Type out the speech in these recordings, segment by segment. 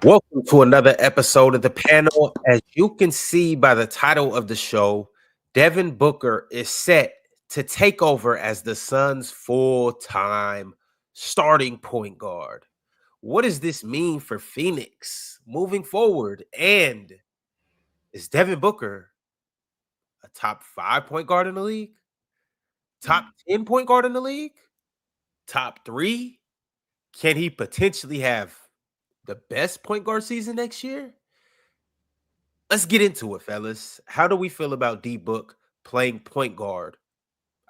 Welcome to another episode of the panel. As you can see by the title of the show, Devin Booker is set to take over as the Suns' full-time starting point guard. What does this mean for Phoenix moving forward? And is Devin Booker a top 5 point guard in the league? Top 10 point guard in the league? Top 3? Can he potentially have the best point guard season next year? Let's get into it, fellas. How do we feel about D-Book playing point guard?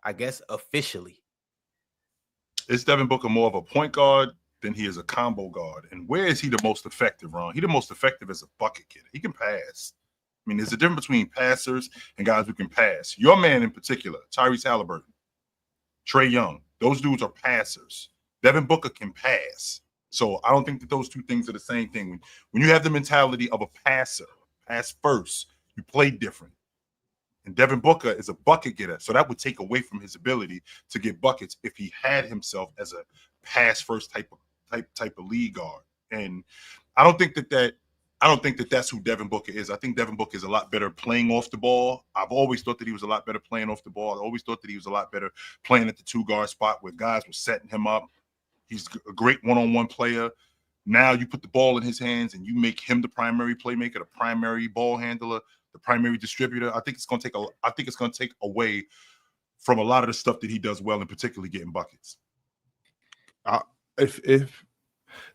I guess officially. Is Devin Booker more of a point guard than he is a combo guard? And where is he the most effective, Ron? He the most effective as a bucket getter. He can pass. I mean, there's a difference between passers and guys who can pass. Your man in particular, Tyrese Halliburton, Trae Young, those dudes are passers. Devin Booker can pass. So I don't think that those two things are the same thing. When you have the mentality of a passer, pass first, you play different. And Devin Booker is a bucket getter, so that would take away from his ability to get buckets if he had himself as a pass first type of league guard. And I don't think that that's who Devin Booker is. I think Devin Booker is a lot better playing off the ball. I've always thought that he was a lot better playing off the ball. I always thought that he was a lot better playing at the 2-guard spot where guys were setting him up. He's a great one-on-one player. Now you put the ball in his hands and you make him the primary playmaker, the primary ball handler, the primary distributor. I think it's going to take away from a lot of the stuff that he does well, and particularly getting buckets. If the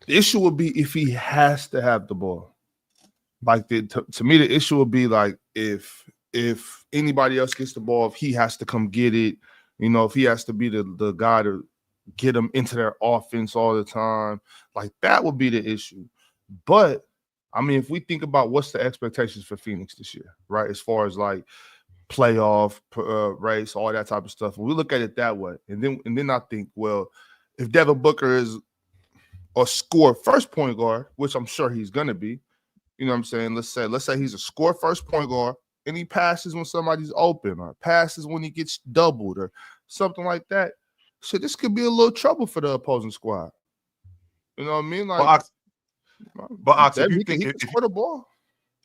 issue would be if he has to have the ball, like to me, the issue would be like if anybody else gets the ball, if he has to come get it, if he has to be the guy to get them into their offense all the time, like that would be the issue. But I mean, if we think about what's the expectations for Phoenix this year, right? As far as like playoff race, all that type of stuff, we look at it that way, and then I think, well, if Devin Booker is a score first point guard, which I'm sure he's gonna be, you know what I'm saying? Let's say he's a score first point guard, and he passes when somebody's open, or passes when he gets doubled, or something like that. So this could be a little trouble for the opposing squad. You know what I mean? Like, but Ox, if you think he can score the ball,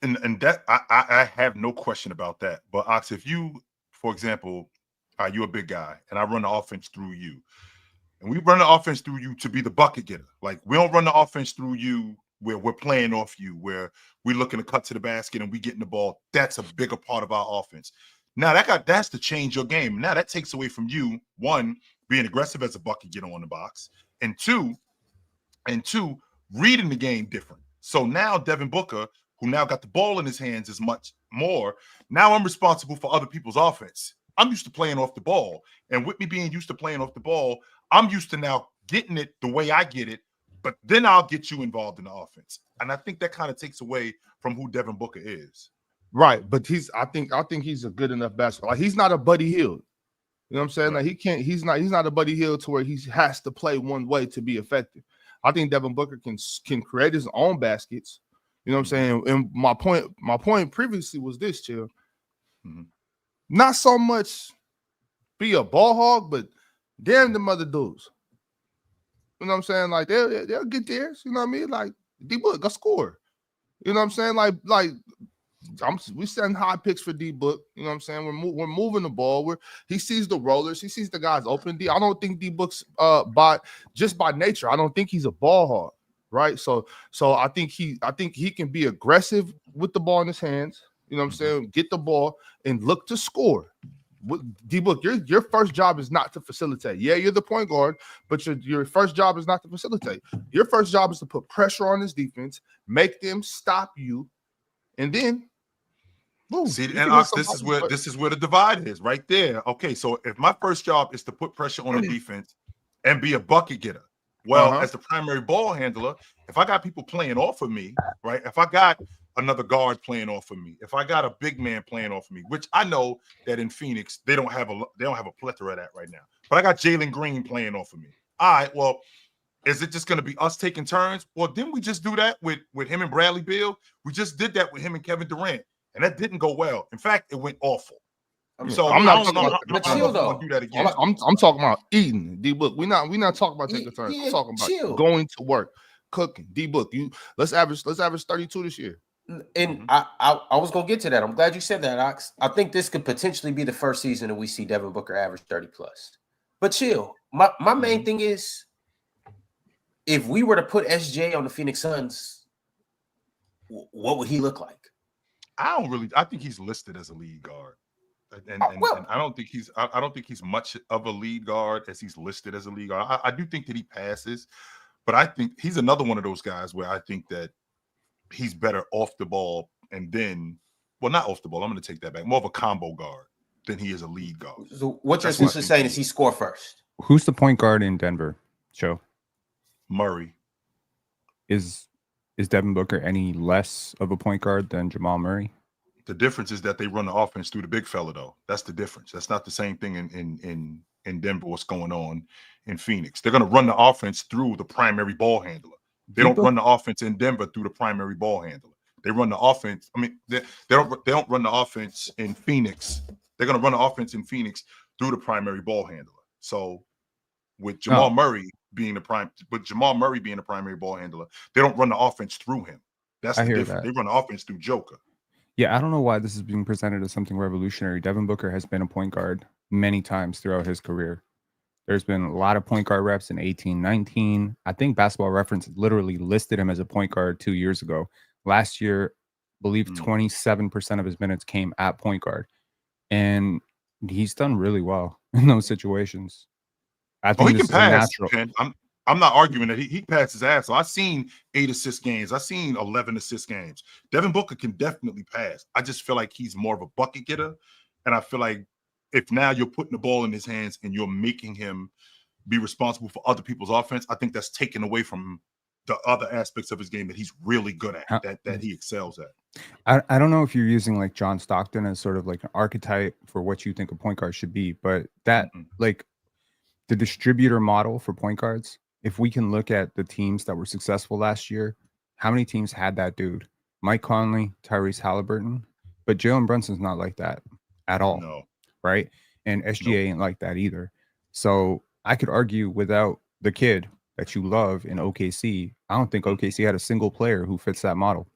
and that I have no question about that. But Ox, if you, for example, you're a big guy, and I run the offense through you, and we run the offense through you to be the bucket getter. Like, we don't run the offense through you where we're playing off you, where we're looking to cut to the basket and we getting the ball. That's a bigger part of our offense. Now that's to change your game. Now that takes away from you, one, being aggressive as a bucket getter on the box, and two, reading the game different. So now Devin Booker, who now got the ball in his hands as much more, now I'm responsible for other people's offense. I'm used to playing off the ball. And with me being used to playing off the ball, I'm used to now getting it the way I get it, but then I'll get you involved in the offense. And I think that kind of takes away from who Devin Booker is. Right, but I think he's a good enough basketball. Like, he's not a Buddy Hield. You know what I'm saying? Right. Like, he's not a Buddy Hield to where he has to play one way to be effective. I think Devin Booker can create his own baskets. You know what I'm saying? And my point previously was this, Chill. Mm-hmm. Not so much be a ball hog, but damn them other dudes. You know what I'm saying? Like, they'll get theirs. You know what I mean? Like, D-Book, go score. You know what I'm saying? Like we setting high picks for D-Book. You know what I'm saying? We're moving the ball. He sees the rollers. He sees the guys open. I don't think D-Book's by nature, I don't think he's a ball hog, right? So I think he can be aggressive with the ball in his hands. You know what I'm saying? Get the ball and look to score. D-Book, your first job is not to facilitate. Yeah, you're the point guard, but your first job is not to facilitate. Your first job is to put pressure on his defense, make them stop you, and then boom. See, and Ox, this is where the divide is right there. Okay, so if my first job is to put pressure on the defense and be a bucket getter, well, as the primary ball handler, if I got people playing off of me, right? If I got another guard playing off of me, if I got a big man playing off of me, which I know that in Phoenix they don't have a plethora of that right now, but I got Jalen Green playing off of me. All right, well, is it just going to be us taking turns? Well, didn't we just do that with him and Bradley Beal? We just did that with him and Kevin Durant, and that didn't go well. In fact, it went awful. So I'm not gonna do that again. I'm talking about eating. D-Book, we're not talking about taking turns. We're talking about going to work. cooking. D Book, let's average 32 this year. And I was gonna get to that. I'm glad you said that, Ox. I think this could potentially be the first season that we see Devin Booker average 30 plus. But chill. My main thing is, if we were to put SJ on the Phoenix Suns, what would he look like? I think he's listed as a lead guard. And I don't think he's much of a lead guard as he's listed as a lead guard. I do think that he passes, but I think he's another one of those guys where I think that he's better off the ball and then, well, not off the ball. I'm going to take that back. More of a combo guard than he is a lead guard. So what you're essentially saying is he score first. Who's the point guard in Denver? Joe? Murray. Is Devin Booker any less of a point guard than Jamal Murray? The difference is that they run the offense through the big fella, though. That's the difference. That's not the same thing in Denver. What's going on in Phoenix? They're going to run the offense through the primary ball handler. They don't run the offense in Denver through the primary ball handler. They run the offense. I mean, they don't run the offense in Phoenix. They're going to run the offense in Phoenix through the primary ball handler. So with Jamal Murray being the primary ball handler, they don't run the offense through him. That's the difference. They run the offense through Joker. Yeah, I don't know why this is being presented as something revolutionary. Devin Booker has been a point guard many times throughout his career. There's been a lot of point guard reps in 18, 19. I think Basketball Reference literally listed him as a point guard 2 years ago. Last year, I believe 27% of his minutes came at point guard. And he's done really well in those situations. I think he can pass. I'm not arguing that he passed his ass. So I've seen 8 assist games. I've seen 11 assist games. Devin Booker can definitely pass. I just feel like he's more of a bucket getter. And I feel like if now you're putting the ball in his hands and you're making him be responsible for other people's offense, I think that's taken away from the other aspects of his game that he's really good at, that he excels at. I don't know if you're using like John Stockton as sort of like an archetype for what you think a point guard should be, but that like the distributor model for point guards, if we can look at the teams that were successful last year, how many teams had that dude? Mike Conley, Tyrese Halliburton, but Jalen Brunson's not like that at all. No. Right? And SGA ain't like that either. So I could argue without the kid that you love in OKC, I don't think OKC had a single player who fits that model.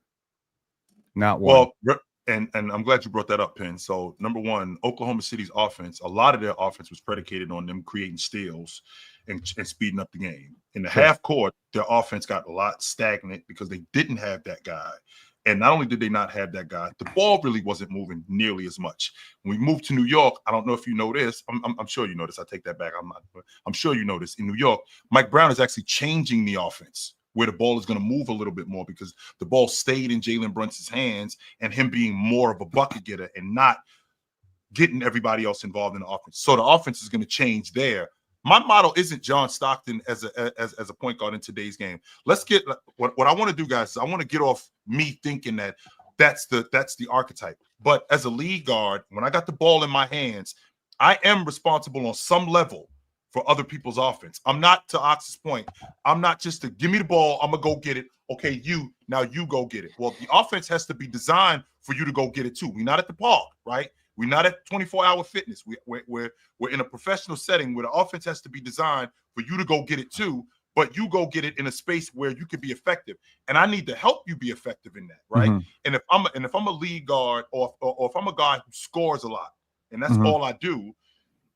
Not one. Well, and I'm glad you brought that up, Penn. So number one, Oklahoma City's offense, a lot of their offense was predicated on them creating steals and speeding up the game. In the half court, their offense got a lot stagnant because they didn't have that guy. And not only did they not have that guy, the ball really wasn't moving nearly as much. When we moved to New York, I don't know if you know this. I'm sure you know this. I take that back. I'm sure you know this. In New York, Mike Brown is actually changing the offense where the ball is going to move a little bit more because the ball stayed in Jalen Brunson's hands and him being more of a bucket getter and not getting everybody else involved in the offense. So the offense is going to change there. My model isn't John Stockton as a point guard in today's game. Let's get what I want to do, guys. Is I want to get off me thinking that that's the archetype. But as a lead guard, when I got the ball in my hands, I am responsible on some level for other people's offense. I'm not, to Ox's point, I'm not just to give me the ball, I'm gonna go get it. Okay, you go get it. Well, the offense has to be designed for you to go get it too. We're not at the park, right? We're not at 24-hour fitness. We're in a professional setting where the offense has to be designed for you to go get it too, but you go get it in a space where you can be effective. And I need to help you be effective in that, right? And if I'm a lead guard or if I'm a guy who scores a lot, and that's all I do,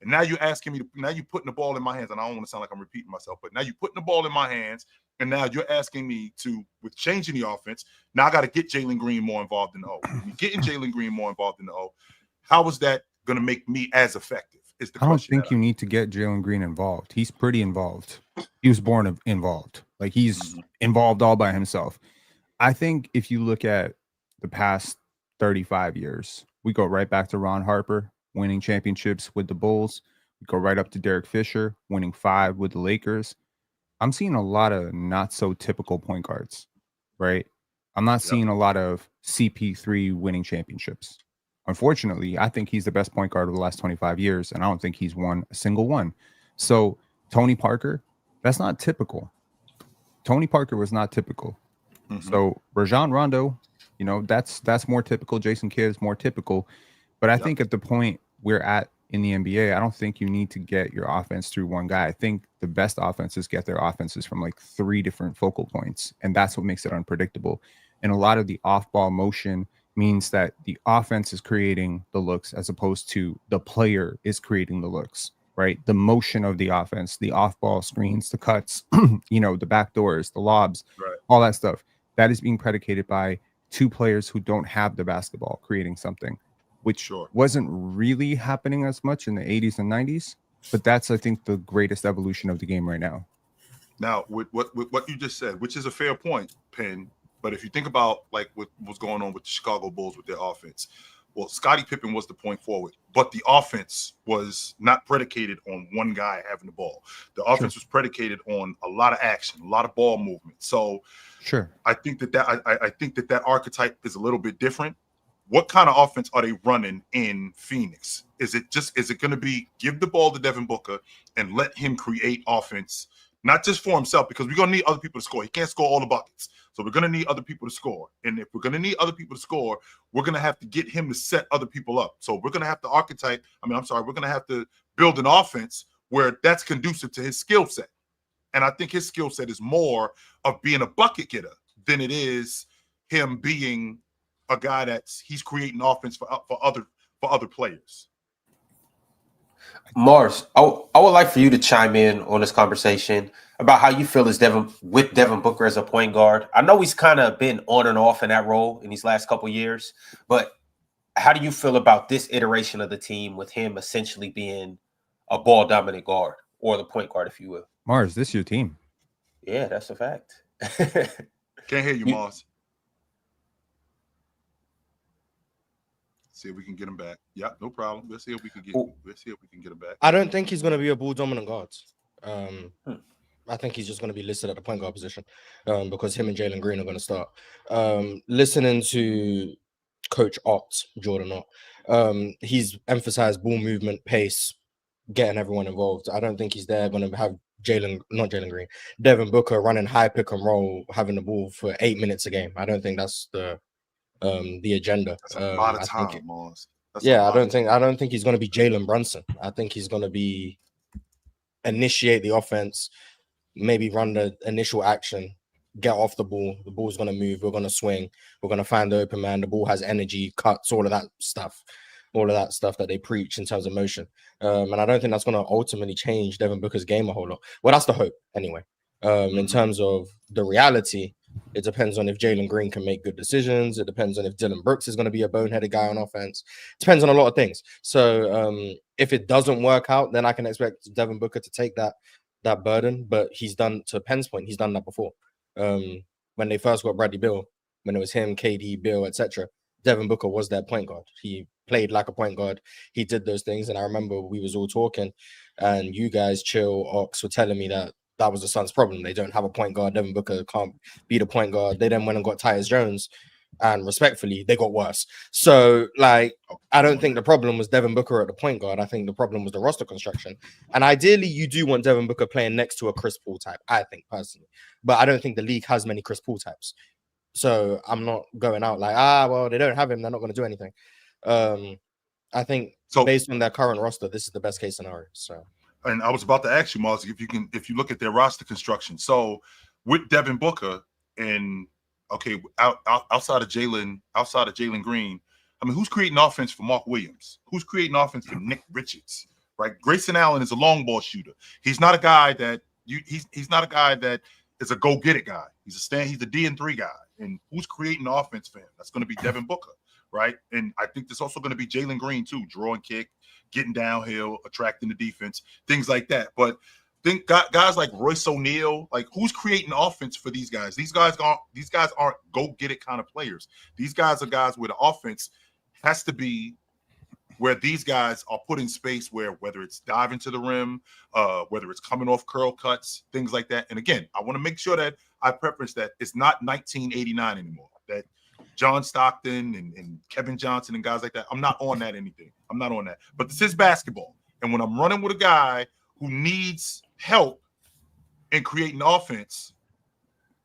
and now you're asking me now you're putting the ball in my hands, and I don't want to sound like I'm repeating myself, but now you're putting the ball in my hands, and now you're asking me with changing the offense, now I got to get Jalen Green more involved in the O. Getting Jalen Green more involved in the O, how is that going to make me as effective? Is the question. I don't think you need to get Jalen Green involved. He's pretty involved. He was born involved. Like he's involved all by himself. I think if you look at the past 35 years, we go right back to Ron Harper winning championships with the Bulls. We go right up to Derek Fisher winning 5 with the Lakers. I'm seeing a lot of not so typical point guards, right? I'm not seeing a lot of CP3 winning championships. Unfortunately, I think he's the best point guard of the last 25 years, and I don't think he's won a single one. So Tony Parker, that's not typical. Tony Parker was not typical. So Rajon Rondo, that's more typical. Jason Kidd is more typical. But I think at the point we're at in the NBA, I don't think you need to get your offense through one guy. I think the best offenses get their offenses from like 3 different focal points, and that's what makes it unpredictable. And a lot of the off-ball motion means that the offense is creating the looks as opposed to the player is creating the looks, right? The motion of the offense, the off-ball screens, the cuts, the back doors, the lobs, Right. all that stuff, that is being predicated by 2 players who don't have the basketball creating something, which wasn't really happening as much in the 80s and 90s. But that's, I think, the greatest evolution of the game right now. Now, with what you just said, which is a fair point, Penn, but if you think about like what was going on with the Chicago Bulls with their offense, well, Scottie Pippen was the point forward, but the offense was not predicated on one guy having the ball. The offense was predicated on a lot of action, a lot of ball movement. So, I think that archetype is a little bit different. What kind of offense are they running in Phoenix? Is it going to be give the ball to Devin Booker and let him create offense, not just for himself, because we're going to need other people to score. He can't score all the buckets. So we're going to need other people to score. And if we're going to need other people to score, we're going to have to get him to set other people up. So we're going to have to we're going to have to build an offense where that's conducive to his skill set. And I think his skill set is more of being a bucket getter than it is him being a guy he's creating offense for other players. Mars, I would like for you to chime in on this conversation about how you feel with Devin Booker as a point guard. I know he's kind of been on and off in that role in these last couple of years, but how do you feel about this iteration of the team with him essentially being a ball dominant guard or the point guard, if you will? Mars, this is your team. Yeah, that's a fact. Can't hear you, Mars. See if we can get him back. Yeah, no problem. Let's see if we can get him back. I don't think he's going to be a ball dominant guard. I think he's just going to be listed at the point guard position because him and Jalen Green are going to start. Listening to Coach Ott, Jordan Ott, he's emphasized ball movement, pace, getting everyone involved. I don't think he's there going to have Devin Booker running high pick and roll, having the ball for 8 minutes a game. I don't think that's the agenda. That's a lot of time, Mars. I don't think he's going to be Jalen Brunson. I think he's going to be initiate the offense, maybe run the initial action, get off the ball. The ball's going to move. We're going to swing. We're going to find the open man. The ball has energy, cuts, all of that stuff that they preach in terms of motion. And I don't think that's going to ultimately change Devin Booker's game a whole lot. Well, that's the hope anyway. In terms of the reality, it depends on if Jalen Green can make good decisions. It depends on if Dylan Brooks is going to be a boneheaded guy on offense. It depends on a lot of things. So if it doesn't work out, then I can expect Devin Booker to take that burden. But he's done, to Penn's point, he's done that before. When they first got Bradley Beal, when it was him, KD, Beal, etc., Devin Booker was their point guard. He played like a point guard. He did those things. And I remember we was all talking and you guys, Chill, Ox, were telling me that was the Suns' problem. They don't have a point guard. Devin Booker can't be the point guard. They then went and got Tyus Jones, and respectfully, they got worse. So, I don't think the problem was Devin Booker at the point guard. I think the problem was the roster construction. And ideally, you do want Devin Booker playing next to a Chris Paul type, I think, personally. But I don't think the league has many Chris Paul types. So I'm not going out well, they don't have him. They're not going to do anything. I think based on their current roster, this is the best case scenario. So. And I was about to ask you, Mars, if you look at their roster construction. So with Devin Booker and outside of Jalen Green, I mean, who's creating offense for Mark Williams? Who's creating offense for Nick Richards? Right? Grayson Allen is a long ball shooter. He's not a guy that he's not a guy that is a go get it guy. He's a D&3 guy. And who's creating offense for him? That's going to be Devin Booker, right? And I think there's also going to be Jalen Green too, drawing kick, getting downhill, attracting the defense, things like that. But think guys like Royce O'Neal, who's creating offense for these guys? These guys aren't go get it kind of players. These guys are guys where the offense has to be where these guys are put in space where whether it's diving to the rim, whether it's coming off curl cuts, things like that. And again, I want to make sure that I preface that it's not 1989 anymore. That John Stockton and Kevin Johnson and guys like that, I'm not on that anything. I'm not on that. But this is basketball. And when I'm running with a guy who needs help in creating offense,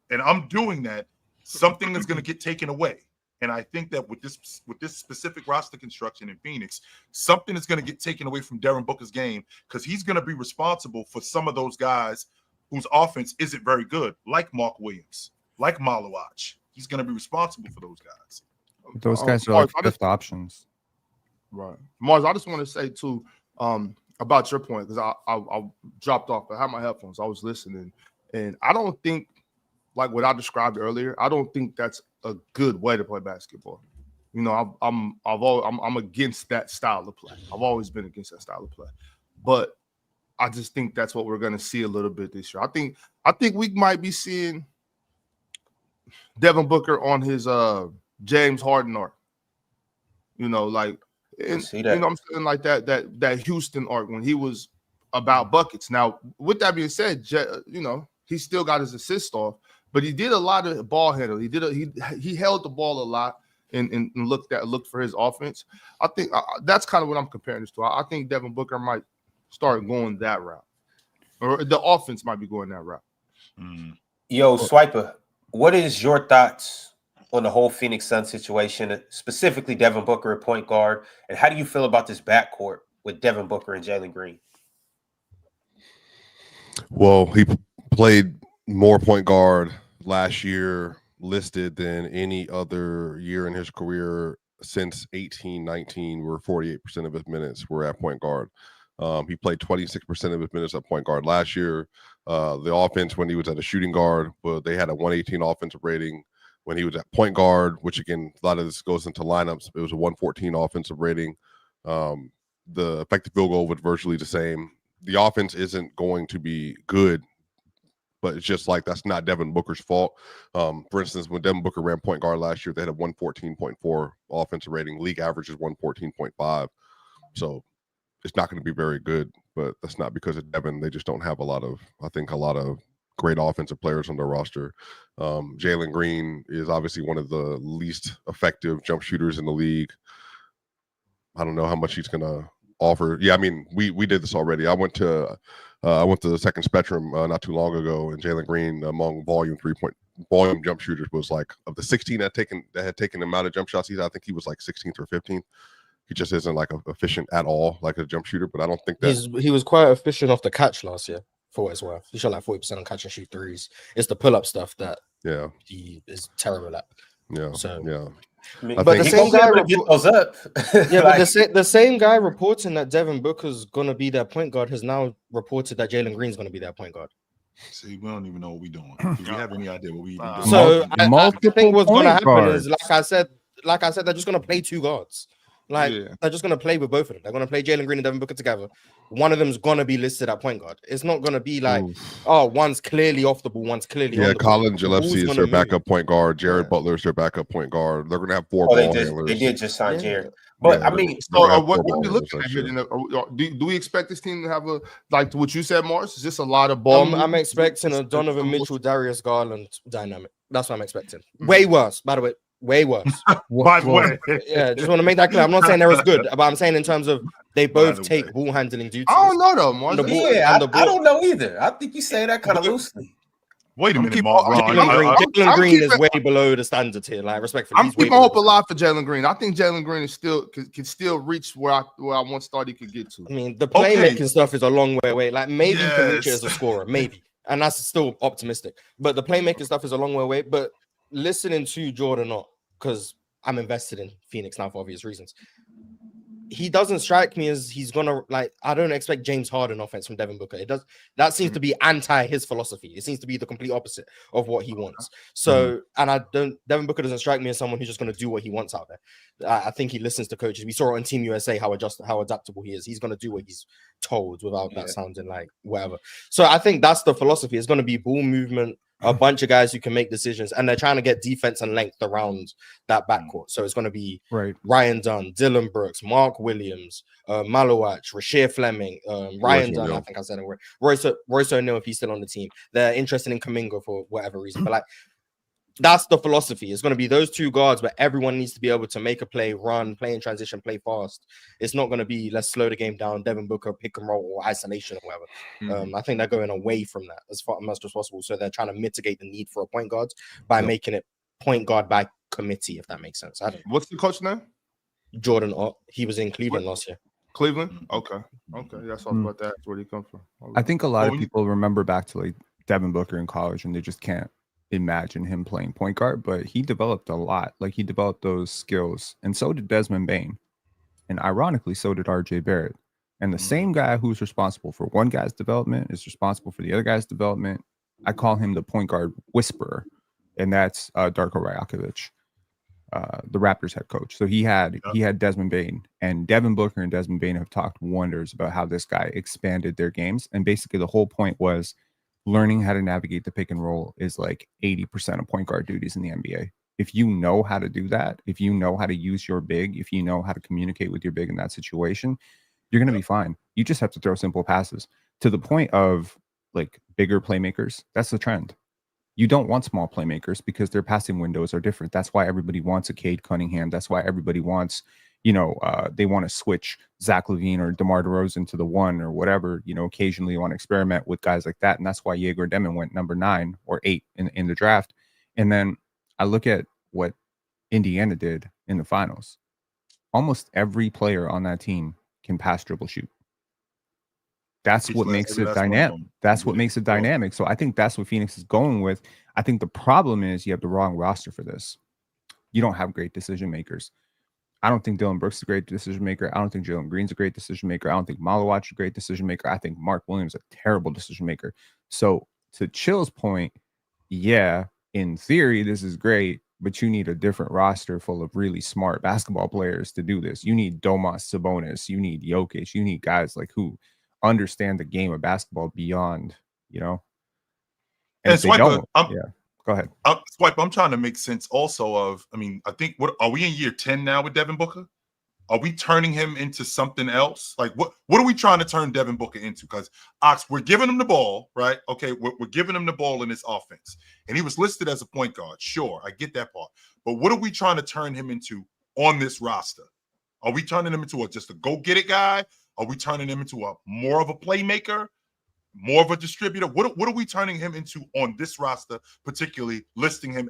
and I'm doing that, something is going to get taken away. And I think that with this specific roster construction in Phoenix, something is going to get taken away from Devin Booker's game because he's going to be responsible for some of those guys whose offense isn't very good, like Mark Williams, like Malawach. He's going to be responsible for those guys. Those guys are like fifth options. Right. Mars, I just want to say, too, about your point, because I dropped off. I had my headphones. I was listening. And I don't think, like what I described earlier, I don't think that's a good way to play basketball. You know, I'm against that style of play. I've always been against that style of play. But I just think that's what we're going to see a little bit this year. I think we might be seeing Devin Booker on his James Harden arc. You know, like, and, you know what I'm saying, like that Houston arc when he was about buckets. Now, with that being said, you know, he still got his assist off, but he did a lot of ball handling. He held the ball a lot and looked for his offense. I think that's kind of what I'm comparing this to. I think Devin Booker might start going that route, or the offense might be going that route. Yo, Swiper, what is your thoughts on the whole Phoenix Suns situation, specifically Devin Booker at point guard, and how do you feel about this backcourt with Devin Booker and Jalen Green? Well, he played more point guard last year listed than any other year in his career since 18-19, where 48% of his minutes were at point guard. He played 26% of his minutes at point guard last year. The offense, when he was at a shooting guard, but they had a 118 offensive rating. When he was at point guard, which again, a lot of this goes into lineups, it was a 114 offensive rating. The effective field goal was virtually the same. The offense isn't going to be good, but it's just like that's not Devin Booker's fault. For instance, when Devin Booker ran point guard last year, they had a 114.4 offensive rating. League average is 114.5. So it's not going to be very good, but that's not because of Devin. They just don't have a lot of great offensive players on their roster. Jalen Green is obviously one of the least effective jump shooters in the league. I don't know how much he's going to offer. Yeah, I mean, we did this already. I went to the second spectrum not too long ago, and Jalen Green among volume jump shooters was like, of the 16 that had taken the amount of jump shots, I think he was like 16th or 15th. He just isn't like efficient at all, like a jump shooter. But I don't think that he was quite efficient off the catch last year, for what it's worth. He shot like 40% on catch and shoot threes. It's the pull up stuff that he is terrible at. Yeah. So yeah. I mean, but the same guy get those up. Yeah, but the same guy reporting that Devin Booker's gonna be their point guard has now reported that Jalen Green's gonna be their point guard. See, we don't even know what we're doing. Do we have any idea what we even doing? So I think what's gonna happen is, like I said, they're just gonna play two guards. They're just gonna play with both of them. They're gonna play Jalen Green and Devin Booker together. One of them's gonna be listed at point guard. It's not gonna be like, one's clearly off the ball, one's clearly on the Colin ball. Gillespie is their backup point guard. Jared Butler is their backup point guard. They're gonna have four ball handlers. They did just sign Jared. But I mean, so what are we looking at here? Do we expect this team to have like what you said, Morris? Is this a lot of ball? I'm expecting a Donovan Mitchell, Darius Garland dynamic. That's what I'm expecting. Way worse, by the way. Way worse. By the way, yeah, just want to make that clear. I'm not saying they're as good, but I'm saying in terms of they both take ball handling duties. I don't know though, Morris. I don't know either. I think you say that kind of loosely. Wait a minute, Mark. Jalen Green is way below the standards here. Like, respectfully, I'm keeping hope alive for Jalen Green. I think Jalen Green is can still reach where I once thought he could get to. I mean, the playmaking stuff is a long way away. Like, maybe he can reach it as a scorer, maybe, and that's still optimistic. But the playmaking stuff is a long way away. But listening to Jordan, because I'm invested in Phoenix now for obvious reasons. He doesn't strike me as he's gonna like. I don't expect James Harden offense from Devin Booker. It does. That seems to be anti his philosophy. It seems to be the complete opposite of what he wants. So, and Devin Booker doesn't strike me as someone who's just gonna do what he wants out there. I think he listens to coaches. We saw it on Team USA how adaptable he is. He's gonna do what he's told without that sounding like whatever. So I think that's the philosophy. It's gonna be ball movement. A bunch of guys who can make decisions, and they're trying to get defense and length around that backcourt. So it's going to be Ryan Dunn, Dylan Brooks, Mark Williams, Malawach, Rasheer Fleming, Ryan Dunn. I think I said it. Royce O'Neal, if he's still on the team. They're interested in Kuminga for whatever reason, but like that's the philosophy. It's going to be those two guards, but everyone needs to be able to make a play, run, play in transition, play fast. It's not going to be let's slow the game down, Devin Booker, pick and roll, or isolation or whatever. I think they're going away from that as much as possible. So they're trying to mitigate the need for a point guard by making it point guard by committee, if that makes sense. I don't know. What's the coach name? Jordan Ott. He was in Cleveland last year. Cleveland. Okay. That's all about that. That's where he come from. I think a lot of people remember back to like Devin Booker in college, and they just can't imagine him playing point guard. But he developed a lot. Like he developed those skills, and so did Desmond Bane, and ironically, so did RJ Barrett. And the same guy who's responsible for one guy's development is responsible for the other guy's development. I call him the point guard whisperer, and that's Darko Rajakovic, the Raptors head coach. So he had Desmond Bane, and Devin Booker and Desmond Bane have talked wonders about how this guy expanded their games. And basically the whole point was learning how to navigate the pick and roll is like 80% of point guard duties in the NBA. If you know how to do that, if you know how to use your big, if you know how to communicate with your big in that situation, you're going to be fine. You just have to throw simple passes. To the point of like bigger playmakers, that's the trend. You don't want small playmakers because their passing windows are different. That's why everybody wants a Cade Cunningham. That's why everybody wants, they want to switch Zach LaVine or DeMar DeRozan to the one or whatever. Occasionally you want to experiment with guys like that. And that's why Jaeger Demon went number 9 or 8 in the draft. And then I look at what Indiana did in the finals. Almost every player on that team can pass, dribble, shoot. That's what makes it dynamic. That's what makes it dynamic. So I think that's what Phoenix is going with. I think the problem is you have the wrong roster for this. You don't have great decision makers. I don't think Dylan Brooks is a great decision maker. I don't think Jalen Green's a great decision maker. I don't think Malawach is a great decision maker. I think Mark Williams is a terrible decision maker. So to Chill's point, yeah, in theory, this is great, but you need a different roster full of really smart basketball players to do this. You need Domas Sabonis. You need Jokic. You need guys like who understand the game of basketball beyond, And Swiper, go ahead. Swiper, I'm trying to make sense also of, I think, what are we in year 10 now with Devin Booker? Are we turning him into something else? Like, what are we trying to turn Devin Booker into? Because, Ox, we're giving him the ball, right? Okay, we're giving him the ball in his offense. And he was listed as a point guard. Sure, I get that part. But what are we trying to turn him into on this roster? Are we turning him into just a go-get-it guy? Are we turning him into more of a playmaker, more of a distributor? What are we turning him into on this roster, particularly listing him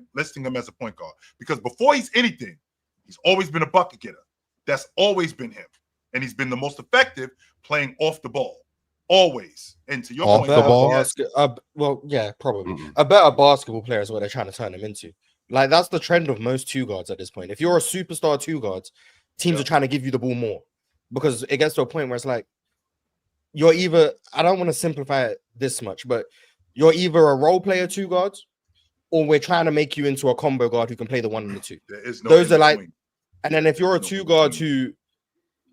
as a point guard? Because before he's anything, he's always been a bucket getter. That's always been him. And he's been the most effective playing off the ball. Always. And to your off point, the ball? Probably. A better basketball player is what they're trying to turn him into. Like, that's the trend of most two guards at this point. If you're a superstar two guards, teams are trying to give you the ball more. Because it gets to a point where it's like, you're either, I don't want to simplify it this much, but you're either a role player two guards, or we're trying to make you into a combo guard who can play the 1 and the 2. There is no Those are like, between. and then if you're a two guard who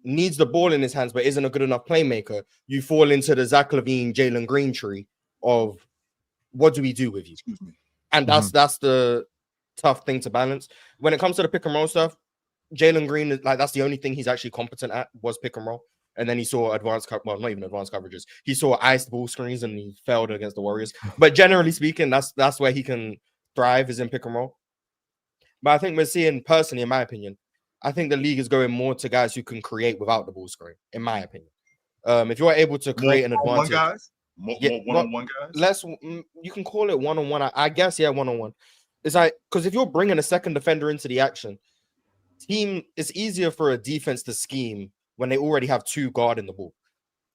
needs the ball in his hands but isn't a good enough playmaker, you fall into the Zach LaVine, Jalen Green tree of what do we do with you? Excuse me. And that's the tough thing to balance. When it comes to the pick and roll stuff, Jalen Green, like, that's the only thing he's actually competent at was pick and roll. And then he saw not even advanced coverages. He saw iced ball screens and he failed against the Warriors. But generally speaking, that's where he can thrive, is in pick and roll. But I think we're seeing, personally, in my opinion, I think the league is going more to guys who can create without the ball screen, in my opinion. If you're able to create an advantage. More one-on-one guys? You can call it one-on-one. I guess, one-on-one. It's like, because if you're bringing a second defender into the action, it's easier for a defense to scheme when they already have two guarding the ball.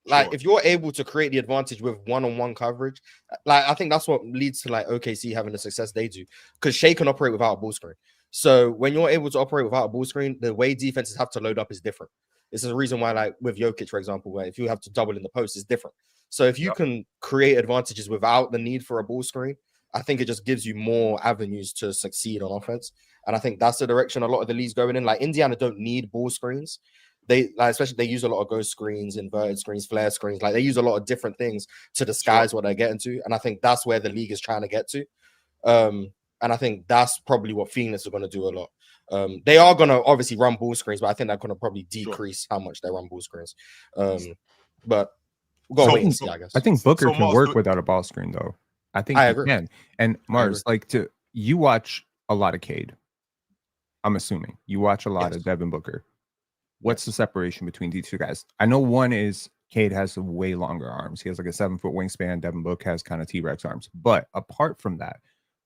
Like, if you're able to create the advantage with one-on-one coverage, like, I think that's what leads to like OKC having the success they do, because Shea can operate without a ball screen. So when you're able to operate without a ball screen, the way defenses have to load up is different. This is the reason why, like with Jokic, for example, where if you have to double in the post, it's different. So if you can create advantages without the need for a ball screen, I think it just gives you more avenues to succeed on offense. And I think that's the direction a lot of the leagues going in. Like, Indiana don't need ball screens. Especially they use a lot of ghost screens, inverted screens, flare screens. Like, they use a lot of different things to disguise what they're getting to. And I think that's where the league is trying to get to. And I think that's probably what Phoenix are going to do a lot. They are going to obviously run ball screens, but I think they're going to probably decrease how much they run ball screens. But we'll go wait and see, I guess. I think Booker can work without a ball screen, though. I think he can. And Mars, you watch a lot of Cade. I'm assuming you watch a lot of Devin Booker. What's the separation between these two guys? I know one is Cade has way longer arms. He has like a 7-foot wingspan. Devin Booker has kind of T-Rex arms. But apart from that,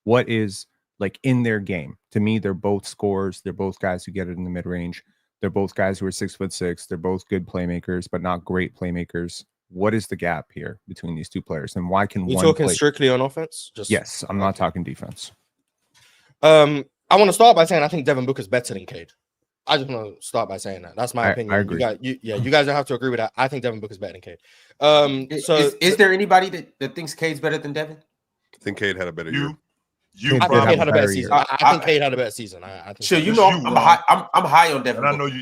what is like in their game. To me, they're both scorers. They're both guys who get it in the mid range. They're both guys who are 6'6". They're both good playmakers, but not great playmakers. What is the gap here between these two players, and why can You one talking play? strictly on offense? Yes, I'm not talking defense. I want to start by saying I think Devin Booker's better than Cade. I just want to start by saying that. That's my opinion. I agree. You guys don't have to agree with that. I think Devin Booker's better than Cade. Is there anybody that thinks Cade's better than Devin? I think Cade had a better year. I think Cade had a better season. I think Cade had a better season. I think sure, I'm high on Devin. And I know you,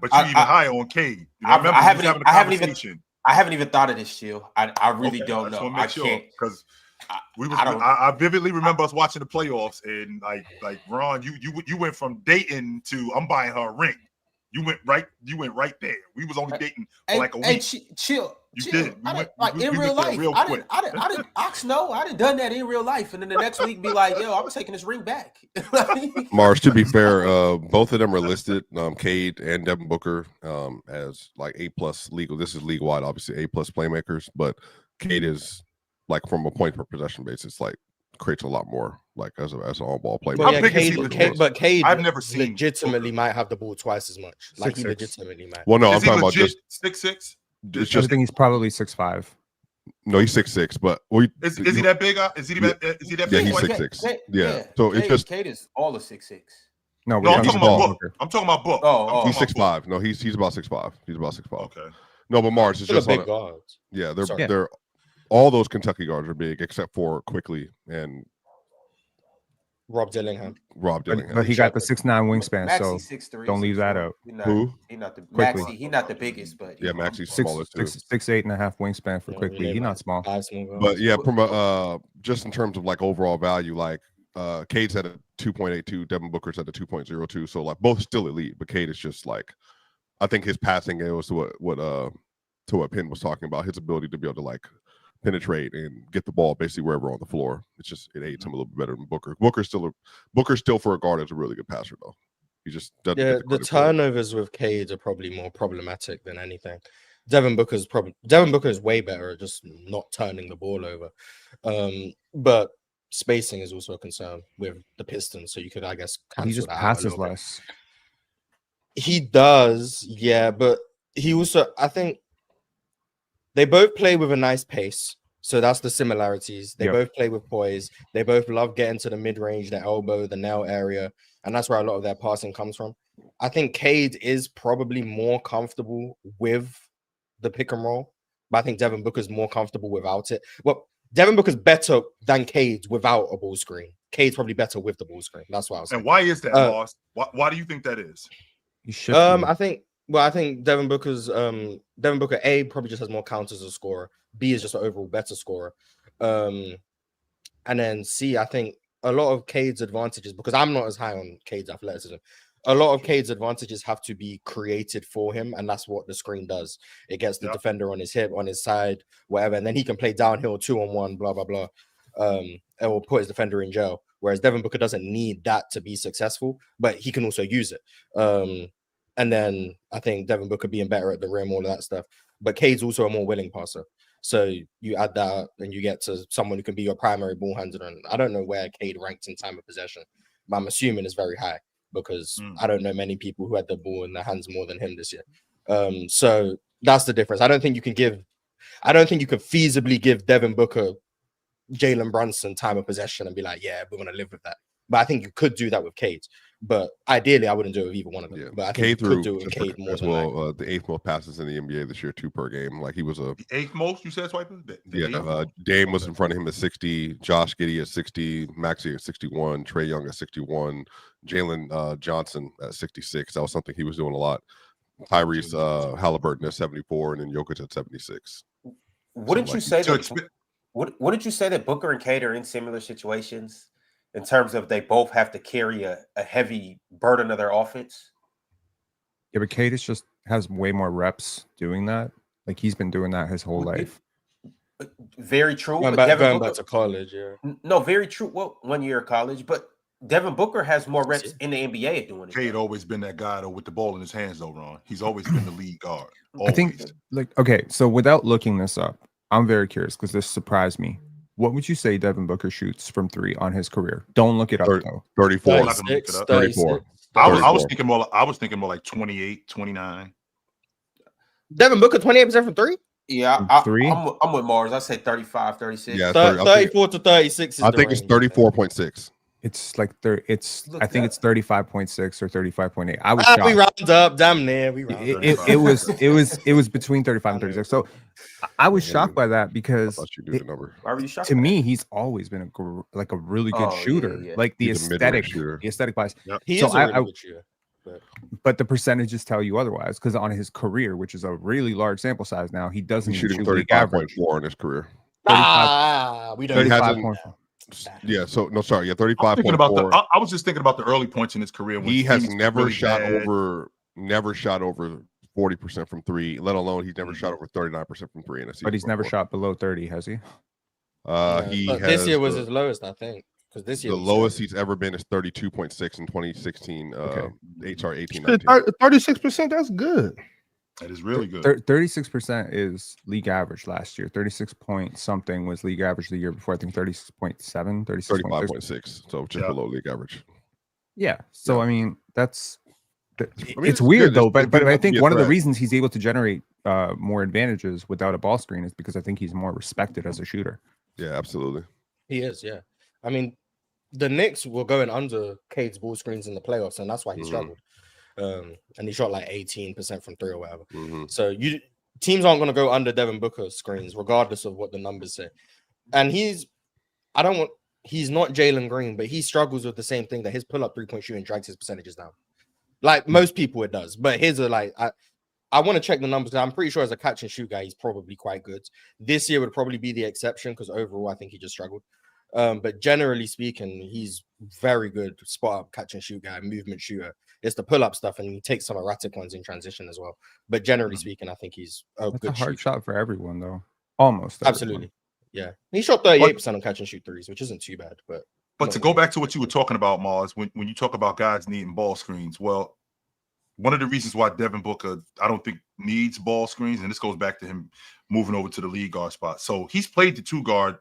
but you even higher on Cade. I haven't even thought of this, Chill. I really don't know. I can't because I vividly remember us watching the playoffs and like Ron, you went from dating to I'm buying her a ring. You went right there. We was only dating for like a week. Hey, chill. You did. In real life. I didn't Ox I done done that in real life, and then the next week be like, yo, I'm taking this ring back. Mars, to be fair, both of them are listed, Cade and Devin Booker, as like A+ legal. This is league wide, obviously A+ playmakers, but Cade is like from a point per possession basis, like creates a lot more, like as an on-ball player. But Cade, I've never seen legitimately might have the ball twice as much. Like he 6'6". legitimately might. Well, no, is I'm talking about just 6'6". It's I just think he's probably 6'5". no, he's 6'6", but is he that big? Is he that yeah, big? he's 6'6". Yeah, so it's just Cade is all of 6'6". No, I'm talking about Book. I'm talking about Book. He's 6'5". No, he's about 6'5". He's about 6'5". Okay. No, but Mars is just big guards. Yeah, they're all those Kentucky guards are big except for Quickly and Rob Dillingham. But he got the 6'9" wingspan, so 6'3", don't leave that out. Who? He's not the Quickly. Maxey. He's not the biggest, but Yeah, Maxey's smaller too. 6'8.5" wingspan for Quickly. He's not small. But yeah, from just in terms of like overall value, like Cade's at a 2.82, Devin Booker's at a 2.02, so like both still elite, but Cade is just like, I think his passing game was to what Penn was talking about, his ability to be able to like penetrate and get the ball basically wherever on the floor. It aids him a little bit better than Booker. Booker's still for a guard is a really good passer though. He just doesn't. Yeah, the turnovers with Cade are probably more problematic than anything. Devin Booker is way better at just not turning the ball over. But spacing is also a concern with the Pistons, so you could, I guess, he just passes less. He does, yeah, but he also, I think, they both play with a nice pace, so that's the similarities. They both play with poise. They both love getting to the mid-range, the elbow, the nail area, and that's where a lot of their passing comes from. I think Cade is probably more comfortable with the pick and roll, but I think Devin Booker's more comfortable without it. Well, Devin Booker's better than Cade without a ball screen. Cade's probably better with the ball screen. That's what I was saying. And why is that, Ross? Why do you think that is? He should. I think Devin Booker A probably just has more counters as a scorer. B is just an overall better scorer. And then C, I think a lot of Cade's advantages, because I'm not as high on Cade's athleticism, a lot of Cade's advantages have to be created for him, and that's what the screen does. It gets the defender on his hip, on his side, whatever, and then he can play downhill 2-on-1, blah, blah, blah. It will put his defender in jail. Whereas Devin Booker doesn't need that to be successful, but he can also use it. And then I think Devin Booker being better at the rim, all of that stuff. But Cade's also a more willing passer. So you add that up and you get to someone who can be your primary ball handler. And I don't know where Cade ranks in time of possession, but I'm assuming it's very high because I don't know many people who had the ball in their hands more than him this year. So that's the difference. I don't think you can feasibly give Devin Booker Jalen Brunson time of possession and be like, yeah, we're going to live with that. But I think you could do that with Cade. But ideally, I wouldn't do it with either one of them. Yeah. But I think you could do it with Cade more as well. The 8th most passes in the NBA this year, 2 per game. Like he was the 8th most. You said, Swiper? Dame was in front of him at 60. Josh Giddey at 60. Maxey at 61. Trae Young at 61. Jalen Johnson at 66. That was something he was doing a lot. Tyrese Halliburton at 74, and then Jokic at 76. Wouldn't you say that Booker and Cade are in similar situations in terms of they both have to carry a heavy burden of their offense? Yeah, but Cade just has way more reps doing that. Like he's been doing that his whole life. Very true. Going back to college, yeah. No, very true. Well, 1 year of college, but Devin Booker has more reps in the NBA at doing it. Cade always been that guy though with the ball in his hands though, Ron. He's always been the lead guard. Always. I think, okay, so without looking this up, I'm very curious because this surprised me. What would you say Devin Booker shoots from 3 on his career? Don't look it up though. 34. I'm not gonna look it up. 34. I was thinking more like 28, 29. Devin Booker 28% from 3. Yeah, I'm with Mars. I say 35, 36. Yeah, 34 to 36 is I think it's 34.6. It's like I think it's 35.6 or 35.8. I was we round up, damn near. We round up. It was between 35 and 36. So I was shocked by that because You do the number. Why were you shocked? to me, he's always been a really good shooter. Yeah. Like the He's a mid-range aesthetic, shooter. the aesthetic wise. Yep. He So is a really good shooter. But the percentages tell you otherwise because on his career, which is a really large sample size now, he doesn't He's even shooting shoot league average. 35.4 in his career. We don't. 35.4. Yeah, so no, sorry, yeah, I was thinking 35.4. I was just thinking about the early points in his career. When He has was never really shot bad. over 40% from 3, let alone he's never shot over 39% from 3 in a season. But he's never shot below 30, has he? He But has this year was his lowest, I think. Because this year the lowest he's ever been is 32.6 in 2016. 18, 19. 36%. That's good. That is really good. 36% is league average last year. 36 point something was league average the year before. I think 36.7, 36.6. 35.6. So just below league average. Yeah. So I mean, it's it's weird good. though. It's But good I enough to think be a one of the threat. reasons he's able to generate more advantages without a ball screen is because I think he's more respected as a shooter. Yeah, absolutely. He is, yeah. I mean, the Knicks were going under Cade's ball screens in the playoffs, and that's why he struggled. And he shot like 18% from 3 or whatever. So teams aren't going to go under Devin Booker screens, regardless of what the numbers say. And he's not Jalen Green, but he struggles with the same thing that his pull-up three-point shooting drags his percentages down. Like most people, it does. But his are like, I want to check the numbers. I'm pretty sure as a catch and shoot guy, he's probably quite good. This year would probably be the exception because overall, I think he just struggled. But generally speaking, he's very good spot up catch and shoot guy, movement shooter. It's the pull up stuff, and he takes some erratic ones in transition as well. But generally speaking, I think he's a That's good a hard shooter. shot for everyone, though. Almost. Absolutely. Yeah. He shot 38% on catch and shoot threes, which isn't too bad. But to go back to what you were talking about, Mars, when you talk about guys needing ball screens, well, one of the reasons why Devin Booker, I don't think, needs ball screens, and this goes back to him moving over to the lead guard spot. So he's played the 2 guard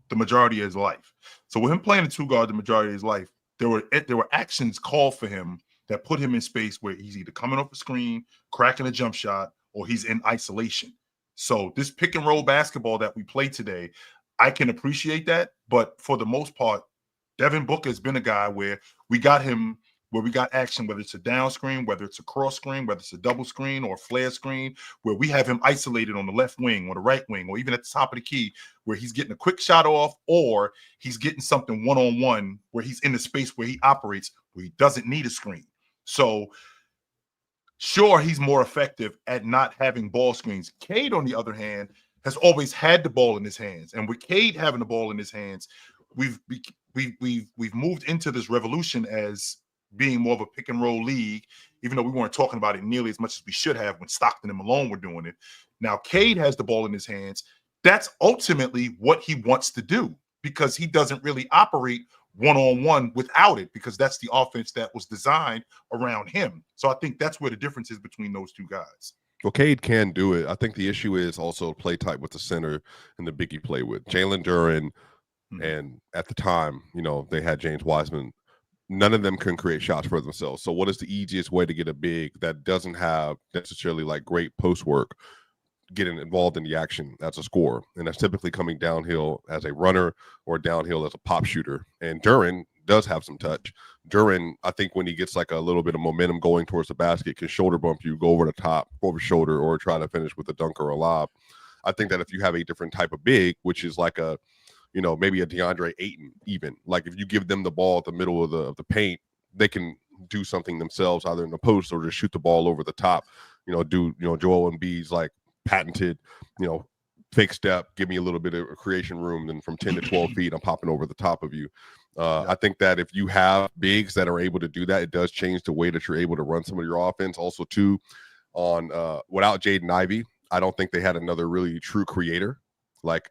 the majority of his life. So with him playing the 2 guard the majority of his life, there were actions called for him that put him in space where he's either coming off a screen, cracking a jump shot, or he's in isolation. So this pick and roll basketball that we play today, I can appreciate that. But for the most part, Devin Booker has been a guy where we got him, where we got action, whether it's a down screen, whether it's a cross screen, whether it's a double screen or a flare screen, where we have him isolated on the left wing or the right wing, or even at the top of the key, where he's getting a quick shot off, or he's getting something one-on-one where he's in the space where he operates, where he doesn't need a screen. So sure, he's more effective at not having ball screens. Cade, on the other hand, has always had the ball in his hands. And with Cade having the ball in his hands, we've moved into this revolution as being more of a pick and roll league, even though we weren't talking about it nearly as much as we should have when Stockton and Malone were doing it. Now Cade has the ball in his hands. That's ultimately what he wants to do because he doesn't really operate one-on-one without it, because that's the offense that was designed around him. So I think that's where the difference is between those two guys. Well, Cade can do it. I think the issue is also play type with the center and the big he play with. Jalen Duren, and at the time, they had James Wiseman. None of them can create shots for themselves. So what is the easiest way to get a big that doesn't have necessarily like great post work, getting involved in the action as a scorer? And that's typically coming downhill as a runner or downhill as a pop shooter. And Duren does have some touch. Duren, I think when he gets like a little bit of momentum going towards the basket, can shoulder bump you, go over the top, over shoulder, or try to finish with a dunk or a lob. I think that if you have a different type of big, which is like a, maybe a DeAndre Ayton, even like if you give them the ball at the middle of the paint, they can do something themselves, either in the post or just shoot the ball over the top. Joel Embiid's like patented, fake step, give me a little bit of creation room, then from 10 to 12 feet, I'm popping over the top of you. I think that if you have bigs that are able to do that, it does change the way that you're able to run some of your offense. Also, too, on without Jaden Ivey, I don't think they had another really true creator, like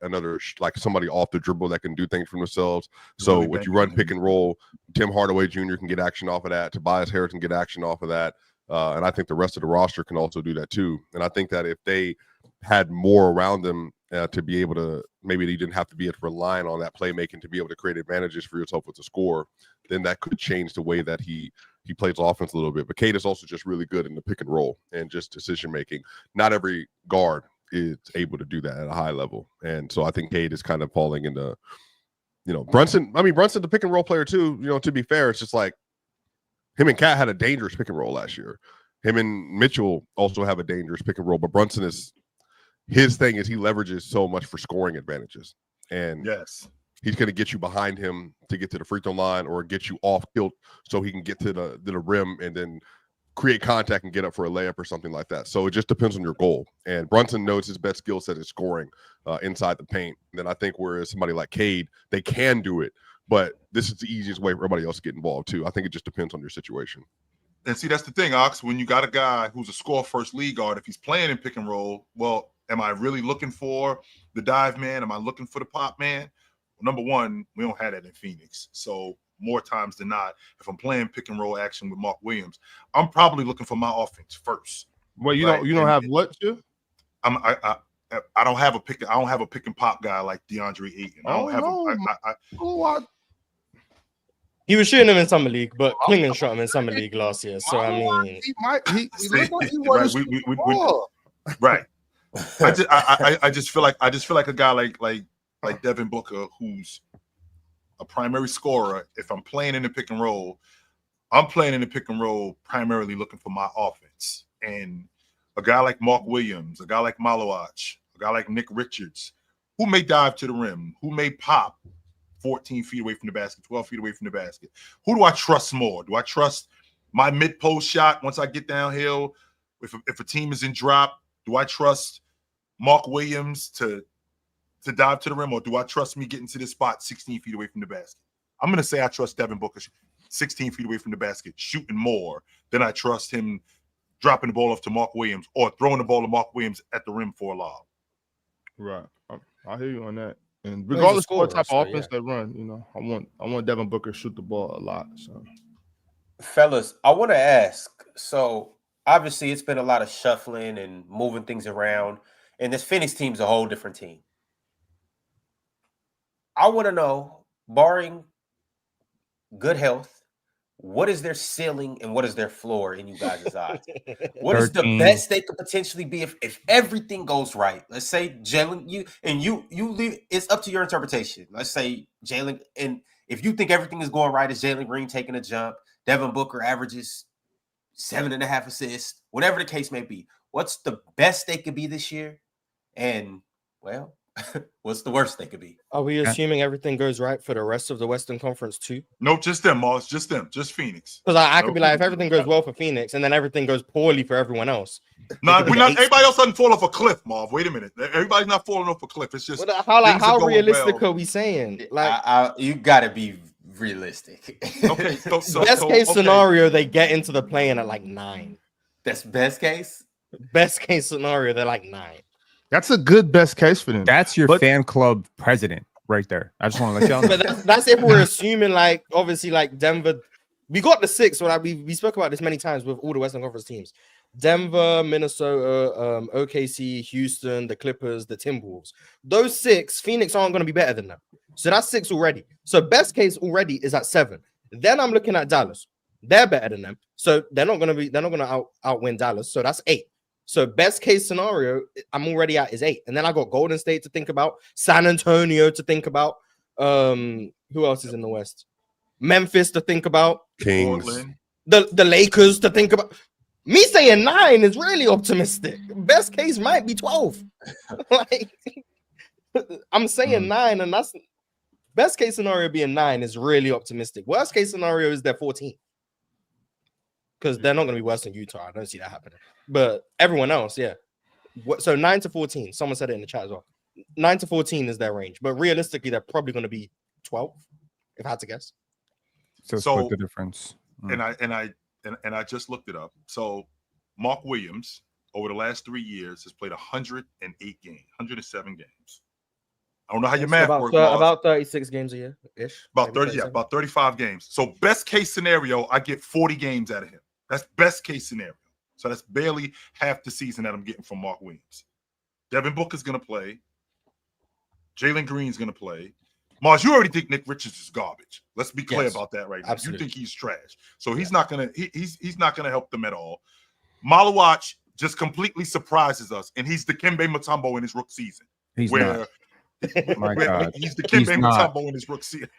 somebody off the dribble that can do things for themselves. So really when you run pick and roll, Tim Hardaway Jr. can get action off of that. Tobias Harris can get action off of that. And I think the rest of the roster can also do that too. And I think that if they had more around him to be able to, maybe he didn't have to be relying on that playmaking to be able to create advantages for yourself with the score, then that could change the way that he plays offense a little bit. But Cade is also just really good in the pick and roll and just decision making. Not every guard is able to do that at a high level. And so I think Cade is kind of falling into, Brunson, the pick and roll player too, to be fair, it's just like him and Cat had a dangerous pick and roll last year. Him and Mitchell also have a dangerous pick and roll, but Brunson his thing is he leverages so much for scoring advantages. And yes, he's going to get you behind him to get to the free throw line or get you off tilt so he can get to the rim and then create contact and get up for a layup or something like that. So it just depends on your goal. And Brunson knows his best skill set is scoring inside the paint. And then I think whereas somebody like Cade, they can do it, but this is the easiest way for everybody else to get involved too. I think it just depends on your situation. And see, that's the thing, Ox, when you got a guy who's a score first league guard, if he's playing in pick and roll, well, am I really looking for the dive man? Am I looking for the pop man? Well, number one, we don't have that in Phoenix. So more times than not, if I'm playing pick and roll action with Mark Williams, I'm probably looking for my offense first. Well, you don't have what, you? I don't have a pick and pop guy like DeAndre Ayton. I don't have He was shooting him in summer league, but Klingon shot him in summer league last year. So I mean, right. I just feel like a guy like Devin Booker, who's a primary scorer. If I'm playing in the pick and roll, I'm playing in the pick and roll primarily looking for my offense. And a guy like Mark Williams, a guy like Malowach, a guy like Nick Richards, who may dive to the rim, who may pop 14 feet away from the basket, 12 feet away from the basket. Who do I trust more? Do I trust my mid-post shot once I get downhill? If a team is in drop, do I trust Mark Williams to dive to the rim, or do I trust me getting to this spot 16 feet away from the basket? I'm going to say I trust Devin Booker 16 feet away from the basket, shooting more than I trust him dropping the ball off to Mark Williams or throwing the ball to Mark Williams at the rim for a lob. Right. I hear you on that. And regardless of what type of offense they run, I want Devin Booker to shoot the ball a lot. So, fellas, I want to ask. So obviously, it's been a lot of shuffling and moving things around, and this Phoenix team's a whole different team. I want to know, barring good health, what is their ceiling and what is their floor in you guys' eyes? What is the best they could potentially be if everything goes right? Let's say Jalen, you leave. It's up to your interpretation. Let's say Jalen, and if you think everything is going right, is Jalen Green taking a jump? Devin Booker averages 7.5 assists, whatever the case may be. What's the best they could be this year? And well, what's the worst they could be? Are we assuming everything goes right for the rest of the Western Conference too? No, just them, Moss. Just them. Just Phoenix. Because I could be like, if everything goes well for Phoenix and then everything goes poorly for everyone else. No, we're not. Everybody else doesn't fall off a cliff, Marv. Wait a minute. Everybody's not falling off a cliff. It's just how realistic are we saying? Like, you got to be realistic. Okay. So best case scenario, they get into the play-in at like 9. That's best case. Best case scenario, they're like 9. That's a good best case for them. That's your fan club president right there. I just want to let y'all know. But that's if we're assuming, like, obviously, like Denver, we got the 6. So like we spoke about this many times with all the Western Conference teams: Denver, Minnesota, OKC, Houston, the Clippers, the Timberwolves. Those 6, Phoenix aren't going to be better than them. So that's 6 already. So best case already is at 7. Then I'm looking at Dallas. They're better than them. So they're not going to outwin Dallas. So that's 8. So best case scenario, I'm already at is 8. And then I got Golden State to think about, San Antonio to think about. Who else is in the West? Memphis to think about. Kings. The Lakers to think about. Me saying 9 is really optimistic. Best case might be 12. Like, I'm saying 9, and that's best case scenario being 9 is really optimistic. Worst case scenario is they're 14. Because they're not going to be worse than Utah. I don't see that happening. But everyone else, yeah. So 9 to 14. Someone said it in the chat as well. 9 to 14 is their range. But realistically, they're probably going to be 12, if I had to guess. So split the difference. And I just looked it up. So Mark Williams, over the last 3 years, has played 108 games, 107 games. I don't know how your math works. About 36 games a year ish. About 30, yeah, about 35 games. So best case scenario, I get 40 games out of him. That's best case scenario. So that's barely half the season that I'm getting from Mark Williams. Devin Booker's going to play. Jalen Green's going to play. Mars, you already think Nick Richards is garbage. Let's be clear about that right now. Absolutely. You think he's trash. So he's not going to he's not going to help them at all. Malawach just completely surprises us, and he's the Dikembe Mutombo in his rookie season. He's where not. My God. he's the Dikembe Mutombo in his rookie season.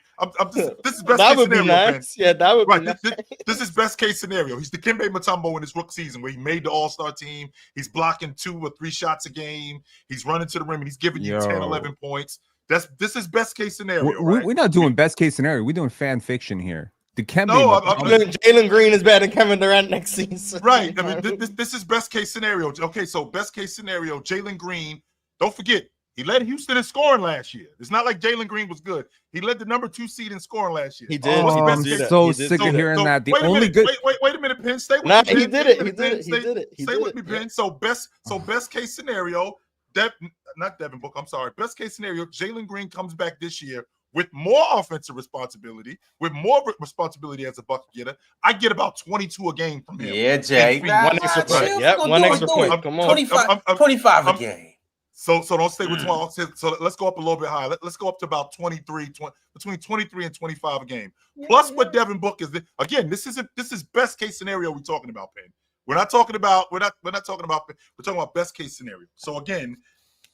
This is best That case would be scenario, nice. Yeah, that would be right. nice. This is best case scenario. He's the Dikembe Mutombo in his rookie season where he made the All-Star team. He's blocking 2 or 3 shots a game. He's running to the rim and he's giving you 10, 11 points. This is best case scenario. We're not doing best case scenario. We're doing fan fiction here. Dikembe. No, Jalen Green is better than Kevin Durant next season. Right. I mean, this is best case scenario. Okay, so best case scenario, Jalen Green. Don't forget, he led Houston in scoring last year. It's not like Jalen Green was good. He led the number 2 seed in scoring last year. He did. Oh, I'm He did so it. sick of hearing that. The wait a only minute, good. Wait a minute, Penn. Stay with Nah, me. Penn. he did it. He did it. He did it. He Stay did with it. me, Penn. So best case scenario, not Devin Booker. I'm sorry. Best case scenario, Jalen Green comes back this year with more offensive responsibility, with more responsibility as a bucket getter. I get about 22 a game from him. Yeah, Jay. One extra point. Yep, one extra point. Come on. 25 a game. So don't stay with 12. So let's go up a little bit higher. Let's go up to about 23, between 23 and 25 a game. Plus what Devin Booker is. Again, this is best case scenario we're talking about, Penn. We're talking about best case scenario. So again,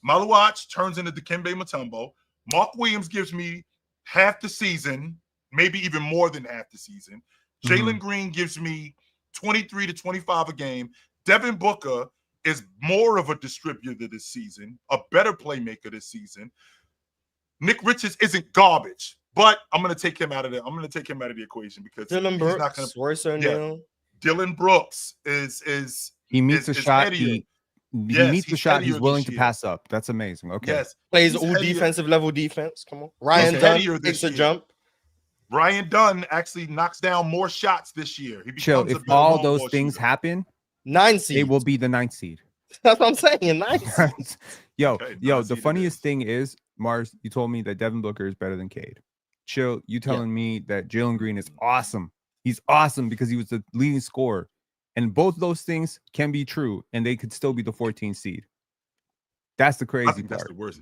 Malawach turns into Dikembe Mutombo. Mark Williams gives me half the season, maybe even more than half the season. Jalen Green gives me 23 to 25 a game. Devin Booker is more of a distributor this season, a better playmaker this season. Nick Richards isn't garbage, but I'm going to take him out of the equation because Dylan he's not Brooks, going Royce O'Neal. Dylan Brooks is He meets a shot. headier. He meets the shot. He's headier willing this to year. pass up. That's amazing. Okay. Yes, Plays he's all headier. defensive level defense. Come on. Ryan He's Dunn headier takes this a year. jump. Ryan Dunn actually knocks down more shots this year. He Chill. becomes a If better all long those ball things shooter. happen, 9 seed. they will be the 9th seed. That's what I'm saying. 9 seed. Yo, Okay, yo, 9 the seed it funniest is. thing is, Mars, you told me that Devin Booker is better than Cade. Chill, you telling me that Jalen Green is awesome. He's awesome because he was the leading scorer. And both those things can be true, and they could still be the 14th seed. That's the I crazy think that's part. the worst.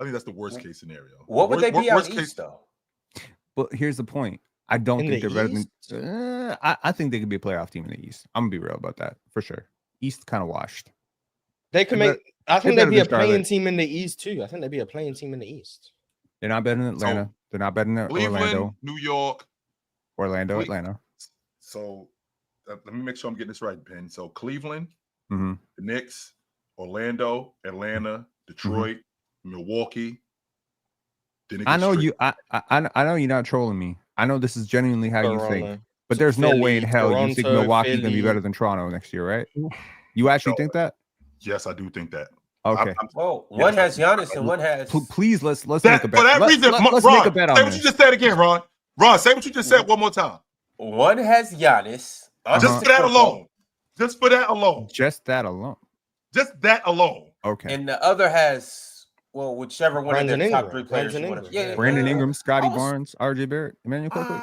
I think that's the worst case scenario. What would they be out Worst east, though? But here's the point. I don't In think the they're better East? than. I think they could be a playoff team in the East. I'm gonna be real about that for sure. East kind of washed. They could They're make. I think better they'd be a than Charlotte. playing team in the East too. I think they'd be a playing team in the East. They're not better than Atlanta. They're not better than Cleveland, Orlando. New York. Orlando, Cle- Atlanta. So let me make sure I'm getting this right, Ben. So Cleveland, hmm the Knicks, Orlando, Atlanta, Detroit, Milwaukee. Then it I gets know tricky. you. I know you're not trolling me. I know this is genuinely how you think. Toronto. But there's no way in Philly, hell you think Toronto, Milwaukee's gonna be Philly. better than Toronto next year, right? You actually No. think that? Yes, I do think that. Okay. Well, Yes, one I has think- Giannis and one has. Please let's That, make a bet. for that reason, Let's Ron, make a bet say on what this. you just said again, Ron. Ron, say what you just said one more time. One has Giannis. Just for that alone. Just for that alone. Just that alone. Just that alone. Okay. And the other has, well, whichever one Brandon of their top Ingram. 3 players. Brandon you wanna- Ingram. yeah, Brandon yeah. Ingram, Scotty I was- Barnes, RJ Barrett, Emmanuel Quickley.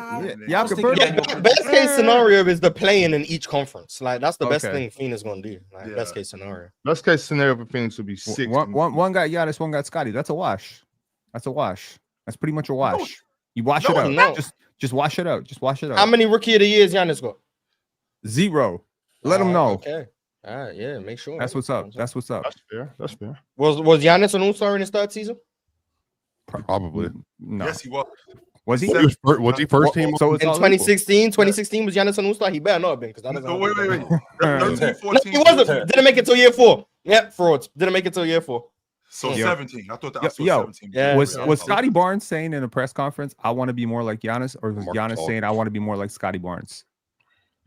yeah, I was Jakob thinking Poeltl. that- Best case scenario is the playing in each conference. Like that's the best Okay. thing Phoenix gonna do. Like Yeah. best case scenario. Best case scenario for Phoenix would be 6. One got Giannis, one got Scotty. That's a wash. That's a wash. That's pretty much a wash. You wash No, it out. no. Just wash it out. Just wash it out. How many rookie of the years Giannis got? 0. Let them know. Okay. All right. Yeah. Make sure. That's what's up. That's what's up. That's fair. That's fair. Was Giannis an all-star in his 3rd season? Probably. No. Yes, he was. Was he? Was he first team? So it's In all 2016 was Giannis an all-star? He better not have been because that doesn't. No, wait. equal. 13, No, 14. he wasn't. Didn't make it till year 4. Yep, frauds. Didn't make it till year 4. So Yo. 17. I thought that I saw Yo, 17. yeah. Was Scotty Barnes saying in a press conference, "I want to be more like Giannis," or was Mark Giannis Gasol. saying, "I want to be more like Scotty Barnes"?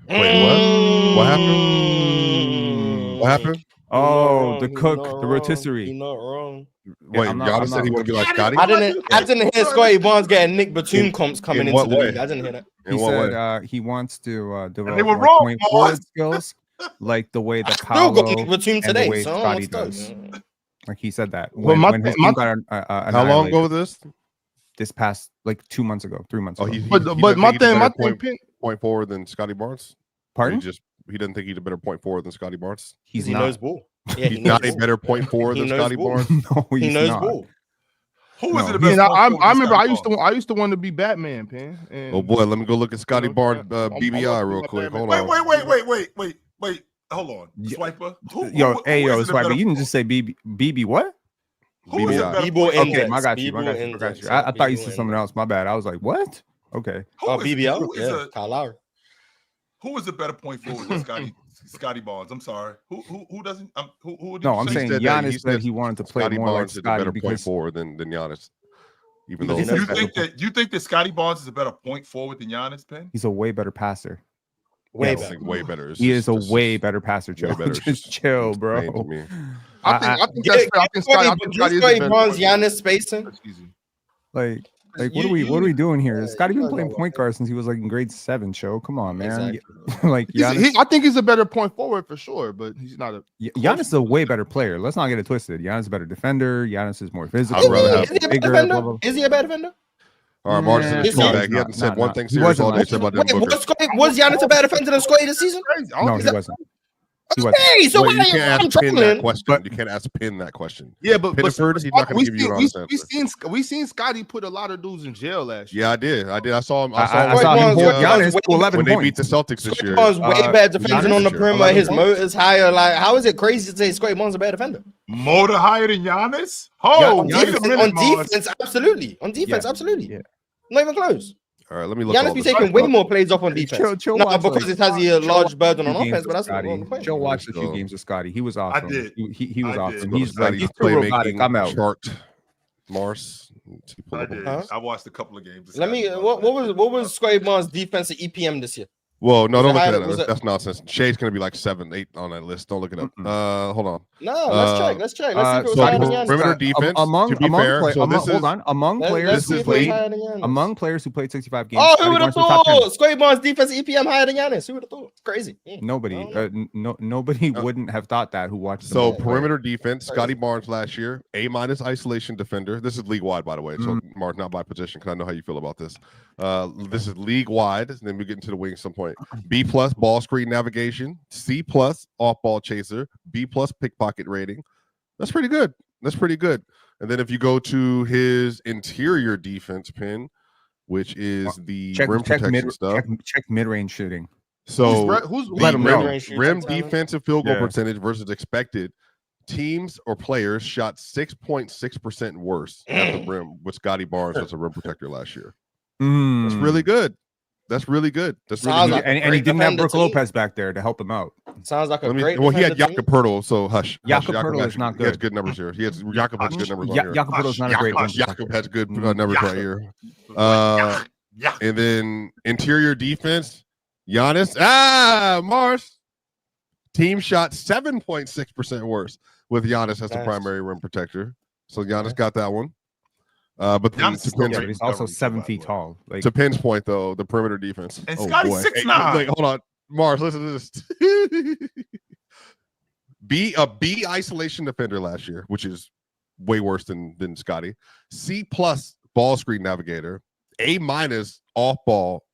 Wait, what? What happened? Mm. What happened? Oh, the He's cook, not the wrong. rotisserie. He's not wrong. Wait, I'm not- Giannis I'm said he not- want to be like Scotty. I didn't hear Scotty Barnes getting Nick Batum In- comps coming in into what the way? league. I didn't hear that. In He what said way? he wants to develop they were more wrong, point boys. forward skills, like the way that Still got Nick Paolo, Batum and the today. way So Scotty what's does. up? like he said that Well, when, my when his thing- team got How long ago annihilated was this? this past like 2 months ago, 3 months Oh, ago. he But doesn't my think he's a thing, better Pink, point forward than Scotty Barnes. Pardon? He doesn't think he's a better point forward than Scotty Barnes. He's He not. knows ball. Yeah, He's not a better point forward He than knows Scotty ball. Barnes. No, He he's knows not. ball. Who No. is it the best? Yeah, point I forward than remember. Scotty I used to want to be Batman, Pen. And, Oh boy, let me go look at Scotty You know what I'm Barnes saying? I'm BBI up real to quick. my Hold Batman. on. Wait. Hold on. Yeah. Swiper. Who Yo, is Swiper, a better you can point- just say BB what? Who is a BBI. better B-ball point index. forward? Okay, I got you. B-ball index, I thought you B-ball said something index. else. My bad. I was like, what? Okay. Oh, BBL? Who is Yeah, a Kyle Lowry. who is a better point forward than Scotty Barnes? I'm sorry. Who doesn't? Who did No, you I'm say? saying said that- Giannis he said said he wanted to play Scotty more like Barnes is a Scotty better point because forward than Giannis. Even But though he knows You think that Scotty Barnes is a better point forward than Giannis, Penn? he's a way better passer. Way I better. think way better. It's He just- is a just- way better passer, Joe. better. It's Just just chill, bro. insane to me. I think that's Give fair. I think Scotty is Scotty a better Barnes, player. Giannis spacing. That's easy. Like what You- are we doing here? yeah, Scotty you been guys playing know point about guard since he was like in grade 7. Show, come on, man. Exactly. Like Giannis, I think he's a better point forward for sure, but he's not a. Giannis is a way better player. Let's not get it twisted. Giannis is a better defender. Giannis is more physical. I'd rather have- Is he a better bigger. defender? Blah, blah. Is he a better defender? All right, Marcus Nah, is no, coming back. he's He hasn't not. said Nah, one nah. thing He serious wasn't all day last except about Wait, Devin Booker. was Giannis a better defender than Scotty this season? Crazy. I No, don't he think wasn't. He wasn't. Hey, so Wait, why you are can't you ask Pin trolling? that question. But- You can't ask Pin that question. Yeah, but Pinneford, he's not going to give you an honest answer. we seen Scotty put a lot of dudes in jail last year. Yeah, I did. I saw him. I him saw him Barnes, hold uh, Giannis to 11 when they beat points. the Celtics this Scotty year. Barnes way better defending Giannis on the this year, perimeter. 11 His points. motor's higher. Like, how is it crazy to say Scotty Barnes a better defender? Motor higher than Giannis? On Oh, defense, absolutely. On defense, Yeah. absolutely. Yeah. Not even close. All right, let me look. Giannis all be this taking up. way more plays off on defense. Chill No, watch, because like, it has a large burden on few games offense, but with that's not Scotty. the point. Joe watched a few So- games with Scotty. He was awesome. did. He was I awesome. did. He's like Scotty's he's too robotic. I'm out. chart. Mars. Let's see, pull I up. did. Huh? I watched a couple of games. Let me. What was Scotty Barnes' defensive EPM this year? Whoa, no, Was don't it look high- at was that. it- That's nonsense. Shade's gonna be like 7, 8 on that list. Don't look it up. Hold on. No, let's check. Let's check. Let's see if it was so higher than Giannis. perimeter defense. Among to be fair, play- so among- this is hold on. Among Let's players see who if it was played higher than Giannis. among players who played 65 games. Oh, Scotty who would have Barnes was top 10. thought Scotty Barnes' defense EPM higher than Giannis? Who would have thought? Crazy. Yeah. Nobody, I don't nobody wouldn't have thought that who watched. so them play. perimeter defense. Crazy. Scotty Barnes last year, A- isolation defender. This is league wide, by the way. So Mark, not by position, because I know how you feel about this. This is league wide. And then we get into the wing at some point. B+ ball screen navigation. C+ off ball chaser. B+ pickpocket rating. That's pretty good. And then if you go to his interior defense pin, which is the rim protection stuff. Check mid-range shooting. So who's Let him know. rim defensive field goal Yeah. percentage versus expected. Teams or players shot 6.6% worse at the rim with Scotty Barnes as a rim protector last year. That's really good. That's really good. That's really Sounds good. like a and he great didn't have defender Brooke to me. Lopez back there to help him out. Sounds like a Let me- great. well, he had defender to Jakob me. Pertl, so hush. Jakob Jakob Pertl is actually- not He has good. good numbers here. Jakob has good numbers on here. Jakob Pertl's not a great rim protector. Jakob has good Mm. numbers right here. Yeah. And then interior defense, Giannis. Mars. Team shot 7.6% worse with Giannis as the Nice. primary rim protector. So Giannis got that one. But then Giannis is to still Penn's, Yeah, great. but he's also Coverage, 7 by feet the way. tall. Like to Penn's point, though, the perimeter defense. And Oh, Scotty's boy. 6'9". Wait, hold on. Mars, listen to this. B isolation defender last year, which is way worse than Scotty. C+ ball screen navigator. A- off ball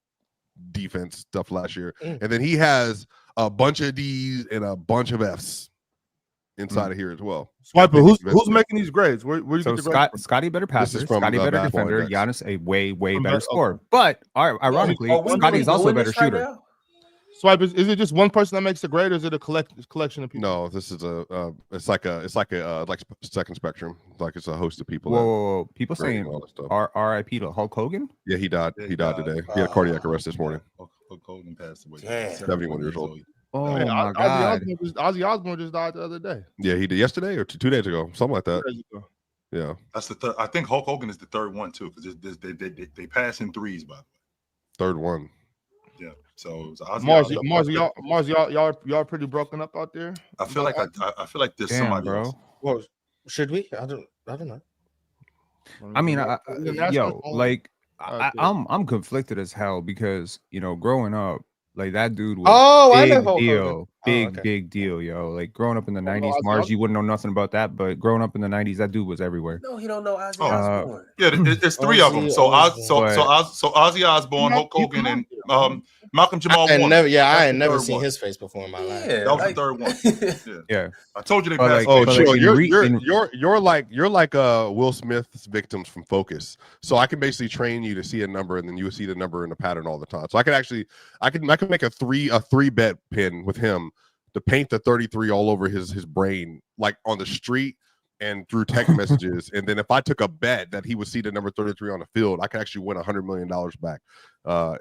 defense stuff last year. And then he has a bunch of D's and a bunch of F's inside of here as well. Swiper, who's making these grades? Where you so get the grades? Scotty better This is passer, from Scotty the better Basketball defender, Index. Giannis a way From better the- scorer. But ironically, Scotty is also a better shooter. Swiper, is it just one person that makes the grade, or is it a collection of people? No, this is it's like a second spectrum. Like it's a host of people. Whoa. People that grade saying all that stuff. RIP to Hulk Hogan? Yeah, he died. Yeah, He died today. He had a cardiac arrest this morning. Hulk Hogan passed away. Damn. 71 years old. Oh Hey, my God. Ozzy Osbourne just died the other day. Yeah, he did yesterday or 2 days ago, something like that. 2 days ago. Yeah, That's the third. I think Hulk Hogan is the third one too, because they pass in threes, by the third one. way. Yeah. So it was Ozzy Mars, y'all pretty broken up out there. I feel like I feel like there's Damn, somebody bro. else. Well, should we? I don't know. I mean, International- I'm conflicted as hell because growing up, like that dude was Oh, I know big Hulk deal, Hogan. big Okay. deal, yo. Like growing up in the no, '90s, Ozzy Mars, Osbourne. you wouldn't know nothing about that, but growing up in the '90s, that dude was everywhere. No, he don't know Ozzy Oh. Osbourne. Yeah, it's three of them. So Ozzy Ozzy Osbourne, Not Hulk Hogan, and Malcolm Jamal I ain't Warner. never third seen one. his face before in my life. That was the third one. Yeah. I told you they But passed. like- Oh, but chill. like You're like Will Smith's victims from Focus. So I can basically train you to see a number, and then you will see the number in a pattern all the time. So I can make a three bet pin with him to paint the 33 all over his brain, like on the street and through text messages. And then if I took a bet that he would see the number 33 on the field, I could actually win $100 million back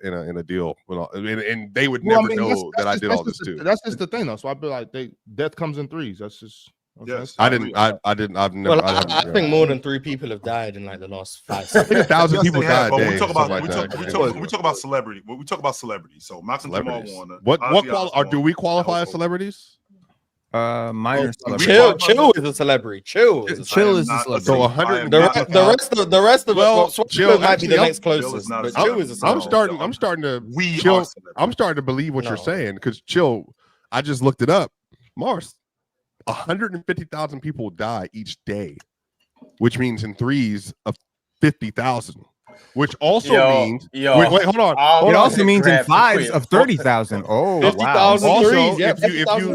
in a deal. And they would never know that I did all this too. That's just the thing, though. So I'd be like, death comes in threes. That's just. Okay. Yes, I've never. Well, I think more than 3 people have died in like the last 5 I seconds. think 1,000 people died. When we talk about celebrity. we talk about celebrities. So Malcolm Jamal Warner. Do we qualify as celebrities? Minor celebrity. Chill is a celebrity. Chill is a celebrity. So 100. The rest of Chill might be the next Chill is closest. not But a Chill is a I'm celebrity. starting to Chill. I'm starting to believe what you're saying, because Chill, I just looked it up. Mars, 150,000 people die each day, which means in threes of 50,000. Which also means wait, hold on. It also means in fives of 30,000. Oh, 50,000 wow. threes. Yeah,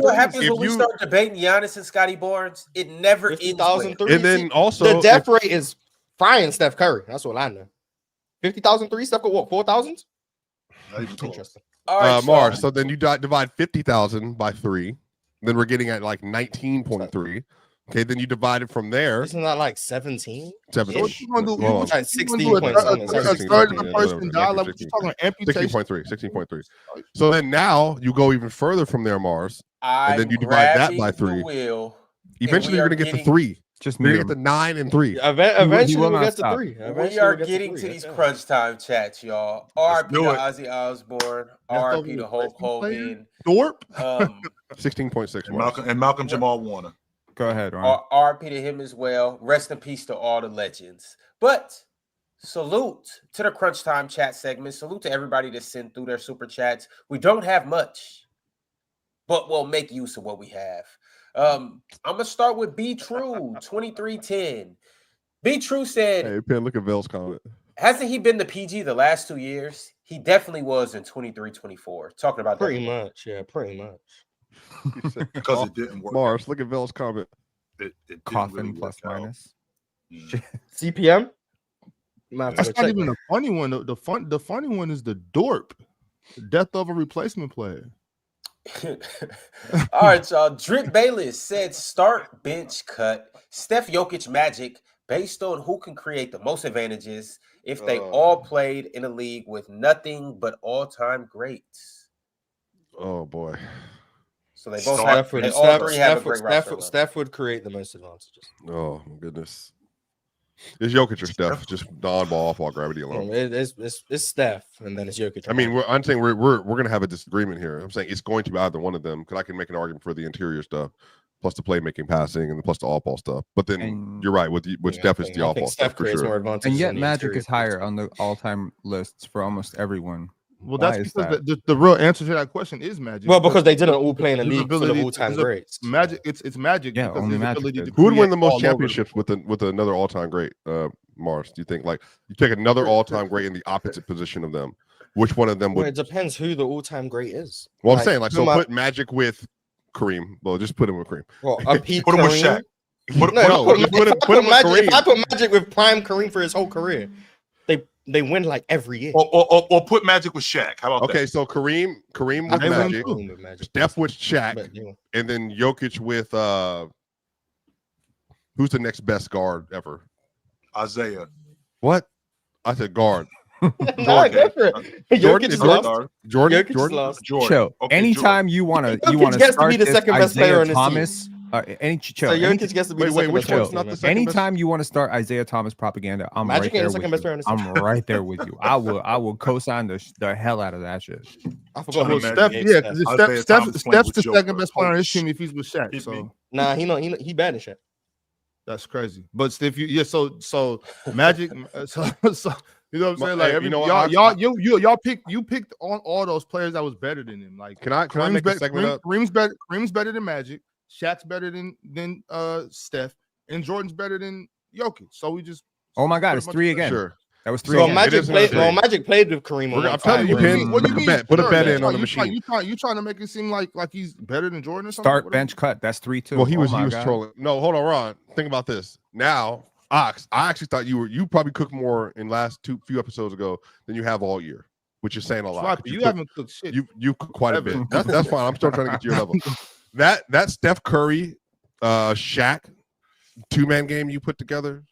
What happens when we start debating Giannis and Scotty Barnes? It never ends. 50,000 threes. And then also the death rate is frying Steph Curry. That's what I know. 50,000 threes. Steph got what? 4,000. Interesting. All right, Mars. So then you divide 50,000 by 3. Then we're getting at like 19.3. Okay, then you divide it from there. Isn't that like 17? 17. What you gonna do? Well, Like 16 point something. A third of the person died. Like what you talking amputation? 16.3. So then now you go even further from there, Mars, and then you divide that by 3. Eventually, you're gonna get to 3. Just You're me. gonna get to 9 and 3. Eventually, will we get not to 3. We are getting to these crunch time chats, y'all. RP to Ozzy Osbourne. RP to Hulk Hogan. Dorp. 16.6. And Malcolm Jamal Warner. Go ahead, Ron. RP to him as well. Rest in peace to all the legends. But salute to the crunch time chat segment. Salute to everybody that sent through their super chats. We don't have much, but we'll make use of what we have. I'm gonna start with B True 2310. B True said, Hey, Pen, look at Vale's comment. hasn't he been the PG the last 2 years? He definitely was in 23-24. Talking about pretty much. Because it didn't work. Mars, look at Vale's comment. It didn't Coffin really plus work out. minus. CPM. That's not even a funny one. The funny one is the Dorp, death of a replacement player. All right, y'all. Drip Bayless said start, bench, cut. Steph Jokic Magic based on who can create the most advantages if they all played in a league with nothing but all-time greats. Oh boy. So they both have, all three have a great roster. Steph would create the most advantages. Oh my goodness. Is Jokic or Steph? Just on-ball, off-ball gravity alone. It's Steph, and then it's Jokic. I mean, I'm saying we're gonna have a disagreement here. I'm saying it's going to be either one of them, because I can make an argument for the interior stuff, plus the playmaking, passing, and plus the all-ball stuff. But then you're right with Steph is the all-ball stuff for sure. And yet Magic is higher on the all-time lists for almost everyone. Well, that's because the real answer to that question is Magic. Well, because they didn't all play in the league for the all-time greats. Magic, it's Magic. Yeah, only Magic. Who would win the most championships with another all-time great? Mars, do you think? Like, you take another all-time great in the opposite position of them, which one of them would? Well, it depends who the all-time great is. Well, I'm saying, like, so put Magic with Kareem. Well, just put him with Kareem. Well, put him with Shaq. Put him with Kareem. If I put Magic with prime Kareem for his whole career, they win like every year. Or put Magic with Shaq. How about that? Okay, so Kareem with Magic, Steph with Shaq, and then Jokic with who's the next best guard ever? Isaiah. What? I said guard. Jordan. Jordan is lost. Jordan. Chill. Okay, Anytime you want to start be the second best player on this Thomas. Chill. So Jokic gets to be the second best player. Not the second Anytime you want to start Isaiah Thomas propaganda, I'm Magic right there ain't the second best player on with the you. I'm right there with you. I will co-sign the hell out of that shit. I forgot who Steph. Yeah, because Steph's the second best player on his team if he's with Shaq. So nah, he bad in Shaq. That's crazy. But if you so Magic, so you know what I'm saying? Like y'all picked on all those players that was better than him. Like, can I make a segment up? Kareem's better than Magic. Shaq's better than Steph, and Jordan's better than Jokic. So we just it's 3 again. Sure. That was 3. So It Magic is played. three. Well, Magic played with Kareem. On I'm telling you, What do you can mean? What do you put a mean? bet, put a Sure, bet man. in on the You machine. trying to make it seem like he's better than Jordan or something? Start, What bench, cut. That's 3 too. Well, he was God. trolling. No, hold on, Ron. Think about this. Now, Ox, I actually thought you probably cooked more in last few episodes ago than you have all year, which is saying a lot. Sloppy, you haven't cooked shit. You cooked quite a Ever. bit. That's fine. I'm still trying to get to your level. That Steph Curry, Shaq 2-man game you put together,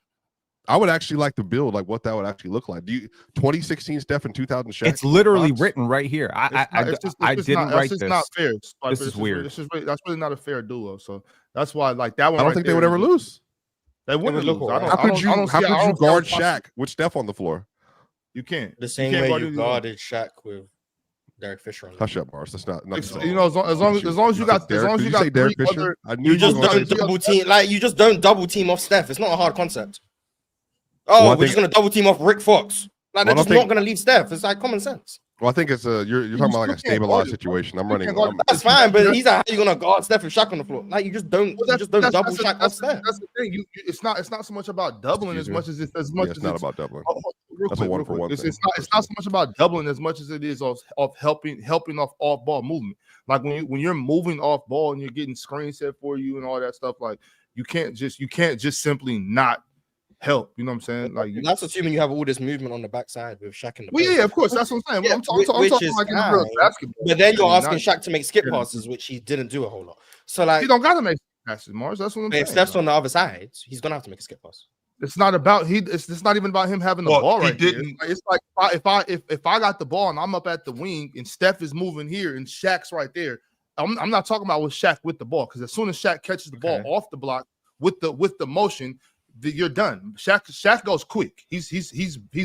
I would actually like to build like what that would actually look like. Do you 2016 Steph and 2000 Shaq? It's literally Fox? written right here. I didn't write this. Not fair. This is weird. That's really not a fair duo. So that's why, like that one. I don't think they would ever lose. They wouldn't look lose. alright. How could you guard Shaq? Shaq with Steph on the floor? You can't. the same can't way guard you him. guarded Shaq with Derek Fisher. On Hush up, Mars. That's not. You know, as long as you got Derek Fisher. I knew You just were gonna don't say- double team. Like you just don't double team off Steph. It's not a hard concept. Oh, Well, we're just gonna double team off Rick Fox. Like they're Well, I just think- not gonna leave Steph. It's like common sense. Well, I think it's you're talking about like a still can't guard stabilized him. situation. I'm You running. can't guard him. That's fine, but he's like, how you gonna guard Steph and Shaq on the floor? Like you just don't double Shaq off Steph. That's the thing. It's not so much about doubling Excuse as me? much as it's It's not about doubling. Real That's a quick, one real for quick. one It's thing. not so much about doubling as much as it is of helping off ball movement. Like when you're moving off ball and you're getting screen set for you and all that stuff, like you can't just simply not help. You know what I'm saying? Like That's assuming you have all this movement on the backside with Shaq in the well, post. yeah, of course. That's what I'm saying. Yeah, I'm talking which like is in real fine. basketball. But then you're Not- asking Shaq to make skip Yeah. passes, which he didn't do a whole lot. So like, He don't gotta make passes, Mars. That's what I'm saying. if Steph's on the other side, he's gonna have to make a skip pass. It's not about it's not even about him having the Well, ball he right there. didn't- It's like if I got the ball and I'm up at the wing and Steph is moving here and Shaq's right there. I'm not talking about with Shaq with the ball, because as soon as Shaq catches the ball off the block with the motion, you're done. Shaq goes quick. He's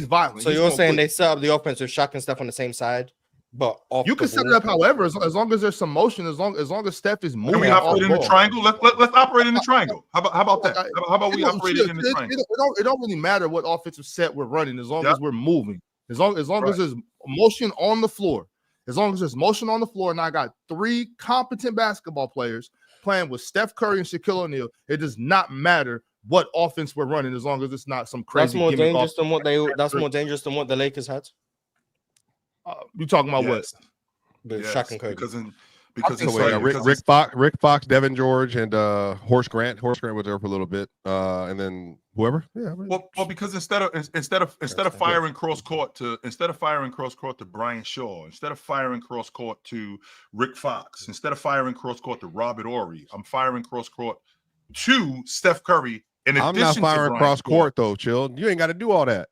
violent. So He's you're going saying quick. they set up the offense with Shaq and Steph on the same side, but off You the can set ball. it up however, as long as there's some motion, as long as Steph is moving. Can we off operate in the ball. triangle? Let's operate in the triangle. How about that? How about we It don't- operate shit, in the triangle? It don't really matter what offensive set we're running as long Yeah. as we're moving. As long as Right. there's motion on the floor. As long as there's motion on the floor, and I got 3 competent basketball players playing with Steph Curry and Shaquille O'Neal, it does not matter what offense we're running as long as it's not some That's crazy. more gimmick dangerous than what offense. that's more dangerous than what the Lakers had You talking about Yes. with Yes, Shaq and Kobe. because think it's so, Wait, like- Rick, because Rick Fox, Devin George, and Horace Grant. Horace Grant was there for a little bit, and then whoever. Yeah. Well, because instead of firing cross court to Brian Shaw, instead of firing cross court to Rick Fox, instead of firing cross court to Robert Ory, I'm firing cross court to Steph Curry. In I'm addition not to firing Brian cross Shaw. court though, chill. You ain't got to do all that.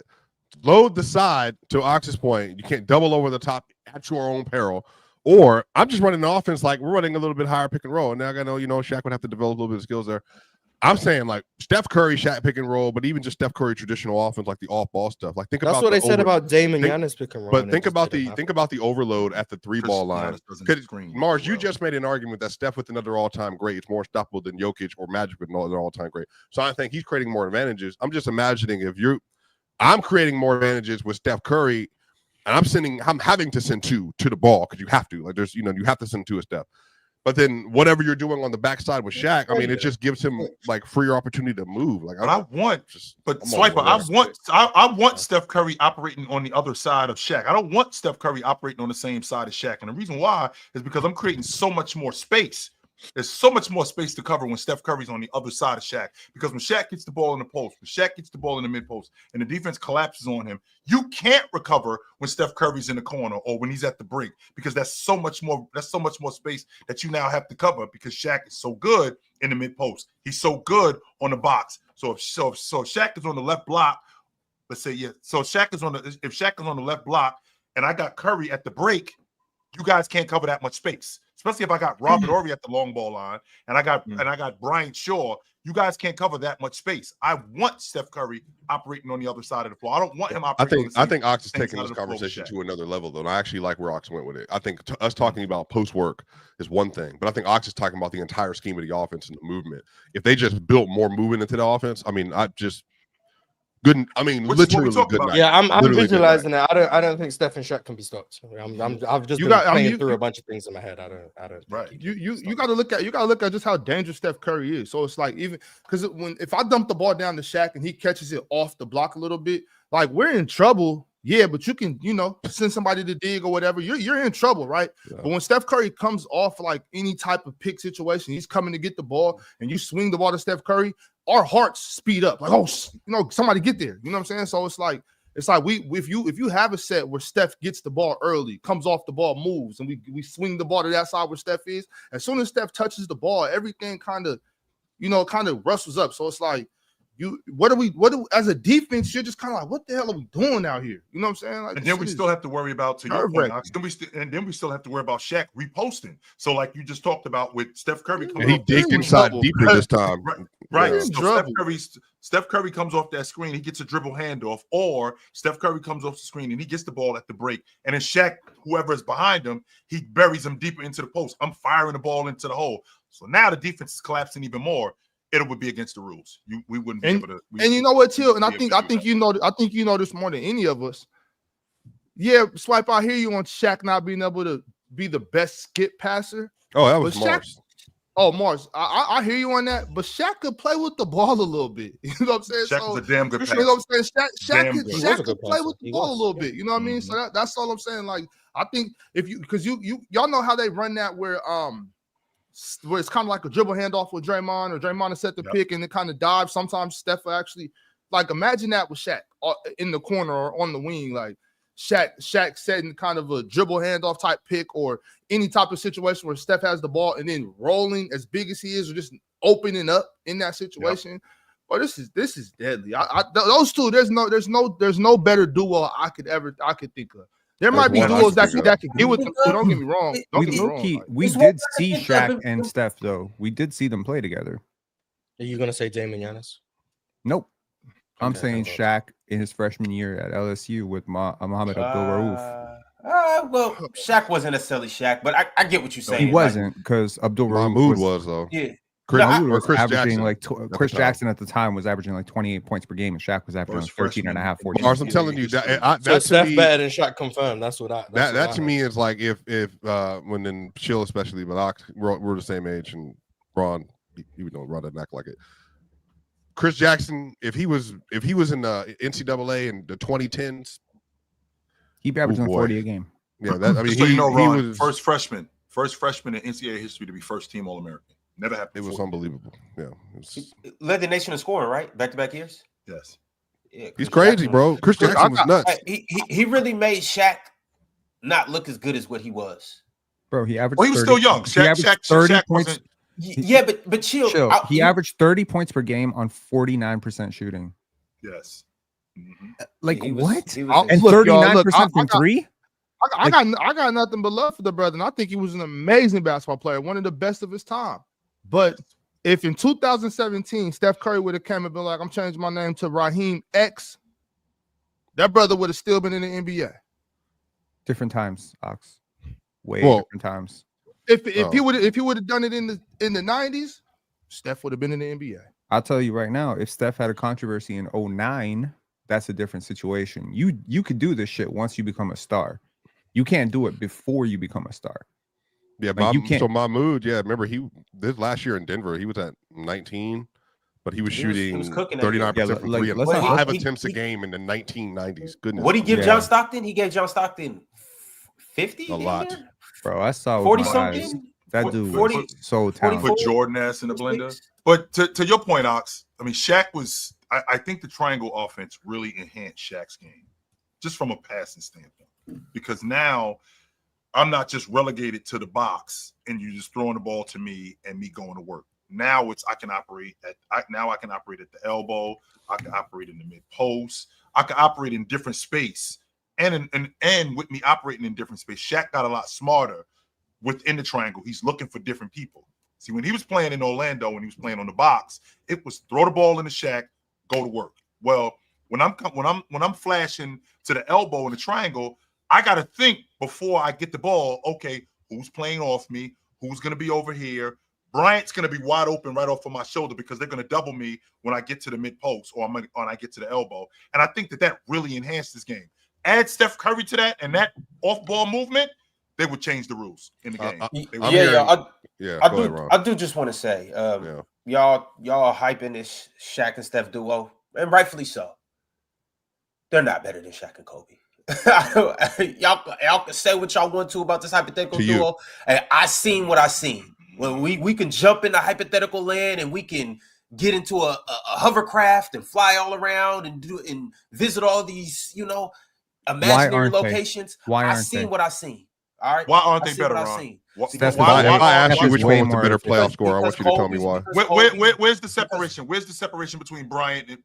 Load the side to Ox's point. You can't double over the top at your own peril. Or I'm just running the offense like we're running a little bit higher pick and roll. And now I know, Shaq would have to develop a little bit of skills there. I'm saying like Steph Curry, Shaq pick and roll, but even just Steph Curry traditional offense, like the off-ball stuff. Like think That's about what they the said over- about Dame and think- Giannis pick and roll. But and it think just about didn't happen. the overload at the 3-ball line. Giannis doesn't Could- screen Mars, you well. just made an argument that Steph with another all-time great is more stoppable than Jokic or Magic with another all-time great. So I think he's creating more advantages. I'm just imagining I'm creating more advantages with Steph Curry, and I'm having to send 2 to the ball because you have to. Like there's, you have to send 2 a Steph. But then whatever you're doing on the backside with Shaq, I mean, it just gives him like freer opportunity to move. Like But I'm on all one. over I want Steph Curry operating on the other side of Shaq. I don't want Steph Curry operating on the same side of Shaq. And the reason why is because I'm creating so much more space. There's so much more space to cover when Steph Curry's on the other side of Shaq. Because when Shaq gets the ball in the post, when Shaq gets the ball in the mid post, and the defense collapses on him, you can't recover when Steph Curry's in the corner or when he's at the break, because that's so much more space that you now have to cover because Shaq is so good in the mid post. He's so good on the box. So if Shaq is on the left block, let's say so if Shaq is on the left block and I got Curry at the break, you guys can't cover that much space. Especially if I got Robert Ory at the long ball line and I got Brian Shaw, you guys can't cover that much space. I want Steph Curry operating on the other side of the floor. I don't want him operating. I think Ox is same taking side this of the floor with conversation Shaq. to another level, though. And I actually like where Ox went with it. I think us talking about post work is one thing, but I think Ox is talking about the entire scheme of the offense and the movement. If they just built more movement into the offense, I mean, Which is what we literally talked good about. night. Yeah, I'm Literally good visualizing it. I don't think Steph and Shaq can be stopped. I've just been playing through a bunch of things in my head. I don't. Right. think You got to look at just how dangerous Steph Curry is. So it's like even because if I dump the ball down to Shaq and he catches it off the block a little bit, like we're in trouble. Yeah, but you can, send somebody to dig or whatever. You're in trouble, right? Yeah. But when Steph Curry comes off like any type of pick situation, he's coming to get the ball, and you swing the ball to Steph Curry, our hearts speed up. Like, somebody get there. You know what I'm saying? So it's like if you have a set where Steph gets the ball early, comes off the ball, moves, and we swing the ball to that side where Steph is. As soon as Steph touches the ball, everything kind of rustles up. So it's like, what do we as a defense? You're just kind of like, what the hell are we doing out here? You know what I'm saying? Like, and then we still have to worry about, to your point, Ox, then we still have to worry about Shaq reposting. So like you just talked about with Steph Curry, and he digged inside deeper this time. Right. Yeah. So Steph Curry comes off that screen, he gets a dribble handoff, or Steph Curry comes off the screen and he gets the ball at the break, and then Shaq, whoever is behind him, he buries him deeper into the post. I'm firing the ball into the hole. So now the defense is collapsing even more. It would be against the rules. We wouldn't be able to. And you know what, Till? And I think you know this more than any of us. Yeah, Swipe, I hear you on Shaq not being able to be the best skip passer. Oh, that was Mars. Mars. I hear you on that, but Shaq could play with the ball a little bit. You know what I'm saying? Shaq was a damn good passer. You know what I'm saying? Shaq could play with the ball a little bit. You know what I mean? So that's all I'm saying. Like, I think because y'all know how they run that where it's kind of like a dribble handoff with Draymond, or Draymond to set the pick and it kind of dive. Sometimes Steph will actually, like, imagine that with Shaq in the corner or on the wing, like Shaq setting kind of a dribble handoff type pick, or any type of situation where Steph has the ball and then rolling as big as he is, or just opening up in that situation. But this is deadly. Those two, there's no better duo I could think of. There might be duos that can get with them. Don't get me wrong. We did see Shaq and Steph, though. We did see them play together. Are you gonna say Dame and Giannis? Nope. I'm saying Shaq in his freshman year at LSU with Mohamed Abdul-Rauf. Well, Shaq wasn't necessarily Shaq, but I get what you're saying. He wasn't, because Abdul-Rauf Mahmoud was though. Yeah. Chris averaging Jackson. Chris Jackson at the time was averaging like 28 points per game, and Shaq was averaging like 13 and a half, 14. Mars, I'm telling you that Steph better than Shaq confirmed. That's what that to me is like if when then Chill especially, but we're the same age, and Ron, even though Ron doesn't act like it. Chris Jackson, if he was in the NCAA in the 2010s, he'd be averaging 40 a game. Yeah, Ron, he was first freshman in NCAA history to be first team All-American. Never happened. It was unbelievable. Yeah, led the nation in scoring, right? Back-to-back years. Yes. Yeah, he's crazy, bro. Chris Jackson was nuts. He really made Shaq not look as good as what he was. Bro, he averaged. Well, he was still young. Shaq 30 points. Yeah, but chill. He averaged 30 points per game on 49% shooting. Yes. Mm-hmm. Like what? And 39% from three. I got nothing but love for the brother, and I think he was an amazing basketball player, one of the best of his time. But if in 2017 Steph Curry would have come and been like, I'm changing my name to Raheem X, that brother would have still been in the NBA. Different times, Ox. Different times. If he would have done it in the 90s, Steph would have been in the NBA. I'll tell you right now, if Steph had a controversy in 2009, that's a different situation. You could do this shit once you become a star. You can't do it before you become a star. Yeah, like so Mahmoud, remember this last year in Denver, he was at 19, but he was shooting 39% from three and 5 attempts a game in the 1990s. Goodness. What did he give John Stockton? He gave John Stockton 50? A lot. Bro, I saw 40 something. That dude was so talented. Put Jordan ass in the blender. But to your point, Ox, I mean, Shaq was, I think the triangle offense really enhanced Shaq's game, just from a passing standpoint. Because now I'm not just relegated to the box and you just throwing the ball to me and me going to work. Now I can operate at the elbow. I can operate in the mid post. I can operate in different space. And with me operating in different space, Shaq got a lot smarter within the triangle. He's looking for different people. See, when he was playing in Orlando, when he was playing on the box, it was throw the ball in the Shaq, go to work. Well, when I'm flashing to the elbow in the triangle, I got to think before I get the ball, okay, who's playing off me? Who's going to be over here? Bryant's going to be wide open right off of my shoulder because they're going to double me when I get to the mid post or when I get to the elbow. And I think that really enhanced this game. Add Steph Curry to that and that off-ball movement, they would change the rules in the game. I do just want to say, y'all hyping this Shaq and Steph duo, and rightfully so. They're not better than Shaq and Kobe. y'all can say what y'all want to about this hypothetical To you. duo. And I seen what I seen. Well, we can jump into hypothetical land and we can get into a hovercraft and fly all around and visit all these, imaginary locations. Why I aren't seen they? what I seen. All right. Why aren't I they seen better, what I Ron? seen. Steph If I ask Steph you is which way one was the more better efficient. playoff scorer, I want you to tell me why. Where's the separation? Where's the separation between Bryant and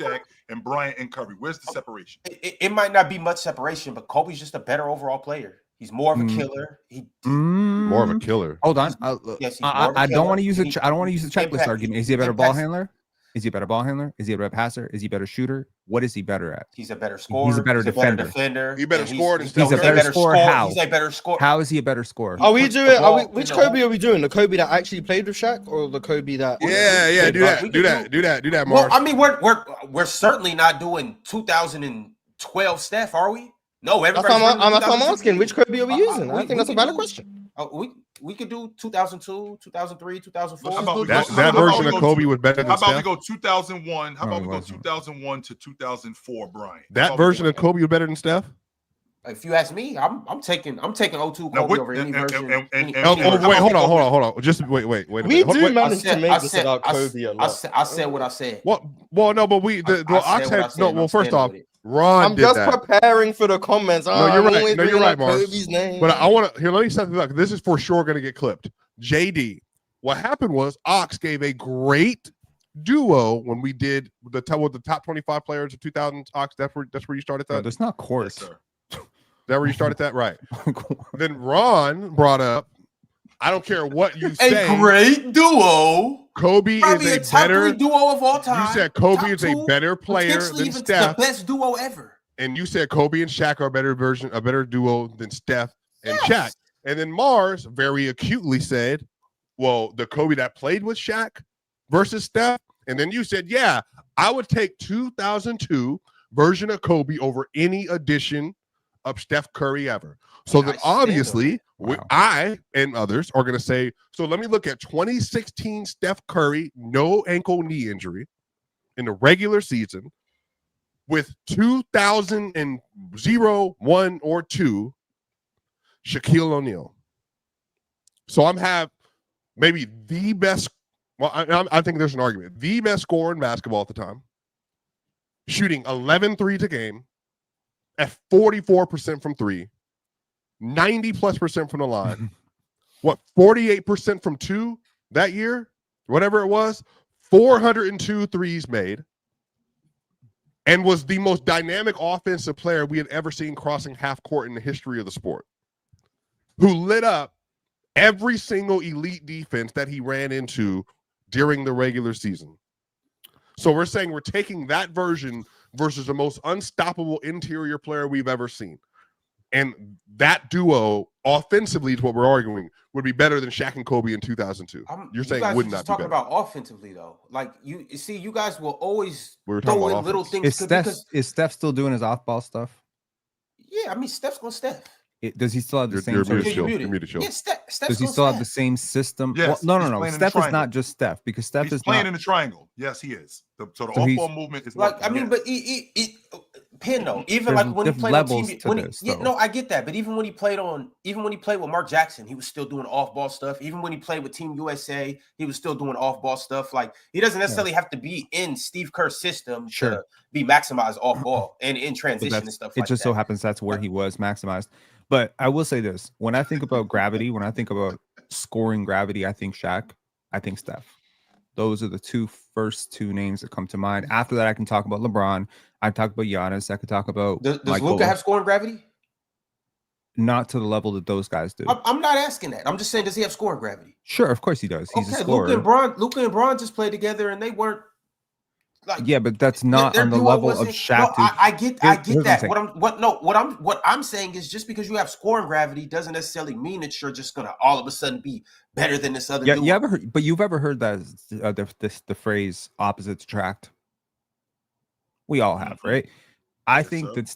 Shaq and Bryant and Curry? Where's the separation? It might not be much separation, but Kobe's just a better overall player. He's more of a killer. More of a killer. Hold on. Yes, he's more of a I don't killer. want to use He- I don't want to use the he can checklist pass- argument. Is he a he better can ball pass- handler? Is he a better ball handler? Is he a better passer? Is he a better shooter? What is he better at? He's a better scorer. He's a better defender. He better and score than he's Steph a Curry. better scorer. scorer. How? He's a better scorer. How is he a better scorer? Are we puts the doing? ball Are we? Which in the Kobe are we doing? The Kobe that actually played with Shaq, or the Kobe that? Yeah, do that, Well, Mars. I mean, we're certainly not doing 2012 Steph, are we? No, That's everybody's what I'm running asking. Which Kobe are we using? I we think that's a can valid do- question. We could do 2002, 2003, 2004. How about we that go- that how about version we of go Kobe was better than How about we Steph. go 2001? How No, about it we go wasn't. 2001 to 2004, Bryant? That version of Kobe was better than Steph. If you ask me, I'm taking 02 Now, Kobe over any version. Wait, hold on. Just wait a We minute. do Wait, manage to make this about Kobe a lot. I said what I said. well, no, but Ox had no. Well, first off, Ron I'm did just that. preparing for the comments. No, you're right. always No, you're bringing right, up Mars. Kobe's name. But I want to here. Let me set this up. This is for sure going to get clipped. JD. What happened was Ox gave a great duo when we did the top 25 players of 2000. Ox, that's where you started No, that. there's not course. Yes, sir. Is that where you started that? Right. Then Ron brought up. I don't care what you say. A great duo. Kobe Probably is a a top better 3 duo of all time. You said Kobe Top is a 2, better player potentially than even Steph, the best duo ever. and you said Kobe and Shaq are a better duo than Steph and Yes. Shaq. And then Mars very acutely said, "Well, the Kobe that played with Shaq versus Steph." And then you said, "Yeah, I would take 2002 version of Kobe over any edition of Steph Curry ever." So Yeah, then I stand on obviously, Wow. I and others are going to say, so let me look at 2016 Steph Curry, no ankle knee injury in the regular season with 2000 1 or 2 Shaquille O'Neal. So I'm have maybe the best. Well, I think there's an argument. The best scorer in basketball at the time, shooting 11 threes a game at 44% from 3, 90+% from the line. 48% from 2 that year, whatever it was, 402 threes made, and was the most dynamic offensive player we had ever seen crossing half court in the history of the sport, who lit up every single elite defense that he ran into during the regular season. So we're saying we're taking that version versus the most unstoppable interior player we've ever seen. And that duo, offensively, is what we're arguing, would be better than Shaq and Kobe in 2002. You're saying you guys would are not just be talking better. about offensively though. Like you see, you guys will always We were talking throw about in little offense. things. Is Steph still doing his off-ball stuff? Yeah, I mean, Steph's gonna Steph. Does he still have the same You're sort of? muted, Chill. muted. You're muted, Chill. Yeah, Steph's Does he gonna still have the Steph. same system? Yes, Well, he's no. playing in the Steph is triangle. not just Steph because Steph He's is playing not. in the triangle. Yes, he is. So the So he's- off-ball movement is Like working, I mean, yes. but Pin though, even There's like when he different played on levels TV, to when he, this, yeah, though. no, I get that. But even when he played with Mark Jackson, he was still doing off-ball stuff. Even when he played with Team USA, he was still doing off-ball stuff. Like he doesn't necessarily have to be in Steve Kerr's system to be maximized off-ball and in transition and stuff. It like just that. so happens that's where he was maximized. But I will say this: when I think about gravity, when I think about scoring gravity, I think Shaq, I think Steph. Those are the first two names that come to mind. After that, I can talk about LeBron. I talk about Giannis. I could talk about Does Michael. Luka have scoring gravity? Not to the level that those guys do. I'm not asking that. I'm just saying, does he have scoring gravity? Sure, of course he does. He's a scorer. Luka and Bron just played together, and they weren't like. Yeah, but that's not their on the duo level of wasn't- Shaq. No, I get Here's that. what I'm What I'm saying is just because you have scoring gravity doesn't necessarily mean that you're just gonna all of a sudden be better than this other. Yeah, duo. you've ever heard that the phrase opposites attract? We all have, right? I think that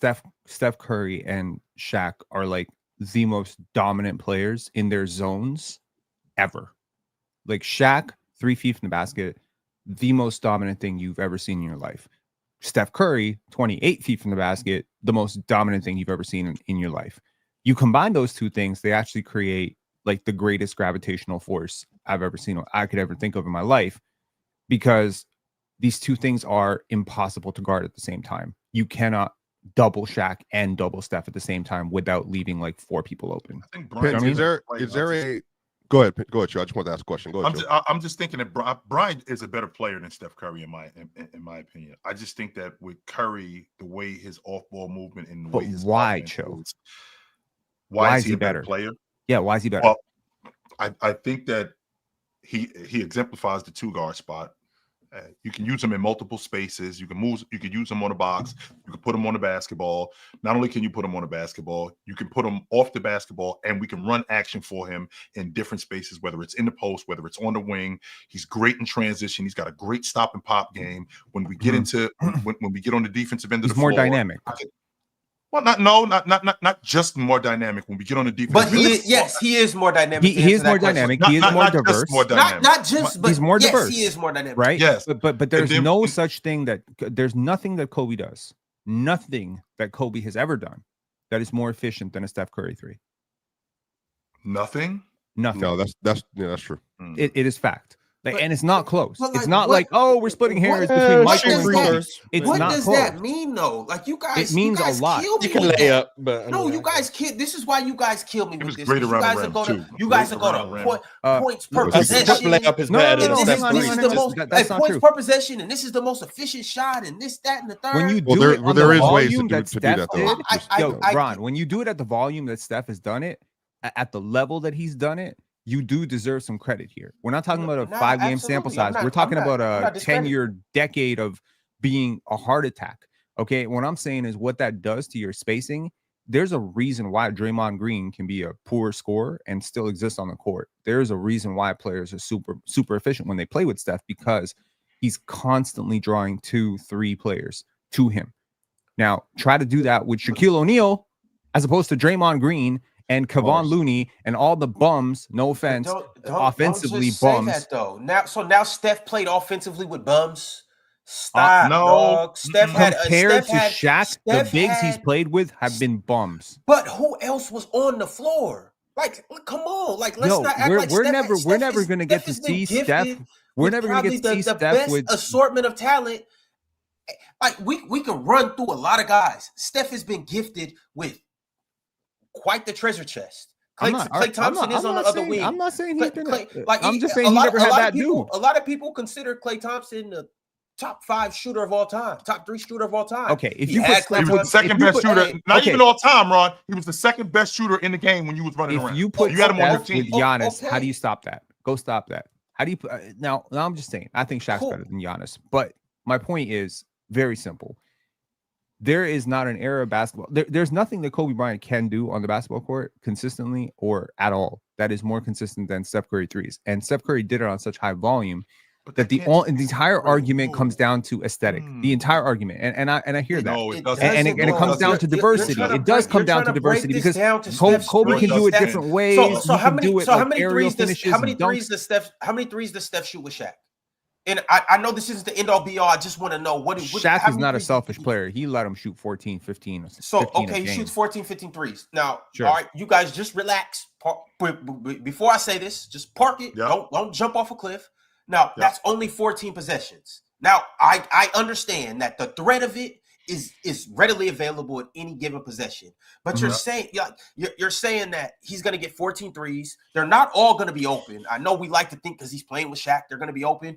Steph Curry and Shaq are like the most dominant players in their zones ever. Like Shaq, 3 feet from the basket, the most dominant thing you've ever seen in your life. Steph Curry, 28 feet from the basket, the most dominant thing you've ever seen in your life. You combine those two things, they actually create like the greatest gravitational force I've ever seen, or I could ever think of in my life, because these two things are impossible to guard at the same time. You cannot double Shaq and double Steph at the same time without leaving like 4 people open. I think Pence, is there a go ahead, Joe. I just want to ask a question. Go ahead, Joe. I'm just thinking that Bryant is a better player than Steph Curry in my opinion. I just think that with Curry, the way his off-ball movement and the way his why, Joe? Why is he a better player? Yeah, why is he better? Well, I think that he exemplifies the 2-guard spot. You can use him in multiple spaces. You can use him on the box. You can put him on the basketball. Not only can you put him on the basketball, you can put him off the basketball, and we can run action for him in different spaces, whether it's in the post, whether it's on the wing. He's great in transition. He's got a great stop and pop game. When we get into when we get on the defensive end of the floor, he's more dynamic. Well, not just more dynamic when we get on the defense. But he is more dynamic. He is more dynamic. He is more diverse. Not just, but he's more diverse. He is more dynamic. Right? Yes. But there's no such thing there's nothing that Kobe does. Nothing that Kobe has ever done that is more efficient than a Steph Curry 3. Nothing. No, that's true. It is fact. And it's not close. Like, it's not like, oh, we're splitting hairs between Michael and Kobe. It's what not does close. that mean, though? Like, you guys, it means a lot. You can lay up, but no, you guys killed. This is why you guys killed me with this. Great around You guys are going to points per possession. Layup is better than Steph This is the most points per possession, and this is the most efficient shot, and this, that, and the third. When you do it, there is ways to do that. Ron, when you do it at the volume that Steph has done it, at the level that he's done it, you do deserve some credit here. We're not talking about a 5-game sample size. We're talking about a 10-year decade of being a heart attack. Okay. What I'm saying is what that does to your spacing. There's a reason why Draymond Green can be a poor scorer and still exist on the court. There's a reason why players are super efficient when they play with Steph, because he's constantly drawing 2-3 players to him. Now, try to do that with Shaquille O'Neal as opposed to Draymond Green and Kevon Looney and all the bums, no offense, offensively bums. That, though. Now Steph played offensively with bums. Stop, dog. Steph compared to Shaq, the bigs he's played with have been bums. But who else was on the floor? Like, come on. Like, let's not act like we're never going to get to see Steph. We're never going to get to see Steph with assortment of talent. Like, we can run through a lot of guys. Steph has been gifted with quite the treasure chest. Klay Thompson is on the other wing. I'm not saying he's been I'm just saying he never had that dude. A lot of people consider Klay Thompson the top 5 shooter of all time, top 3 shooter of all time. Okay, if he was the second best shooter, not even all time, Ron. He was the second best shooter in the game when you was running around. If you put Steph with Giannis, how do you stop that? Go stop that. How do you now I'm just saying, I think Shaq's better than Giannis, but my point is very simple. There is not an era of basketball. There's nothing that Kobe Bryant can do on the basketball court consistently or at all that is more consistent than Steph Curry threes. And Steph Curry did it on such high volume that the entire argument comes down to aesthetic. The entire argument, and I hear that, and it comes down to diversity. It does come down to diversity because Kobe can do it different ways. So how many threes does Steph shoot with Shaq? And I know this isn't the end all be all. I just want to know what Shaq is not a selfish player. He let him shoot 14, 15. So, okay, he shoots 14, 15 threes. Now, all right, you guys just relax. Before I say this, just park it. Yep. Don't jump off a cliff. Now, that's only 14 possessions. Now, I understand that the threat of it is readily available at any given possession. But you're saying that he's going to get 14 threes. They're not all going to be open. I know we like to think because he's playing with Shaq, they're going to be open.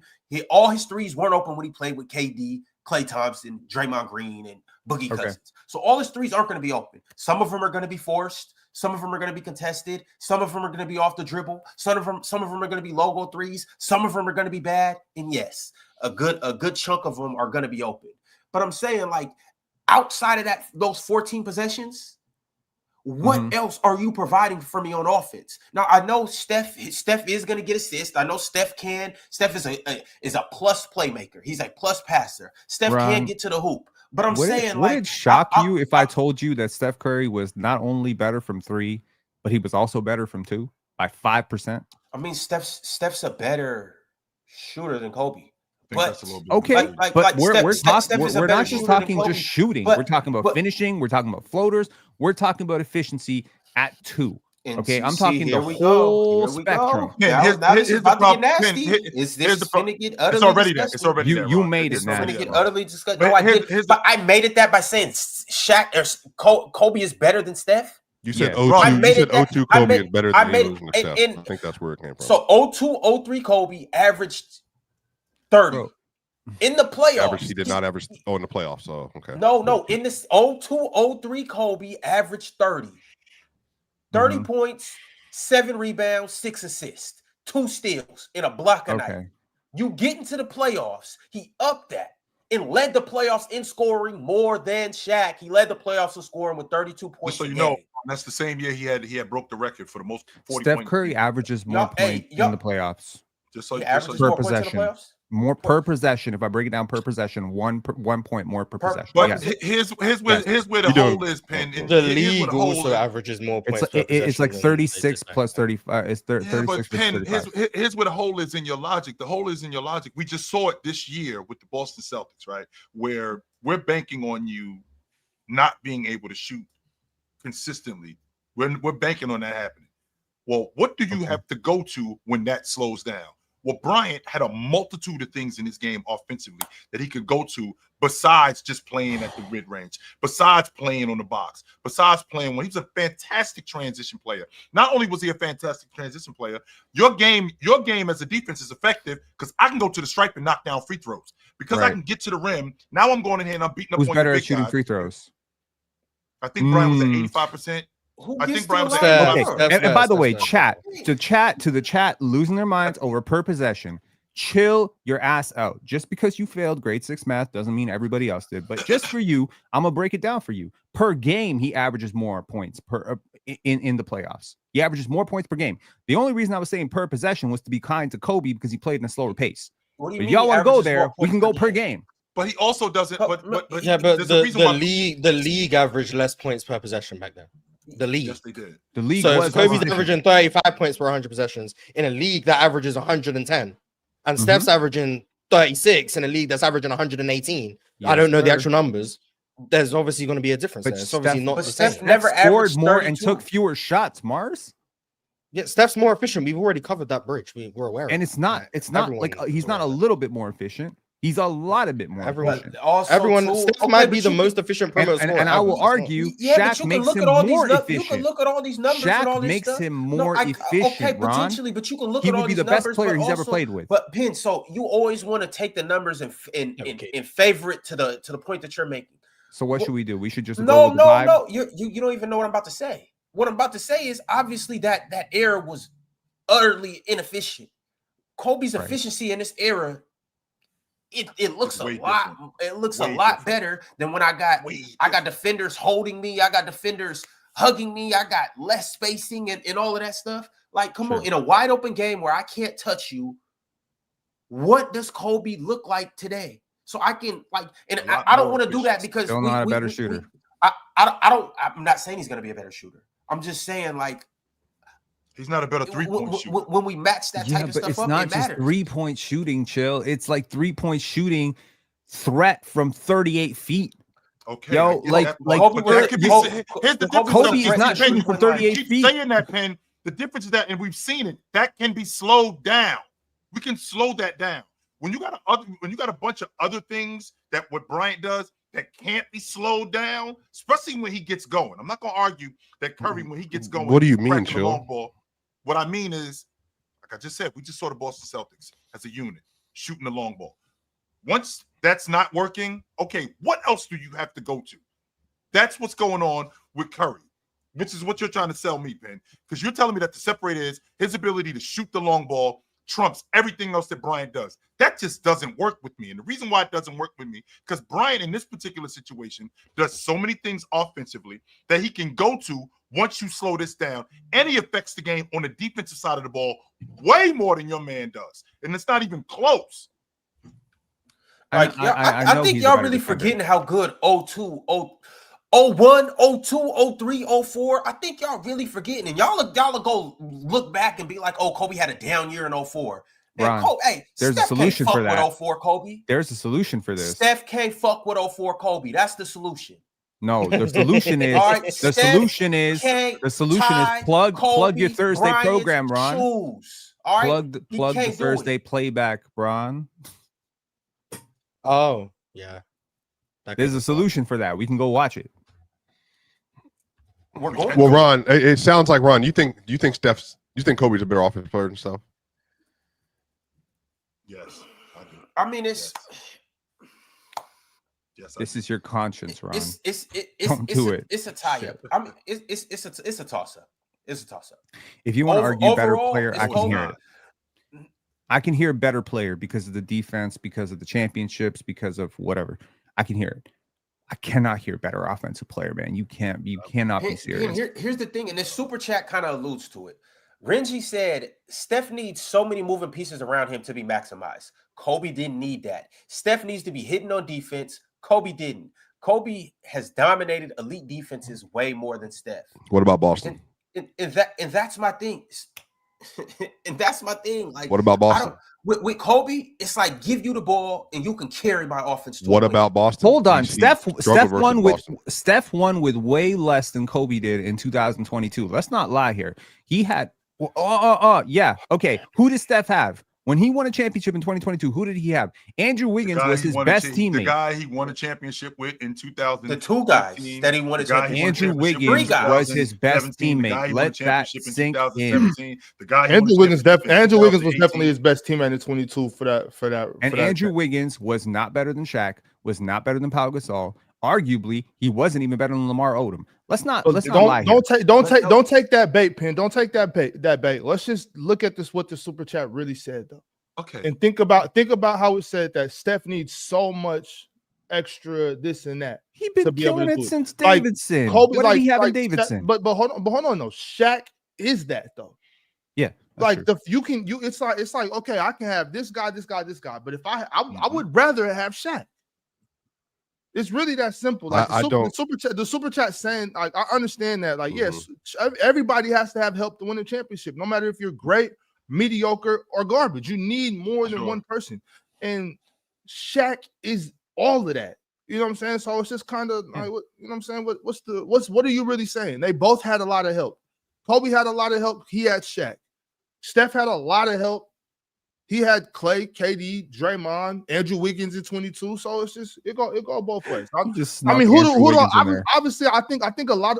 All his threes weren't open when he played with KD, Klay Thompson, Draymond Green, and Boogie Cousins. So all his threes aren't going to be open. Some of them are going to be forced. Some of them are going to be contested. Some of them are going to be off the dribble. Some of them are going to be logo threes. Some of them are going to be bad. And yes, a good chunk of them are going to be open. But I'm saying, like, outside of those 14 possessions, what else are you providing for me on offense? Now, I know Steph is going to get assists. I know Steph is a plus playmaker. He's a plus passer. Steph can get to the hoop. But I'm saying, would it shock you if I told you that Steph Curry was not only better from 3, but he was also better from 2 by 5%? I mean, Steph's a better shooter than Kobe. think that's a little bit Okay, weird. but we're Steph talking. is a We're better not just shooter talking than just Kobe. shooting. But- we're talking about but- finishing. We're talking about floaters. We're talking about efficiency at 2. And Okay, you I'm see, talking here the we go. whole Here we spectrum. go. Pen, Now, here's this is the about to problem. get Pen, nasty. here's This the is problem. finna get It's utterly already there. disgusting. It's already there. You Ron. made it It's It's already finna there, get Ron. utterly disgusting. But No, I here's- did. here's the- But I made it that by saying Shaq or Kobe is better than Steph. You said Yeah. O2. I You made said it that- O2 I Kobe made- is better I than made any it- losing and- Steph. and- I think that's where it came from. So 02, 03 Kobe averaged 30. Bro. In the playoffs. He did not average in the playoffs. So okay. No. In this 02, 03 Kobe averaged 30. 30 Mhm. points, 7 rebounds, 6 assists, 2 steals in a block a night. Okay. You get into the playoffs, he upped that and led the playoffs in scoring more than Shaq. He led the playoffs in scoring with 32 points. Just so a you game. know, that's the same year he had broke the record for the most 40 Steph point Curry game. averages more points in the playoffs. Just so He just so averages you per more points in the possession. playoffs. More per possession. If I break it down per possession, 1 point more per possession. But Yes. here's where Yes. the You hole do. is, Pen. The Here's where league the hole also is. averages more points. It's per like possession 36 than plus 35. It's Yeah, 36 but plus Pen, 35. here's where the hole is in your logic. The hole is in your logic. We just saw it this year with the Boston Celtics, right? Where we're banking on you not being able to shoot consistently. We're banking on that happening. Well, what do you have to go to when that slows down? Well, Bryant had a multitude of things in his game offensively that he could go to besides just playing at the mid-range, besides playing on the box, besides playing when he was a fantastic transition player. Not only was he a fantastic transition player, your game as a defense is effective because I can go to the stripe and knock down free throws. Because I Right. can get to the rim. Now I'm going in here and I'm beating up Who's on better your at big shooting guys. free throws? I think Bryant was at Mm. 85%. Who I gets think Brian to was the saying- line Okay, more? Steph- And by the Steph- way, Steph- to the chat losing their minds over per possession. Chill your ass out. Just because you failed grade 6 math doesn't mean everybody else did. But just for you, I'm gonna break it down for you. Per game, he averages more points per in the playoffs. He averages more points per game. The only reason I was saying per possession was to be kind to Kobe because he played in a slower pace. What do you But if mean y'all he want to go averages there, more we can points go per game. But he also doesn't. But Yeah, but there's a reason why the league averaged less points per possession back then. The league. Yes, they did. The league So was if Kobe's efficient. averaging 35 points per 100 possessions in a league that averages 110, and Mhm. Steph's averaging 36 in a league that's averaging 118. I don't Yes, know the sir. actual numbers. There's obviously going to be a difference But there. It's obviously Steph- not but the Steph same. never Steph scored averaged more and 32. took fewer shots, Mars. Yeah, Steph's more efficient. We've already covered that bridge. We're aware. And of it's not Everyone like is he's not a aware of little bit more efficient. He's a lot a bit more Everyone- efficient. Also, everyone. too, Steph okay, might but be the you most can- efficient And, perimeter and, scorer and I will ever. argue, Yeah, but Shaq you can makes look him at all these more numbers. You efficient. can look at all these numbers and all Shaq this makes stuff. him No, more efficient, okay, Ron. potentially, but you can look He at all will be these the best numbers, player but he's ever also- played with. But Pin, so you always want to take the numbers and Okay. favor it to the point that you're making. So what should we do? We should just go No, with the vibe? no. You don't even know what I'm about to say. What I'm about to say is obviously that era was utterly inefficient. Kobe's Right. efficiency in this era, it looks It's a way lot. different. It looks Way a lot different. better than when I got defenders holding me. I got defenders hugging me. I got less spacing and all of that stuff. Like, come on, Sure. in a wide open game where I can't touch you, what does Kobe look like today? So I can and A lot I don't more want to do that efficient. because Still not a better shooter. I'm not saying he's going to be a better shooter. I'm just saying like He's not a better 3-point shooter. when we match that Yeah, type of but stuff it's up, not it just matters. 3-point shooting, chill. It's like 3-point shooting threat from 38 feet. Okay, Yo, I get like- that, like, but that could be. Kobe- Here's the Kobe difference. Kobe though. is not Pen, shooting from you 38 keep feet. saying that, Pen. The difference is that, and we've seen it, that can be slowed down. We can slow that down. When you got a bunch of other things that what Bryant does that can't be slowed down, especially when he gets going. I'm not gonna argue that Curry when he gets going. What do you mean, cracking the long Chill? ball. What I mean is, like I just said, we just saw the Boston Celtics as a unit shooting the long ball. Once that's not working, okay, what else do you have to go to? That's what's going on with Curry, which is what you're trying to sell me, Ben, because you're telling me that the separator is his ability to shoot the long ball trumps everything else that Bryant does. That just doesn't work with me. And the reason why it doesn't work with me, because Bryant in this particular situation does so many things offensively that he can go to once you slow this down, and he affects the game on the defensive side of the ball way more than your man does. And it's not even close. Like, I know think he's a y'all better really defender. forgetting how good 02, 01, 02, 03, 04. I think y'all really forgetting. And y'all go look back and be like, oh, Kobe had a down year in 04. Ron, Hey, there's Steph a solution can't for fuck that. with 04 Kobe. There's a solution for this. Steph can't fuck with 04 Kobe. That's the solution. No, the solution is All right, the Steph solution is can't the solution tie is plug your Kobe Thursday Bryant's program, Ron. shoes. All right, Plug the can't do it. Thursday playback, Ron. Oh, yeah. There's a solution for that. We can go watch it. We're going. Well, Ron, it sounds like Ron. You think Kobe's a better offensive player than Steph? Yes, I do. I mean, it's Yes, This is your conscience, Ron. Don't do it. It's a tie-up. I mean, it's a toss-up. It's a toss-up. If you want to argue better overall, player, it's I can Kobe. hear it. I can hear better player because of the defense, because of the championships, because of whatever. I can hear it. I cannot hear better offensive player, man. You cannot be serious. Here's the thing, and this super chat kind of alludes to it. Renji said Steph needs so many moving pieces around him to be maximized. Kobe didn't need that. Steph needs to be hitting on defense. Kobe didn't. Kobe has dominated elite defenses way more than Steph. What about Boston? And that's my thing. And that's my thing. Like, What about Boston? With Kobe, it's like give you the ball and you can carry my offense. To What a win. about Boston? Hold on, He Steph struggled versus Boston. won with way less than Kobe did in 2022. Let's not lie here. He had yeah, okay. Who did Steph have? When he won a championship in 2022, who did he have? Andrew Wiggins was his best teammate. The guy he won a championship with in 2000. The two guys that he won a championship. Andrew Wiggins was his best teammate. Let that sink in. The guy Andrew Wiggins was definitely his best teammate in 22 for that. And Andrew Wiggins was not better than Shaq, was not better than Pau Gasol. Arguably, he wasn't even better than Lamar Odom. Let's not lie here. Don't take that bait, Penn. Don't take that bait. Let's just look at what the super chat really said, though. Okay. And think about how it said that Steph needs so much extra this and that. He been killing it since Davidson. Kobe, what did he have in Davidson? But hold on, no. Shaq is that though. Yeah. Like it's like okay, I can have this guy, but if I would rather have Shaq. It's really that simple. Like the super chat saying, like, I understand that. Like, yes, everybody has to have help to win a championship, no matter if you're great, mediocre, or garbage. You need more than one person. And Shaq is all of that. You know what I'm saying? So it's just kind of like, you know what I'm saying? What are you really saying? They both had a lot of help. Kobe had a lot of help. He had Shaq. Steph had a lot of help. He had Clay, KD, Draymond, Andrew Wiggins in 22. So it's just it go both ways. Obviously, I think a lot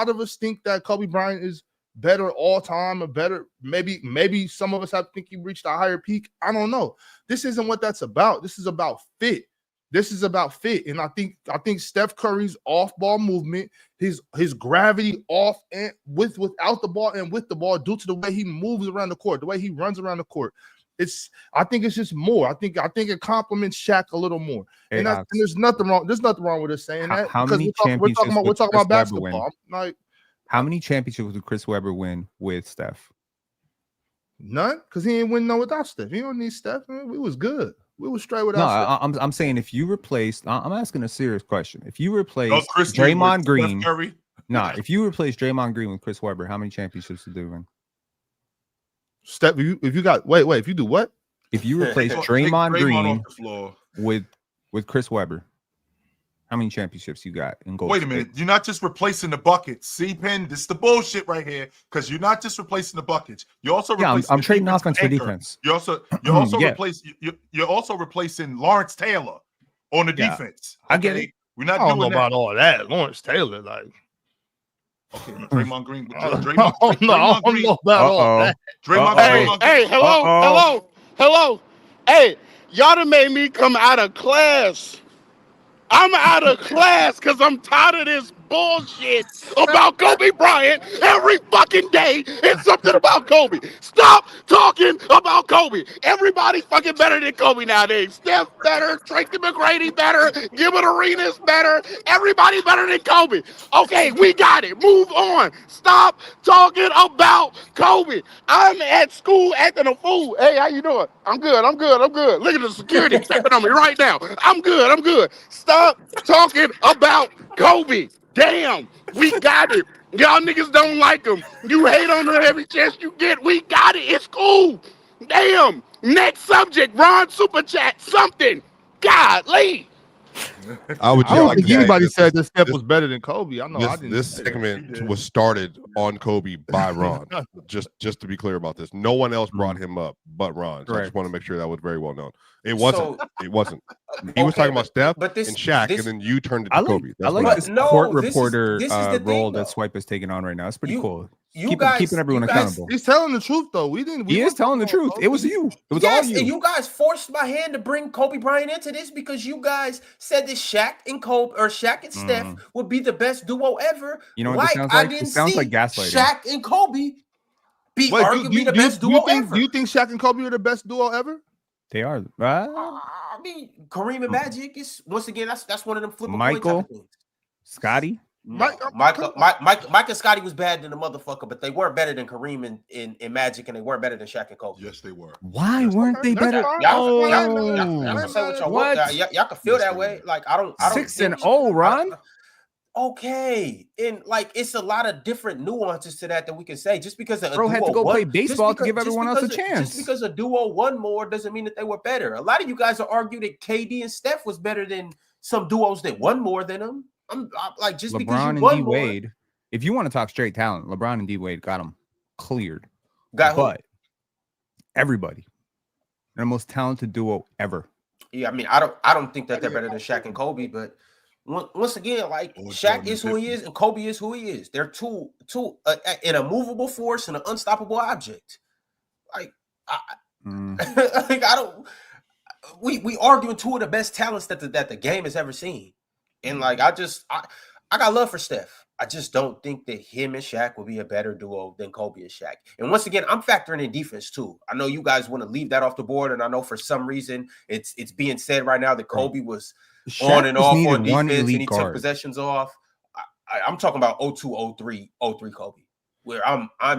of us think that Kobe Bryant is better all time, or better. Maybe some of us think he reached a higher peak. I don't know. This isn't what that's about. This is about fit. And I think Steph Curry's off-ball movement, his gravity off and without the ball and with the ball, due to the way he moves around the court, the way he runs around the court. I think it's just more. I think it complements Shaq a little more. And there's nothing wrong. There's nothing wrong with us saying that. How many we're talking about basketball. Like, how many championships did Chris Webber win with Steph? None, because he ain't win no without Steph. He don't need Steph. Man. We was good. We was straight without Steph. I'm saying if you replaced, I'm asking a serious question. If you replace Chris Draymond Green, if you replace Draymond Green with Chris Webber, how many championships did they win? Steph, if you got if you do what? If you replace Draymond Green with Chris Webber, how many championships you got in Golden Wait a minute, you're not just replacing the buckets. See, Penn, this is the bullshit right here. Because you're not just replacing the buckets. You also I'm trading offense for defense. You're also replacing Lawrence Taylor on the defense. I get it. We're not doing doing about all that. Lawrence Taylor, like. Okay, Draymond Green. Draymond Green. Hello. Hey, y'all done made me come out of class. I'm out of class because I'm tired of this bullshit about Kobe Bryant. Every fucking day it's something about Kobe. Stop talking about Kobe. Everybody's fucking better than Kobe nowadays. Steph better, Tracy McGrady better, Gilbert Arenas better. Everybody better than Kobe. Okay, we got it. Move on. Stop talking about Kobe. I'm at school acting a fool. Hey, how you doing? I'm good. Look at the security stepping on me right now. I'm good. Stop talking about Kobe. Damn, we got it. Y'all niggas don't like him. You hate on him every chance you get. We got it. It's cool. Damn. Next subject, Ron. Superchat. Something. Golly. I would I don't think say anybody this- said that Steph this- was better than Kobe. I know I didn't. This say that. segment was started on Kobe by Ron. just to be clear about this, no one else brought him up but Ron. So I just want to make sure that was very well known. It wasn't. It wasn't. He was talking about Steph and Shaq, and then you turned it to Kobe. I like what this No, court this is- reporter this is the role thing, that though. Swipe is taking on right now. It's pretty cool. Guys, Keeping everyone accountable. He's telling the truth though. We didn't. He is telling the truth. It was you. It was all Yes, you. and you guys forced my hand to bring Kobe Bryant into this because you guys said that Shaq and Kobe or Shaq and Steph would be the best duo ever. You know what this sounds I like? didn't It sounds see like gaslighting. Shaq and Kobe be Wait, arguably the best duo ever. Do you think Shaq and Kobe are the best duo ever? They are. I mean, Kareem and Magic is once again that's one of them flip a coin Michael, type of things. Scotty. Mike and Scotty was bad than the motherfucker, but they weren't better than Kareem and Magic, and they weren't better than Shaq and Kobe. Yes, they were. Why weren't they better? Y'all can say what y'all What? want. Y'all can feel that way. Like I don't 6-0, Ron. Okay, and like it's a lot of different nuances to that we can say. Just because a Bro had to duo go won, play baseball to give everyone else a chance. Just because a duo won more doesn't mean that they were better. A lot of you guys are arguing that KD and Steph was better than some duos that won more than them. I'm like just because LeBron you and won D more. Wade. If you want to talk straight talent, LeBron and D Wade got them cleared. Got who? But everybody, they're the most talented duo ever. Yeah, I mean, I don't think that they're better than Shaq and Kobe, but once again, like Shaq is who he is and Kobe is who he is. They're two an immovable force and an unstoppable object. Like, like I don't. We arguing two of the best talents that the game has ever seen, and like I got love for Steph. I just don't think that him and Shaq will be a better duo than Kobe and Shaq. And once again, I'm factoring in defense too. I know you guys want to leave that off the board, and I know for some reason it's being said right now that Kobe was Shaq on and off on one defense and elite he guard. took possessions off. I'm talking about 02, 03 Kobe, where you're not I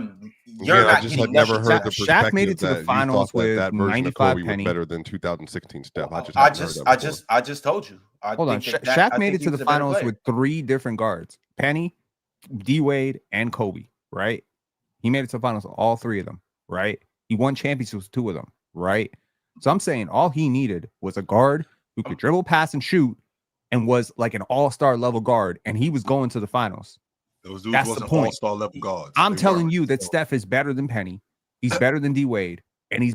just getting had never nothing. heard the perspective Shaq made it to the that you finals thought that with that version of 95 Kobe penny. was better than 2016 Steph. I just told you. Hold on. Shaq made it to the finals with 3 different guards: Penny, D Wade, and Kobe. Right? He made it to the finals with all 3 of them. Right? He won championships with 2 of them. Right? So I'm saying all he needed was a guard who could dribble, pass, and shoot, and was like an all-star level guard, and he was going to the finals. Those dudes That's the wasn't point. all-star level guards. I'm They telling weren't. you that Steph is better than Penny. He's better than D Wade, and he's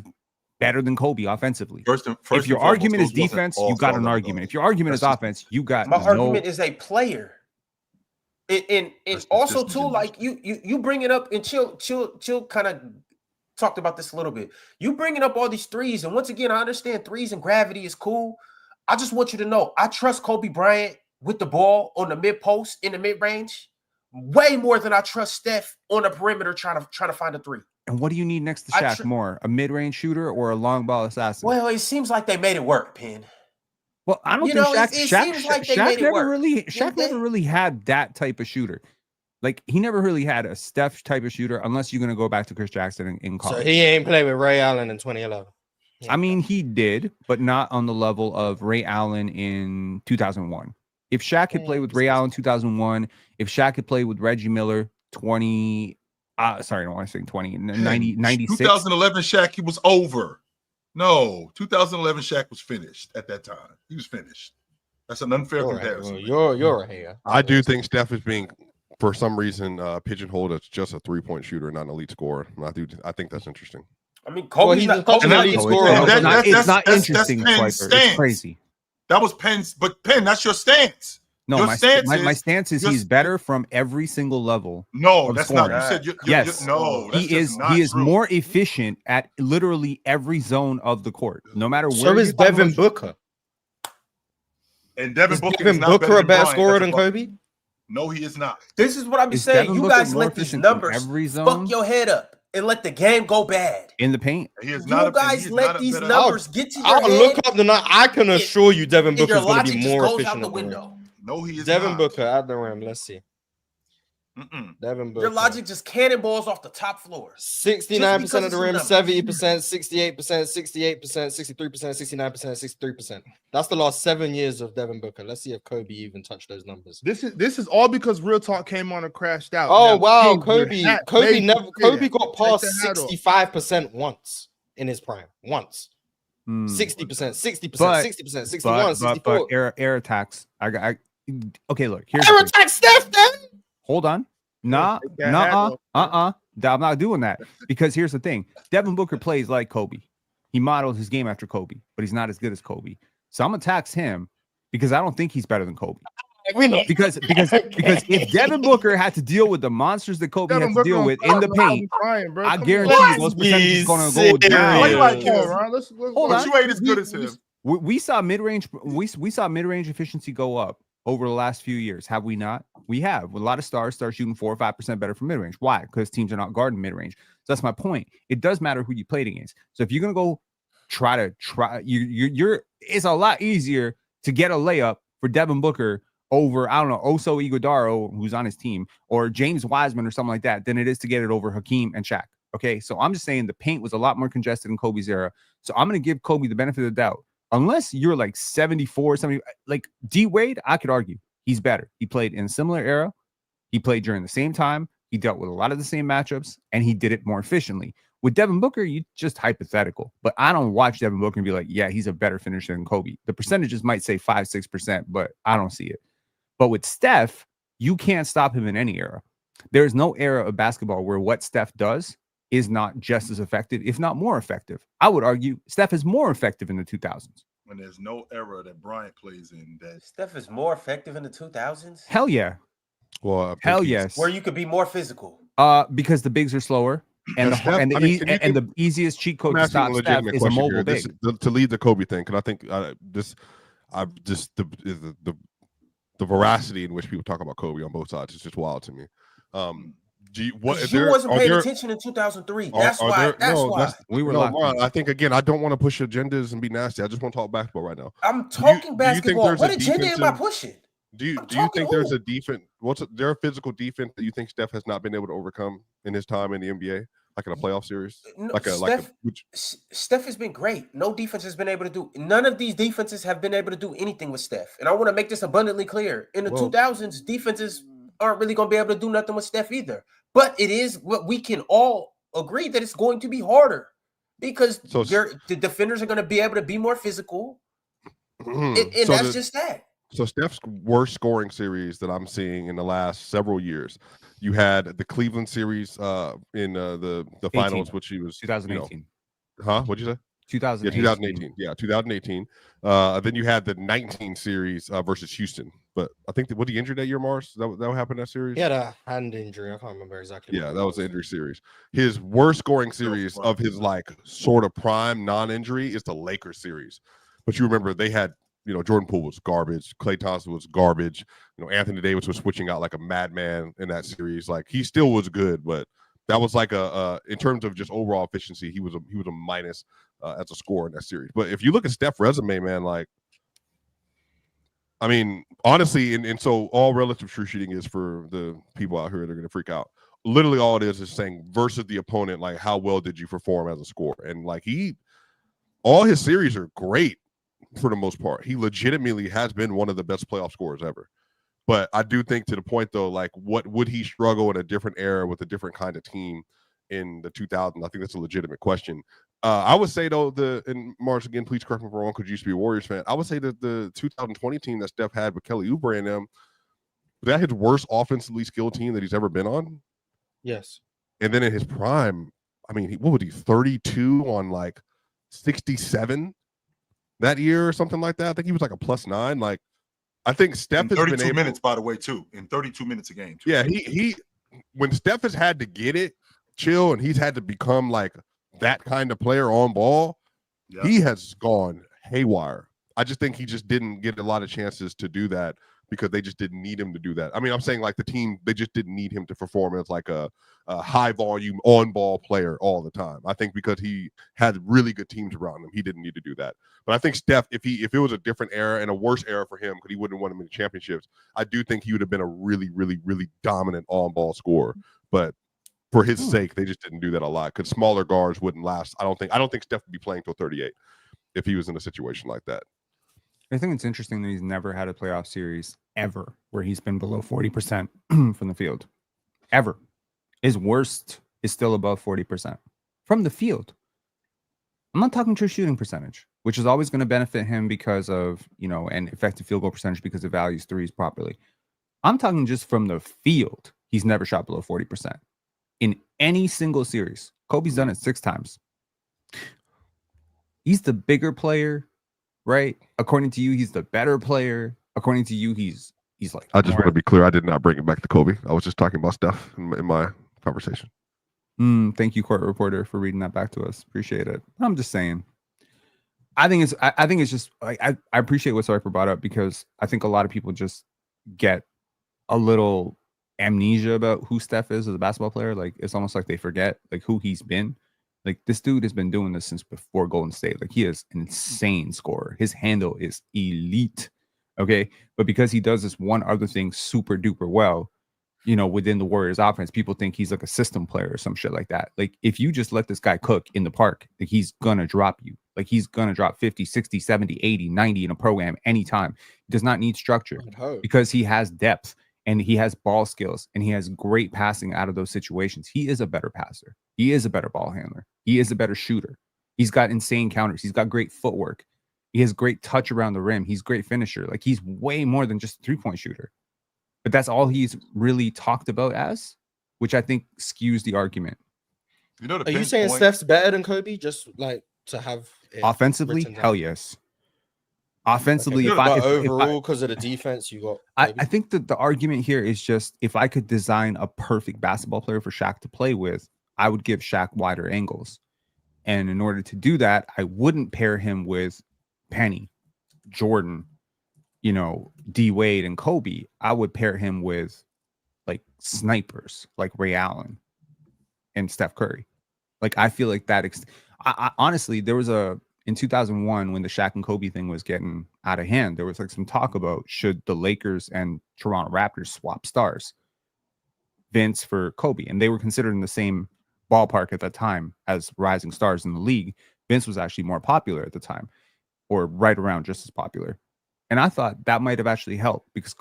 better than Kobe offensively. First If your and foremost, argument is those wasn't defense, you all-star got an level argument. guards. If your argument is That's just- offense, you got My no. argument is a player. And That's also just too, like you bring it up and chill kind of talked about this a little bit. You bringing up all these threes, and once again, I understand threes and gravity is cool. I just want you to know I trust Kobe Bryant with the ball on the mid post in the mid range way more than I trust Steph on the perimeter trying to find a three. And what do you need next to I Shaq more? A mid-range shooter or a long ball assassin? Well, it seems like they made it work, Penn. Well, I don't You think know, Shaq. it Shaq, seems like they Shaq made it never work. really. Shaq Didn't never they? really had that type of shooter. Like he never really had a Steph type of shooter, unless you're gonna go back to Chris Jackson in So college. he ain't played with Ray Allen in 2011. I mean, he did, but not on the level of Ray Allen in 2001. If Shaq had played with Ray Allen 2001, if Shaq had played with Reggie Miller 20, sorry, I don't want to say 20, 90, 96. 2011 Shaq, he was over. No, 2011 Shaq was finished at that time. He was finished. That's an unfair comparison. You're a hater. I do think Steph is being, for some reason, pigeonholed as just a 3-point shooter, not an elite scorer. I think that's interesting. I mean, Kobe's he's not, a Kobe's touchdown not lead getting scorer. scored. It's not that's interesting, Penn's Swiper. It's stance. crazy. That was Penn's, but Penn, that's your stance. No, Your my stance stance is your- he's better from every single level. No, of that's scoring. not. You said Yes. no. That's He is true. more efficient at literally every zone of the court, no matter where. So is you're talking Devin about- Booker. And Devin Is Booker Devin is not Booker better a than better Bryant scorer as a than Bucket. Kobe? No, he is not. This is what I'm Is saying. Devin You Booker guys more let these efficient from numbers every zone? fuck your head up and let the game go bad. in the paint? He is You not. guys he is let not a these better- numbers get to your I'll head. look up the night. I can assure you Devin and your Booker's going to logic be just more goes out efficient the at the rim. window. No, he is Devin not. Booker at the rim. Let's see. Mm-mm. Devin Booker. Your logic just cannonballs off the top floor. 69% of the rim, Just because 70%, 68%, 68%, 63%, 69%, 63%. That's the last 7 years of Devin Booker. Let's see if Kobe even touched those numbers. This is all because Real Talk came on and crashed out. Oh Now, wow, King, Kobe! your hat Kobe made you never. say Kobe that. got Take past the hat off. 65% once. in his prime. Once. 60%, 60%, But- 60%, 61, 64. But air attacks. Okay, look. Here's Air the thing. attack Steph, then. Hold on. Nah, take that hat off, bro. I'm not doing that because here's the thing. Devin Booker plays like Kobe. He modeled his game after Kobe, but he's not as good as Kobe. So I'm gonna tax him because I don't think he's better than Kobe. We know. Because if Devin Booker had to deal with the monsters that Kobe had to deal with in the paint, I guarantee you those percentages going to go down. Why you like Come on, him? Ron, let's Hold But on. you ain't as good as him. We saw mid-range efficiency go up over the last few years. Have we not? We have. With a lot of stars start shooting 4 or 5% better from mid-range. Why? Because teams are not guarding mid-range. So that's my point. It does matter who you played against. So if you're gonna go try, you're it's a lot easier to get a layup for Devin Booker over, I don't know, Oso Iguodaro, who's on his team, or James Wiseman or something like that, than it is to get it over Hakeem and Shaq. Okay, so I'm just saying the paint was a lot more congested in Kobe's era. So I'm going to give Kobe the benefit of the doubt. Unless you're like 74, 70, like D Wade, I could argue he's better. He played in a similar era. He played during the same time. He dealt with a lot of the same matchups, and he did it more efficiently. With Devin Booker, you just hypothetical. But I don't watch Devin Booker and be like, yeah, he's a better finisher than Kobe. The percentages might say 5-6%, but I don't see it. But with Steph, you can't stop him in any era. There is no era of basketball where what Steph does is not just as effective, if not more effective. I would argue Steph is more effective in the 2000s. When there's no era that Bryant plays in that Steph is more effective in the 2000s. Hell yeah. Well, I think Hell he's- yes. Where you could be more physical. Because the bigs are slower. And Yeah, the, Steph- and, the I mean, ea- can you and the easiest cheat code I'm to asking a stop Steph legitimate is a question mobile here. big. To lead the Kobe thing, because I think the veracity in which people talk about Kobe on both sides is just wild to me. Do you, what, is You there- wasn't are paying there- attention in 2003. are- That's are why. there- That's no, why. that's- We were no, locked Ron, in. I think again, I don't want to push agendas and be nasty. I just want to talk basketball right now. I'm Do talking you think basketball. there's What a agenda am I defensive- pushing? Do you talking think there's who? a defense? There a physical defense that you think Steph has not been able to overcome in his time in the NBA, like in a playoff series? No, Which, Steph has been great. No defense has been able to do. None of these defenses have been able to do anything with Steph. And I want to make this abundantly clear. In the Well- 2000s, defenses aren't really going to be able to do nothing with Steph either. But it is what we can all agree that it's going to be harder because So- the defenders are going to be able to be more physical. And so that's the- just that. So Steph's worst scoring series that I'm seeing in the last several years, you had the Cleveland series in the 18. finals, which he was 2018. What'd you say? 2018. Yeah, 2018. Yeah, 2018. Then you had the 19 series versus Houston. But I think was he injured that year, Mars? That what happened in that series? He had a hand injury. I can't remember exactly. Yeah, what that it was the injury series. His worst scoring series of his like sort of prime non-injury is the Lakers series. But you remember they had, Jordan Poole was garbage, Klay Thompson was garbage, Anthony Davis was switching out like a madman in that series. Like he still was good, but that was like a in terms of just overall efficiency, he was a minus as a scorer in that series. But if you look at Steph's resume, man, like I mean, honestly, and so all relative true shooting is for the people out here that are going to freak out. Literally, all it is saying versus the opponent, like how well did you perform as a scorer? And like all his series are great for the most part. He legitimately has been one of the best playoff scorers ever. But I do think to the point though, like what would he struggle in a different era with a different kind of team in the 2000s? I think that's a legitimate question. I would say though, and Mars again, please correct me if I'm wrong, because you used to be a Warriors fan. I would say that the 2020 team that Steph had with Kelly Oubre and them, was that his worst offensively skilled team that he's ever been on? Yes. And then in his prime, I mean, what would he 32 on like 67 that year or something like that? I think he was like a +9. Like, I think Steph has 32 been able, minutes, by the way, too. In 32 minutes a game. Too. Yeah, he when Steph has had to get it, chill, and he's had to become like that kind of player on ball, he has gone haywire. I just think he just didn't get a lot of chances to do that because they just didn't need him to do that. I mean, I'm saying like the team, they just didn't need him to perform as like a high volume on ball player all the time. I think because he had really good teams around him, he didn't need to do that. But I think Steph, if it was a different era and a worse era for him, because he wouldn't want him in the championships, I do think he would have been a really, really, really dominant on ball scorer. But for his sake, they just didn't do that a lot because smaller guards wouldn't last. I don't think Steph would be playing till 38 if he was in a situation like that. I think it's interesting that he's never had a playoff series ever where he's been below 40% from the field. Ever. His worst is still above 40% from the field. I'm not talking true shooting percentage, which is always going to benefit him because of, an effective field goal percentage because it values threes properly. I'm talking just from the field. He's never shot below 40% in any single series. Kobe's done it 6 times. He's the bigger player, right? According to you, he's the better player. According to you, he's like. I just want to be clear. I did not bring it back to Kobe. I was just talking about Steph in my conversation. Thank you, court reporter, for reading that back to us. Appreciate it. I'm just saying. I think it's just like I appreciate what Cypher brought up because I think a lot of people just get a little amnesia about who Steph is as a basketball player. Like it's almost like they forget like who he's been. Like this dude has been doing this since before Golden State. Like he is an insane scorer. His handle is elite. Okay. But because he does this one other thing super duper well, within the Warriors offense, people think he's like a system player or some shit like that. Like if you just let this guy cook in the park, like he's going to drop you. Like he's going to drop 50, 60, 70, 80, 90 in a program anytime. He does not need structure because he has depth and he has ball skills and he has great passing out of those situations. He is a better passer. He is a better ball handler. He is a better shooter. He's got insane counters. He's got great footwork. He has great touch around the rim. He's a great finisher. Like he's way more than just a 3-point shooter. But that's all he's really talked about as, which I think skews the argument. Are you saying Steph's better than Kobe? Just like to have offensively, hell yes. Offensively, okay. Overall, because of the defense, you got. I think that the argument here is just if I could design a perfect basketball player for Shaq to play with, I would give Shaq wider angles. And in order to do that, I wouldn't pair him with Penny, Jordan, D Wade and Kobe. I would pair him with like snipers like Ray Allen and Steph Curry. Like I feel like that. I honestly, there was in 2001 when the Shaq and Kobe thing was getting out of hand, there was like some talk about should the Lakers and Toronto Raptors swap stars, Vince for Kobe, and they were considered in the same ballpark at that time as rising stars in the league. Vince was actually more popular at the time, or right around just as popular. And I thought that might have actually helped because,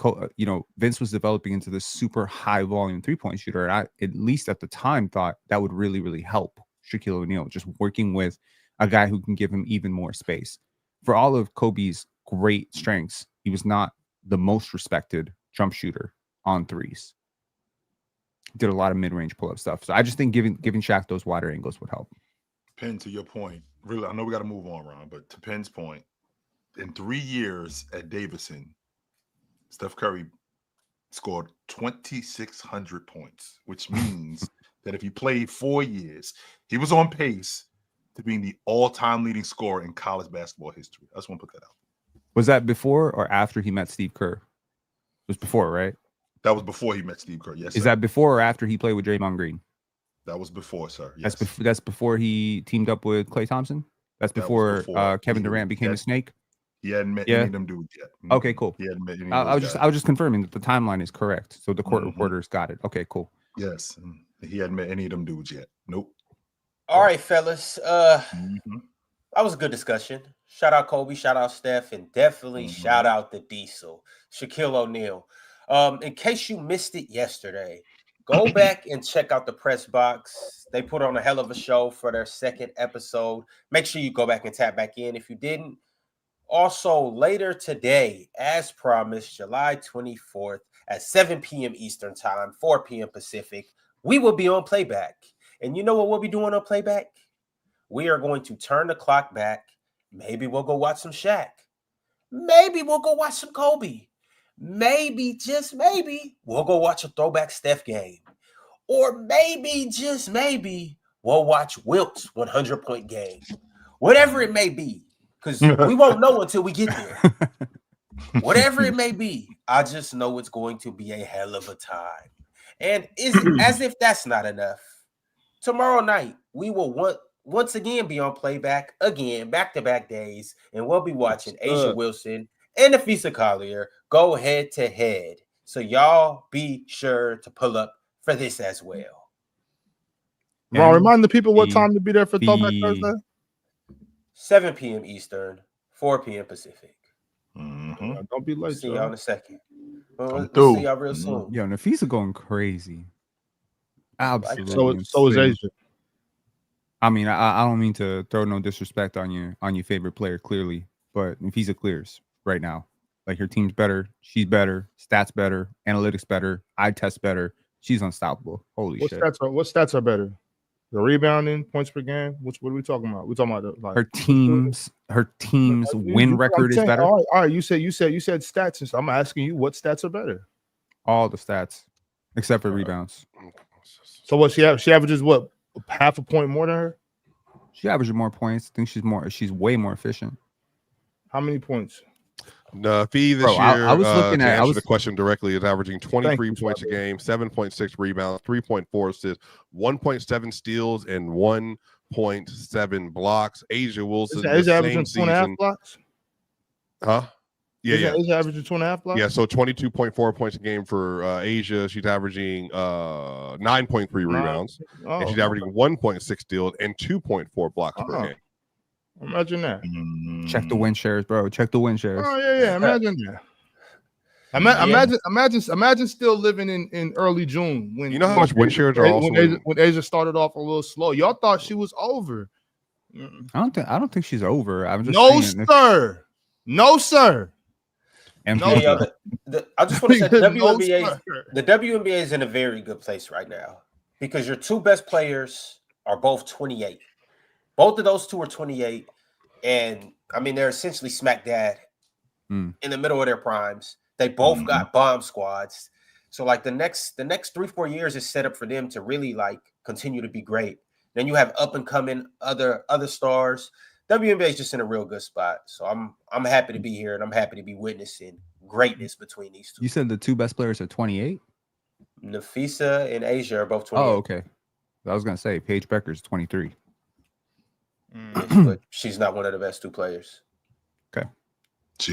Vince was developing into this super high volume 3-point shooter. And I, at least at the time, thought that would really, really help Shaquille O'Neal, just working with a guy who can give him even more space. For all of Kobe's great strengths, he was not the most respected jump shooter on threes. Did a lot of mid-range pull-up stuff. So I just think giving Shaq those wider angles would help. Penn, to your point, really, I know we got to move on, Ron, but to Penn's point, in 3 years at Davidson, Steph Curry scored 2,600 points, which means that if he played 4 years, he was on pace to being the all-time leading scorer in college basketball history. I just want to put that out. Was that before or after he met Steve Kerr? It was before, right? That was before he met Steve Kerr. Yes. Is that before or after he played with Draymond Green? That was before, sir. Yes. That's before he teamed up with Klay Thompson? That's before Kevin Durant became a snake? He hadn't met any of them dudes yet. Okay, cool. He hadn't met any I was just confirming that the timeline is correct. So the court reporters got it. Okay, cool. Yes. He hadn't met any of them dudes yet. Nope. All right, fellas. That was a good discussion. Shout out Kobe, shout out Steph, and definitely shout out the Diesel, Shaquille O'Neal. In case you missed it yesterday, go back and check out the press box. They put on a hell of a show for their second episode. Make sure you go back and tap back in if you didn't. Also, later today, as promised, July 24th at 7 p.m. Eastern Time, 4 p.m. Pacific, we will be on playback. And you know what we'll be doing on playback? We are going to turn the clock back. Maybe we'll go watch some Shaq. Maybe we'll go watch some Kobe. Maybe, just maybe, we'll go watch a throwback Steph game. Or maybe, just maybe, we'll watch Wilt's 100-point game. Whatever it may be. Because we won't know until we get there. Whatever it may be, I just know it's going to be a hell of a time. And as if that's not enough, tomorrow night, we will once again be on playback, again, back-to-back days, and we'll be watching Asia Wilson and Nafisa Collier go head-to-head. So y'all be sure to pull up for this as well. Ron, remind the people what time to be there for Throwback Thursday. 7 p.m. Eastern, 4 p.m. Pacific. Don't be late. See y'all in a second. We'll see y'all real soon. Yo, Nafisa going crazy. Absolutely. So is Asia. I mean, I don't mean to throw no disrespect on your favorite player, clearly, but if he's a clears right now, like her team's better, she's better, stats better, analytics better, eye test better, she's unstoppable. Holy shit! What stats are better? The rebounding, points per game. What are we talking about? We're talking about like her team's win record is better. All right. You said stats. And I'm asking you, what stats are better? All the stats except for rebounds. So what she averages what, half a point more than her? She averages more points. I think she's way more efficient. How many points? Nafi this year, I was looking to at answer the question directly, is averaging 23 points a game, 7.6 rebounds, 3.4 assists, 1.7 steals, and 1.7 blocks. Asia Wilson, is the averaging same 2.5 season. blocks? Huh? Yeah. Is averaging 2.5 blocks? Yeah, so 22.4 points a game for Asia. She's averaging 9.3 rebounds, and she's averaging 1.6 steals and 2.4 blocks per game. Imagine that. Check the win shares, bro. Check the win shares. Oh yeah. Imagine that. Imagine still living in early June when you know how much win shares are also when Asia started off a little slow. Y'all thought she was over. I don't think she's over. I'm just no, saying sir. No, sir. And No, Hey, I just want to say the No, WNBA is in a very good place right now because your two best players are both 28. Both of those two are 28, and I mean they're essentially smack dab in the middle of their primes. They both got bomb squads, so like the next 3-4 years is set up for them to really like continue to be great. Then you have up and coming other stars. WNBA is just in a real good spot, so I'm happy to be here and I'm happy to be witnessing greatness between these two. you said the two best players are 28. Nafisa and Asia are both 28. Oh, okay. I was gonna say Paige Becker's 23. But she's not one of the best two players. Okay.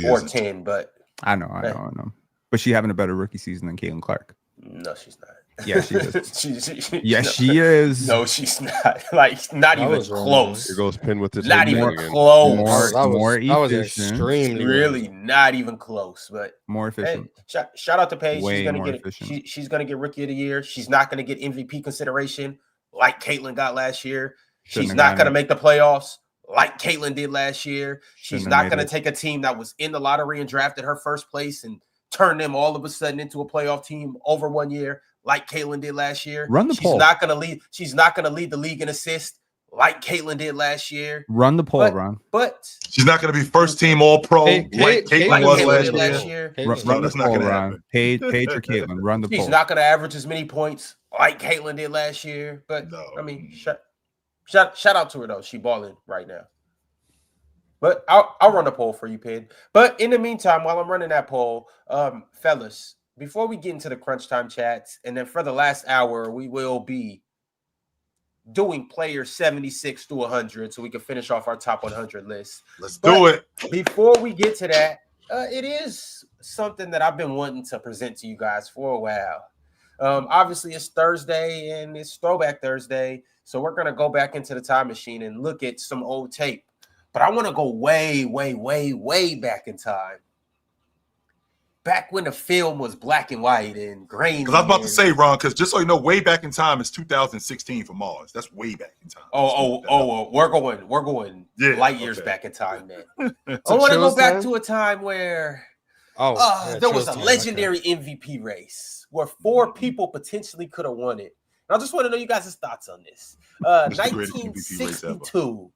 Or 10, but I know. But she having a better rookie season than Caitlin Clark. no, she's not. Yeah, she is. She is. No, she's not. Like, not That even was wrong, close. Here goes Penn with this. Not head even again. close. That was efficient. extremely Really not even close. But More efficient. hey, shout out to Paige. Way She's gonna more get efficient. she's gonna get rookie of the year. She's not gonna get MVP consideration like Caitlin got last year. Shouldn't She's have not gotten gonna it. make the playoffs like Caitlin did last year. She's Shouldn't have not made gonna it. take a team that was in the lottery and drafted her first place and turn them all of a sudden into a playoff team over 1 year like Caitlin did last year. Run the poll. She's not gonna lead the league in assists like Caitlin did last year. Run the poll, Ron. But She's not going to be first team All Pro like like Caitlin was Caitlin did last year. year. Run the that's not poll, gonna Ron. happen. Paige or Caitlin. Run the She's poll. not gonna average as many points like Caitlin did last year. But No. I mean, shout out to her though. She balling right now. But I'll run a poll for you, Pin. But in the meantime, while I'm running that poll, fellas, before we get into the crunch time chats, and then for the last hour, we will be doing players 76 to 100, so we can finish off our top 100 list. Let's do it. Before we get to that, it is something that I've been wanting to present to you guys for a while. Obviously, it's Thursday and it's Throwback Thursday, so we're gonna go back into the time machine and look at some old tape. But I want to go way, way, way, way back in time. Back when the film was black and white and grainy. Because I was about to say, Ron, because just so you know, way back in time is 2016 for Mars. That's way back in time. We're going light years back in time then. I want to go back to a time where there was a legendary MVP race where 4 people potentially could have won it. And I just want to know you guys' thoughts on this. 1962.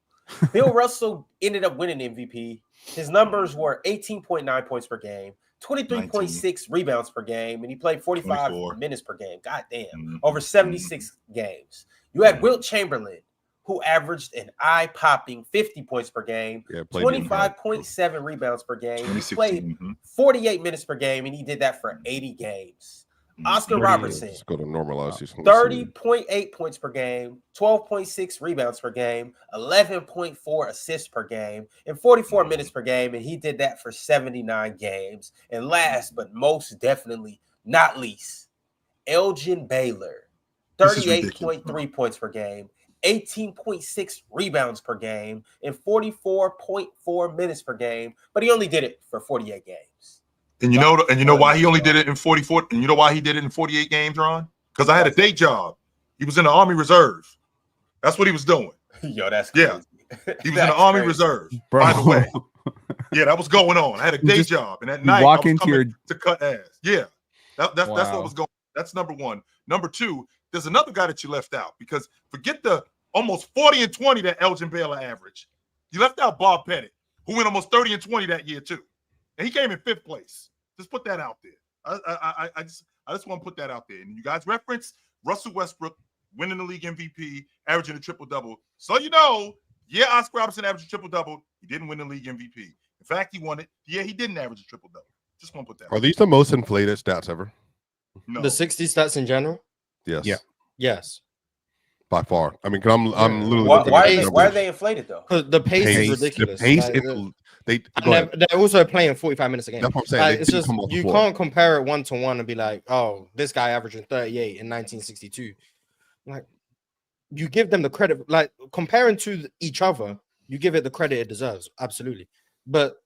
Bill Russell ended up winning MVP. His numbers were 18.9 points per game, 23.6 rebounds per game, and he played 45 minutes per game. God damn. Over 76 games. You had Wilt Chamberlain, who averaged an eye-popping 50 points per game, 25.7 rebounds per game. He played 48 minutes per game, and he did that for 80 games. Oscar Robertson, Let's go to normalize these. 30.8 points per game, 12.6 rebounds per game, 11.4 assists per game, and 44 minutes per game. And he did that for 79 games. And last but most definitely not least, Elgin Baylor, 38.3 points per game, 18.6 rebounds per game, and 44.4 minutes per game. But he only did it for 48 games. And you know why he only did it in 44? And you know why he did it in 48 games, Ron? Because I had a day job. He was in the Army Reserve. That's what he was doing. Yo, that's Yeah. crazy. He was in the Army Reserve. Bro. By the way, yeah, that was going on. I had a day job, and at night walk I was into coming to cut ass. Yeah, that's Wow. what was going. That's number one. Number two, there's another guy that you left out because forget the almost 40 and 20 that Elgin Baylor averaged. You left out Bob Pettit, who went almost 30 and 20 that year too, and he came in 5th place. Just put that out there. I just want to put that out there. And you guys reference Russell Westbrook winning the league MVP, averaging a triple-double. So you know, yeah, Oscar Robertson averaged a triple-double. He didn't win the league MVP. In fact, he won it. Yeah, he didn't average a triple-double. Just want to put that Are these the most inflated stats ever? No. The 60 stats in general? Yes. Yeah. Yes. By far. I mean, 'cause I'm literally Why, looking why, at are the they, numbers. why are they inflated though? Because the pace is ridiculous. The pace, Like, they and go ahead. they're also playing 45 minutes a game. That's what I'm saying. Like, They it's didn't just come off the you floor. can't compare it 1-to-1 and be like, oh, this guy averaging 38 in 1962. Like, you give them the credit, like comparing to each other, you give it the credit it deserves, absolutely. But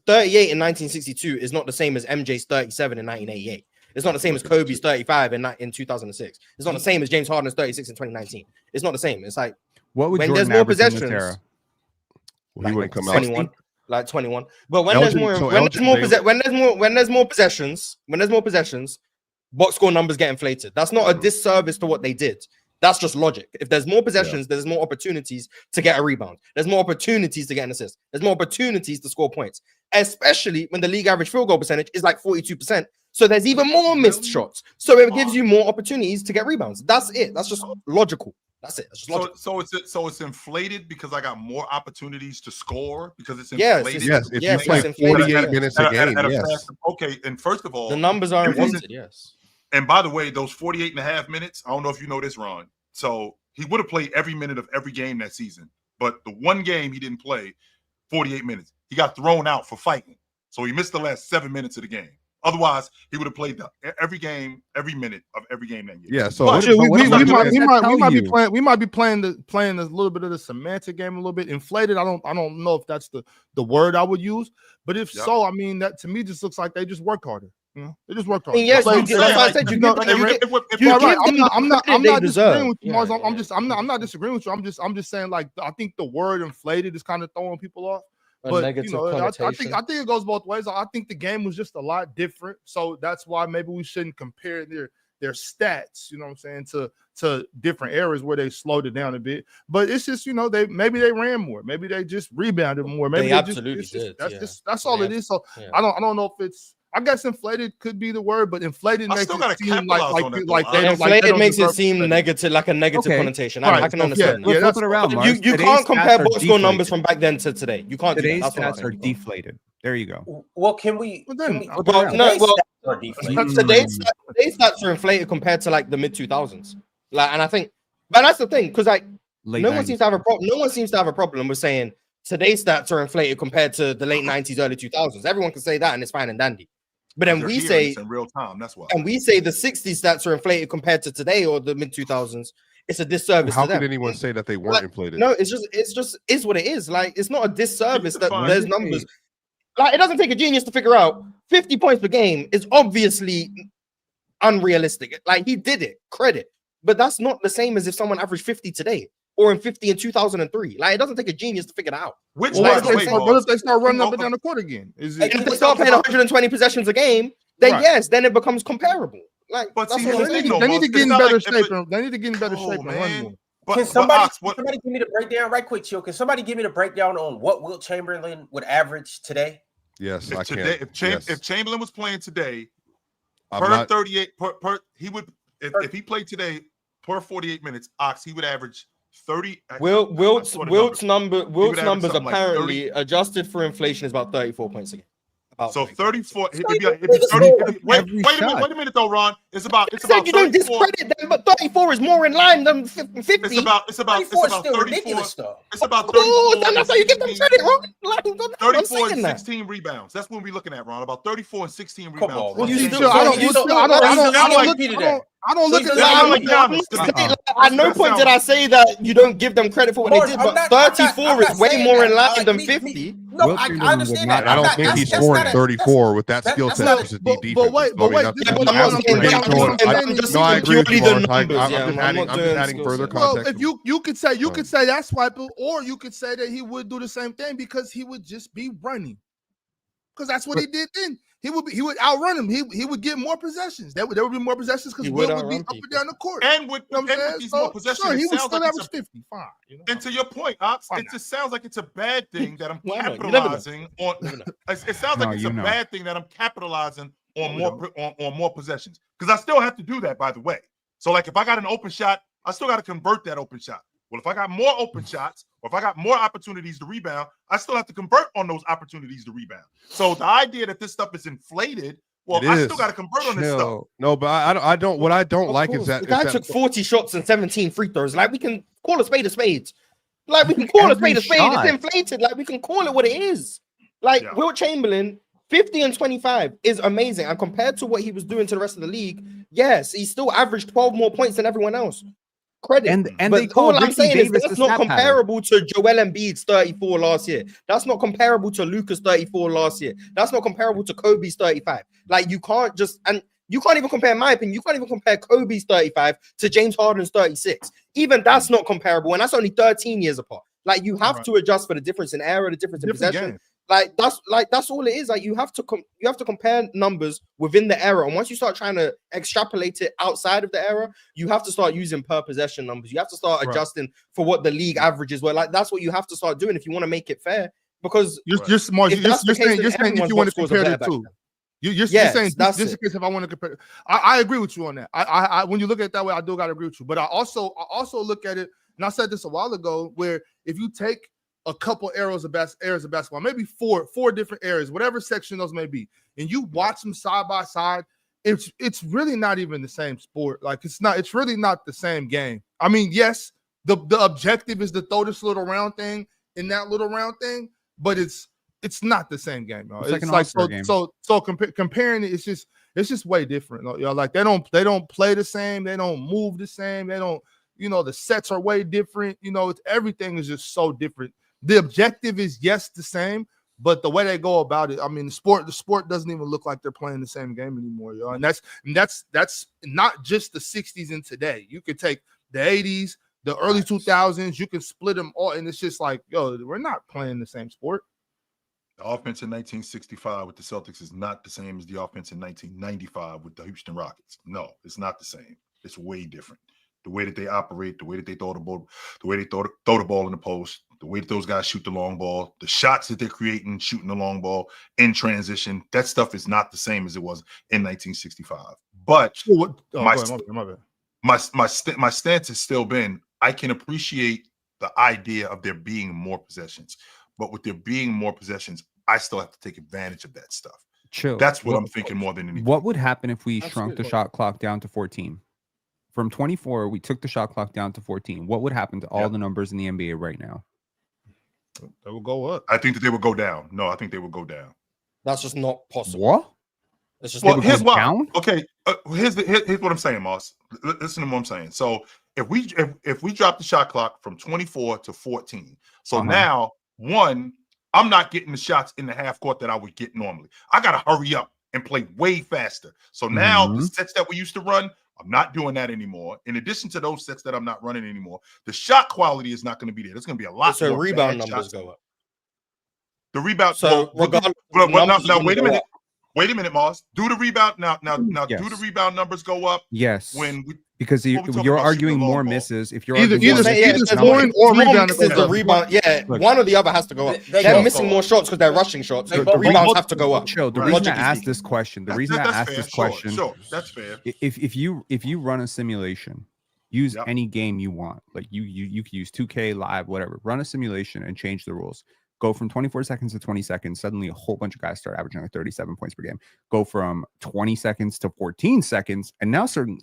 38 in 1962 is not the same as MJ's 37 in 1988. It's not the same as Kobe's 35 in 2006. It's not the same as James Harden's 36 in 2019. It's not the same. It's like What would when Jordan there's more average in this possessions, era? Well, he wouldn't come out. 21, like 21. But when Elgin- there's more, so when Elgin there's more possessions, box score numbers get inflated. That's not a disservice to what they did. That's just logic. If there's more possessions, there's more opportunities to get a rebound. There's more opportunities to get an assist. There's more opportunities to score points, especially when the league average field goal percentage is like 42%. So there's even more missed shots. So it gives you more opportunities to get rebounds. That's it. That's just logical. That's it. That's just logical. So it's inflated because I got more opportunities to score because it's Yes, inflated. Yes, if Yes, you play it's inflated. 48 minutes a game, yes. Okay, and first of all, The numbers are it wasn't- inflated, yes. And by the way, those 48 and a half minutes, I don't know if you know this, Ron. So he would have played every minute of every game that season. But the one game he didn't play 48 minutes. He got thrown out for fighting. So he missed the last 7 minutes of the game. Otherwise, he would have played every game, every minute of every game that year. Yeah, so But- Shit, we what does might be you? playing a little bit of the semantic game, a little bit inflated. I don't know if that's the word I would use, but if Yep. so, I mean that to me just looks like they just worked harder. You know, they just worked I harder. mean, yes, Like, that's why I said you know, give you you give give Right, right. them the I'm not credit they disagreeing deserve. with you, Yeah, Mars. yeah. I'm not disagreeing with you. I'm just saying like I think the word inflated is kind of throwing people off. A But negative you know, I connotation. think it goes both ways. I think the game was just a lot different, so that's why maybe we shouldn't compare their stats. You know what I'm saying to different areas where they slowed it down a bit. But it's just maybe they ran more, maybe they just rebounded more. Maybe They absolutely did. That's all it is. So Yeah. I don't know if it's. I guess inflated could be the word, but inflated I makes still it gotta seem capitalize like on that, like though. they don't Inflated makes it deserve seem credit. negative, like a negative Okay. connotation. Right. I can Yeah, understand Let's that. yeah, flip it around, You Mars. you Today's can't compare stats are box score deflated. numbers from back then to today. You can't do Today's that. That's what I'm stats are saying. deflated. There you go. Well, can we? Well, then, Can we well, today's no, stats are deflated. Today's stats are inflated compared to like the mid 2000s. Like, and I think, but that's the thing, because like Late no one 90s. seems to have a problem. No one seems to have a problem with saying today's stats are inflated compared to the late 90s, early 2000s. Everyone can say that, and it's fine and dandy. But then They're we hearing say, this in real time. That's why. and we say the 60s stats are inflated compared to today or the mid 2000s. It's a disservice How to them. could anyone say that they weren't Like, inflated? No, it's just is what it is. Like, it's not a disservice that define there's it. numbers. Like, it doesn't take a genius to figure out 50 points per game is obviously unrealistic. Like, he did it, credit. But that's not the same as if someone averaged 50 today or in 50 in 2003. Like, it doesn't take a genius to figure that out. Which, Well, by what the if way, they start running up and Oh, down the court again? Is Hey, it? And if they start playing 120 possessions a game, then Right. yes, then it becomes comparable. Like, But that's see, what I'm here's the saying. thing, though, They need to Mars. get in It's not better like if shape. They need to get in better shape and run more. But, Can but somebody, Ox, what, somebody give me the breakdown right quick, Chill? Can somebody give me the breakdown on what Wilt Chamberlain would average today? Yes, I if can. today, Yes. if Chamberlain was playing today, I'm per not- 38, he would if he played today per 48 minutes, Ox, he would average 30. Wilt's numbers average something like apparently adjusted for inflation is about 34 points a game. About So 34. 34. It'd be 30. Wait Every a shot. minute though, Ron. It's about You don't 34. discredit them, but 34 is more in line than 50. It's about 34 is 34. still ridiculous, though. It's about Oh, 34. that's how you give them credit, Ron. Like, I'm 34 saying and that. 16 rebounds. That's what we're looking at, Ron. About 34 and 16 Come rebounds. on, per man. game. I don't look at That sound like that. Giannis. At no point did I say that you don't give them credit for what Mars, they did, I'm but not 34 I'm is not way saying more that. in line than We 50. No, Wilt I Chamberlain would understand not that. I don't That's- think that's- he's that's scoring not a- 34 with that that- skill that's set not- versus but D wait, defense. but wait, that's- this is Yeah, what but I'm I'm not saying. saying- I'm I'm saying just No, I saying agree with you, purely the Mars. numbers. I'm Yeah, just I'm not doing adding skill further set. Well, context. if you could say that's swiper, or you could say that he would do the same thing because he would just be running. Because that's what he did then. He would outrun him. He would get more possessions. There would be more possessions because He Will would would be outrun up and people. down the court. And with, You know what I'm and with saying? these So, more possessions, sure, he it would sounds still like it's average 50. Fine. You know? And to your point, Ox, Why it not? just sounds like it's a bad thing that I'm Why not? You never know. capitalizing on. Never know. It sounds No, like it's you a know. bad thing that I'm capitalizing on No, more on more possessions because I still have to do that, by the way. So, like, if I got an open shot, I still got to convert that open shot. Well, if I got more open shots or if I got more opportunities to rebound, I still have to convert on those opportunities to rebound. So the idea that this stuff is inflated, well, I still got to convert on this stuff. No, but I don't. What I don't Of like course. is that the guy is that- took 40 shots and 17 free throws. Like, we can call a spade a spade. Like, we can call a spade a Every spade. shot. It's inflated. Like, we can call it what it is. Like, Yeah. Wilt Chamberlain, 50 and 25 is amazing. And compared to what he was doing to the rest of the league, yes, he still averaged 12 more points than everyone else. Credit. And But they call all I'm Ricky saying Davis is the that's not stat pattern. comparable to Joel Embiid's 34 last year. That's not comparable to Luka's 34 last year. That's not comparable to Kobe's 35. Like, you can't just, and you can't even compare, in my opinion, you can't even compare Kobe's 35 to James Harden's 36. Even that's not comparable, and that's only 13 years apart. Like, you have to adjust for the difference in era, the difference in Different possession. game. Like that's all it is. Like, you have to compare numbers within the era, and once you start trying to extrapolate it outside of the era, you have to start using per possession numbers. You have to start adjusting for what the league averages were. Like, that's what you have to start doing if you want to make it fair. Because You're saying if you want to compare the two. You're saying that's just in case if I want to compare. I agree with you on that. I when you look at it that way, I do gotta agree with you. But I also look at it, and I said this a while ago, where if you take a couple areas of basketball, maybe four different areas, whatever section those may be, and you watch them side by side, it's really not even the same sport. Like, it's really not the same game. I mean, yes, the objective is to throw this little round thing in that little round thing, but it's not the same game. Bro. It's like an all-star game. So comparing it, it's just way different. You know, like they don't play the same, they don't move the same, they don't, you know, the sets are way different. You know, everything is just so different. The objective is yes the same, but the way they go about it, I mean, the sport doesn't even look like they're playing the same game anymore, yo. And that's not just the 60s and today. You could take the 80s, the early 2000s, you can split them all, and it's just like, yo, we're not playing the same sport. The offense in 1965 with the Celtics is not the same as the offense in 1995 with the Houston Rockets. No, it's not the same. It's way different. The way that they operate, the way that they throw the ball, the way they throw the ball in the post, the way that those guys shoot the long ball, the shots that they're creating, shooting the long ball in transition, that stuff is not the same as it was in 1965. But my stance has still been, I can appreciate the idea of there being more possessions, but with there being more possessions, I still have to take advantage of that stuff. Chill. That's what I'm thinking more than anything. What would happen if we shrunk the shot clock down to 14? From 24, we took the shot clock down to 14. What would happen to all the numbers in the NBA right now? They will go up. I think that they would go down. No, I think they would go down. That's just not possible. What? It's just Well, here's why. down? Okay, here's what I'm saying, Moss. Listen to what I'm saying. So if we drop the shot clock from 24 to 14, so now I'm not getting the shots in the half court that I would get normally. I got to hurry up and play way faster. So now the sets that we used to run, I'm not doing that anymore. In addition to those sets that I'm not running anymore, the shot quality is not going to be there. There's going to be a lot. So more rebound bad numbers shots. go up. The rebound. So regardless, now wait a minute. Wait a minute, Moss. Do the rebound now. Yes. Do the rebound numbers go up? Yes. When because we talking you're about arguing shooting the more long ball? misses. If you're Either scoring or rebound. The rebound, yeah, Look, one or the other has to go up. they They're both missing go more up. shots because they're rushing shots. They So both- the rebounds have to go up. Chill. The Right. reason I Logically asked speaking. this question, the That's reason I fair. asked this question, Sure, that's fair. if you run a simulation, use Yep. any game you want, like you can use 2K live, whatever, run a simulation and change the rules. Go from 24 seconds to 20 seconds. Suddenly a whole bunch of guys start averaging like 37 points per game. Go from 20 seconds to 14 seconds, and now certain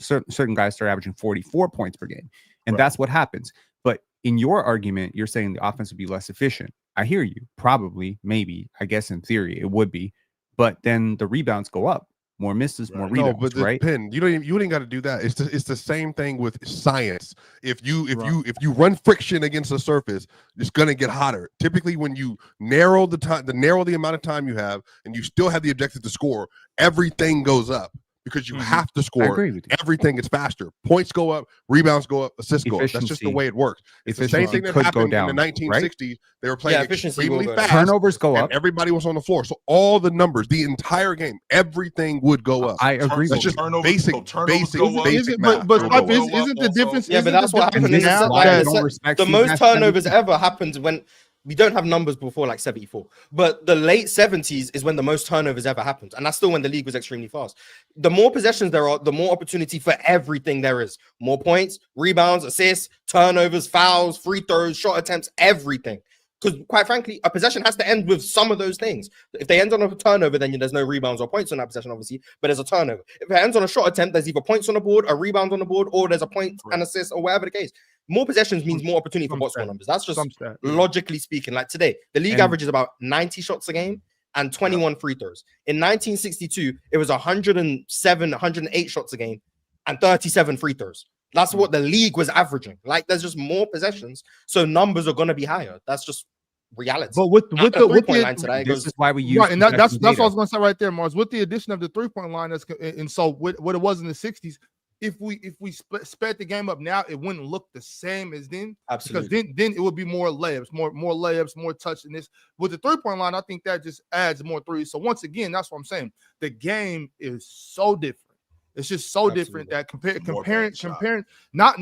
guys start averaging 44 points per game, and Right. that's what happens. But in your argument, you're saying the offense would be less efficient. I hear you. Probably, maybe, I guess in theory it would be, but then the rebounds go up. more misses, more Right. rebounds, No, but the right? pin, you ain't got to do that. It's the same thing with science. If you Right. run friction against the surface, it's gonna get hotter. Typically, when you narrow the amount of time you have, and you still have the objective to score, everything goes up because you have to I score. agree with you. Everything gets faster. Points go up, rebounds go up, assists go up. That's just the Efficiency. way it works. It's the same Efficiency thing that could go happened down, in the right? 1960s. They were playing efficiency will extremely go down. fast. Turnovers go and up. everybody was on the floor. So all the numbers, the entire game, everything would go up. I agree That's with just you. basic go up. basic math. But Turnovers Spike, go up isn't the also. difference? Yeah, but isn't that's the what difference happened. now why I that- don't respect The Steve most Nash turnovers 72. ever happened when we don't have numbers before like 74, but the late 70s is when the most turnovers ever happened, and that's still when the league was extremely fast. The more possessions there are, the more opportunity for everything there is. More points, rebounds, assists, turnovers, fouls, free throws, shot attempts, everything. Because quite frankly, a possession has to end with some of those things. If they end on a turnover, then there's no rebounds or points on that possession, obviously, but there's a turnover. If it ends on a shot attempt, there's either points on the board, a rebound on the board, or there's a point and assist, or whatever the case. More possessions means more opportunity for Some box score stat. numbers. That's just Some stat, yeah. logically speaking. Like today, the league And- average is about 90 shots a game and 21 free throws. In 1962, it was 107, 108 shots a game and 37 free throws. That's what the league was averaging. Like, there's just more possessions, so numbers are going to be higher. That's just reality. But with At the with three-point the line today, it This goes, is why we use right, and that's possession what I data. was going to say right there, Mars. With the addition of the 3-point line, and so what it was in the 60s, if we sped the game up now, it wouldn't look the same as then. absolutely. Because then it would be more layups, more touch in this. With the 3-point line, I think that just adds more threes. So once again, that's what I'm saying. The game is so different. It's just so different that comparing not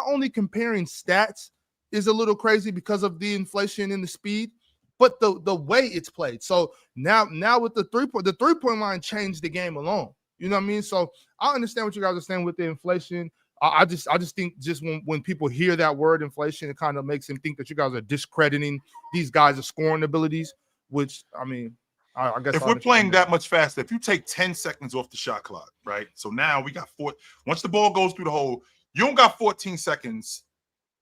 only comparing stats is a little crazy because of the inflation and the speed, but the way it's played. So now with the 3-point line changed the game alone. You know what I mean? So I understand what you guys are saying with the inflation. I just think just when people hear that word inflation, it kind of makes them think that you guys are discrediting these guys' scoring abilities, which I mean, I guess If we're playing that much faster, if you take 10 seconds off the shot clock, right? So now we got once the ball goes through the hole, you don't got 14 seconds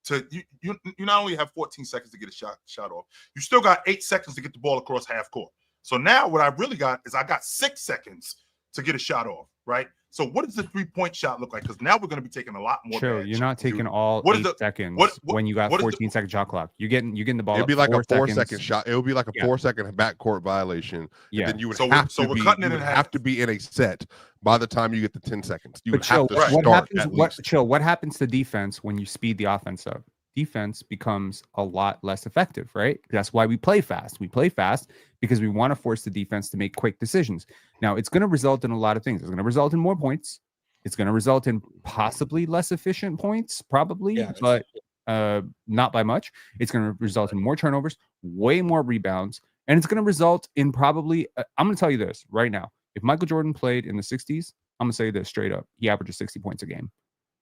to you not only have 14 seconds to get a shot off, you still got 8 seconds to get the ball across half court. So now what I really got is I got 6 seconds to get a shot off, right? So what does the 3-point shot look like? Because now we're going to be taking a lot more. Chill, you're not taking all what 8 seconds what when you got what is 14-second shot clock. You're getting the ball. It'd be up like 4 a 4 seconds. second shot. It would be like a 4 second backcourt violation. Yeah. And then you would So have we're to be cutting it you in would half. have to be in a set by the time you get the 10 seconds. You But would have chill, to what start happens? at What least. chill? What happens to defense when you speed the offense up? Defense becomes a lot less effective, right? That's why we play fast. We play fast because we want to force the defense to make quick decisions. Now, it's going to result in a lot of things. It's going to result in more points. It's going to result in possibly less efficient points, probably, but not by much. It's going to result in more turnovers, way more rebounds, and it's going to result in probably. I'm going to tell you this right now. If Michael Jordan played in the 60s, I'm going to say this straight up. He averages 60 points a game.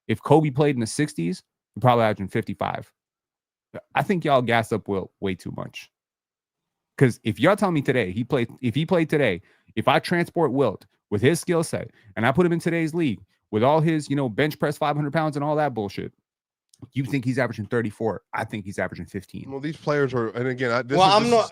If Kobe played in the 60s, he probably averaging 55. I think y'all gas up Wilt way too much. Because if y'all tell me today, if he played today, if I transport Wilt with his skill set and I put him in today's league with all his, bench press 500 pounds and all that bullshit, you think he's averaging 34? I think he's averaging 15. Well, these players are, and again, I'm not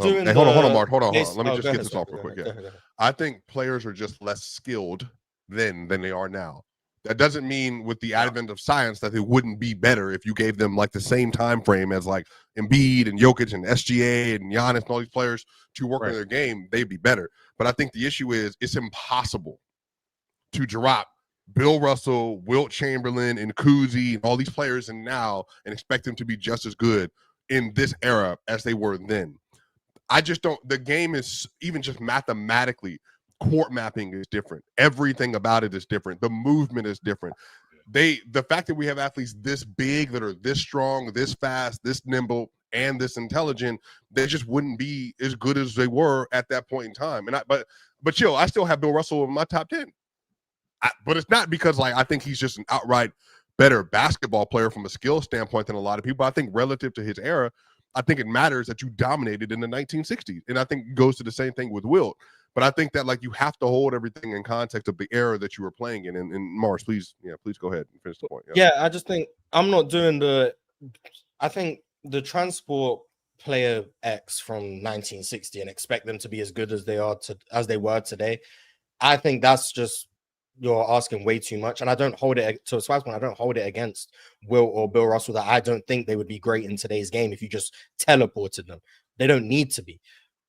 doing. Hey, hold on, Mark. Hold on. Let me just go get ahead, this off real go quick. ahead, Yeah. go ahead. I think players are just less skilled than they are now. That doesn't mean with the advent of science that they wouldn't be better if you gave them like the same time frame as like Embiid and Jokic and SGA and Giannis and all these players to work on their game, they'd be better. But I think the issue is it's impossible to drop Bill Russell, Wilt Chamberlain, and Kuzi and all these players and now and expect them to be just as good in this era as they were then. I just don't. The game is even just mathematically. Court mapping is different. Everything about it is different. The movement is different. The fact that we have athletes this big that are this strong, this fast, this nimble, and this intelligent, they just wouldn't be as good as they were at that point in time. And but chill, I still have Bill Russell in my top 10. But it's not because like I think he's just an outright better basketball player from a skill standpoint than a lot of people. I think relative to his era, I think it matters that you dominated in the 1960s. And I think it goes to the same thing with Wilt. But I think that like you have to hold everything in context of the era that you were playing in. And Mars, please go ahead and finish the point. Yeah, I just think I'm not doing I think the transport player X from 1960 and expect them to be as good as they were today. I think that's just you're asking way too much. And I don't hold it to a Swipe's point. I don't hold it against Will or Bill Russell that I don't think they would be great in today's game if you just teleported them. They don't need to be.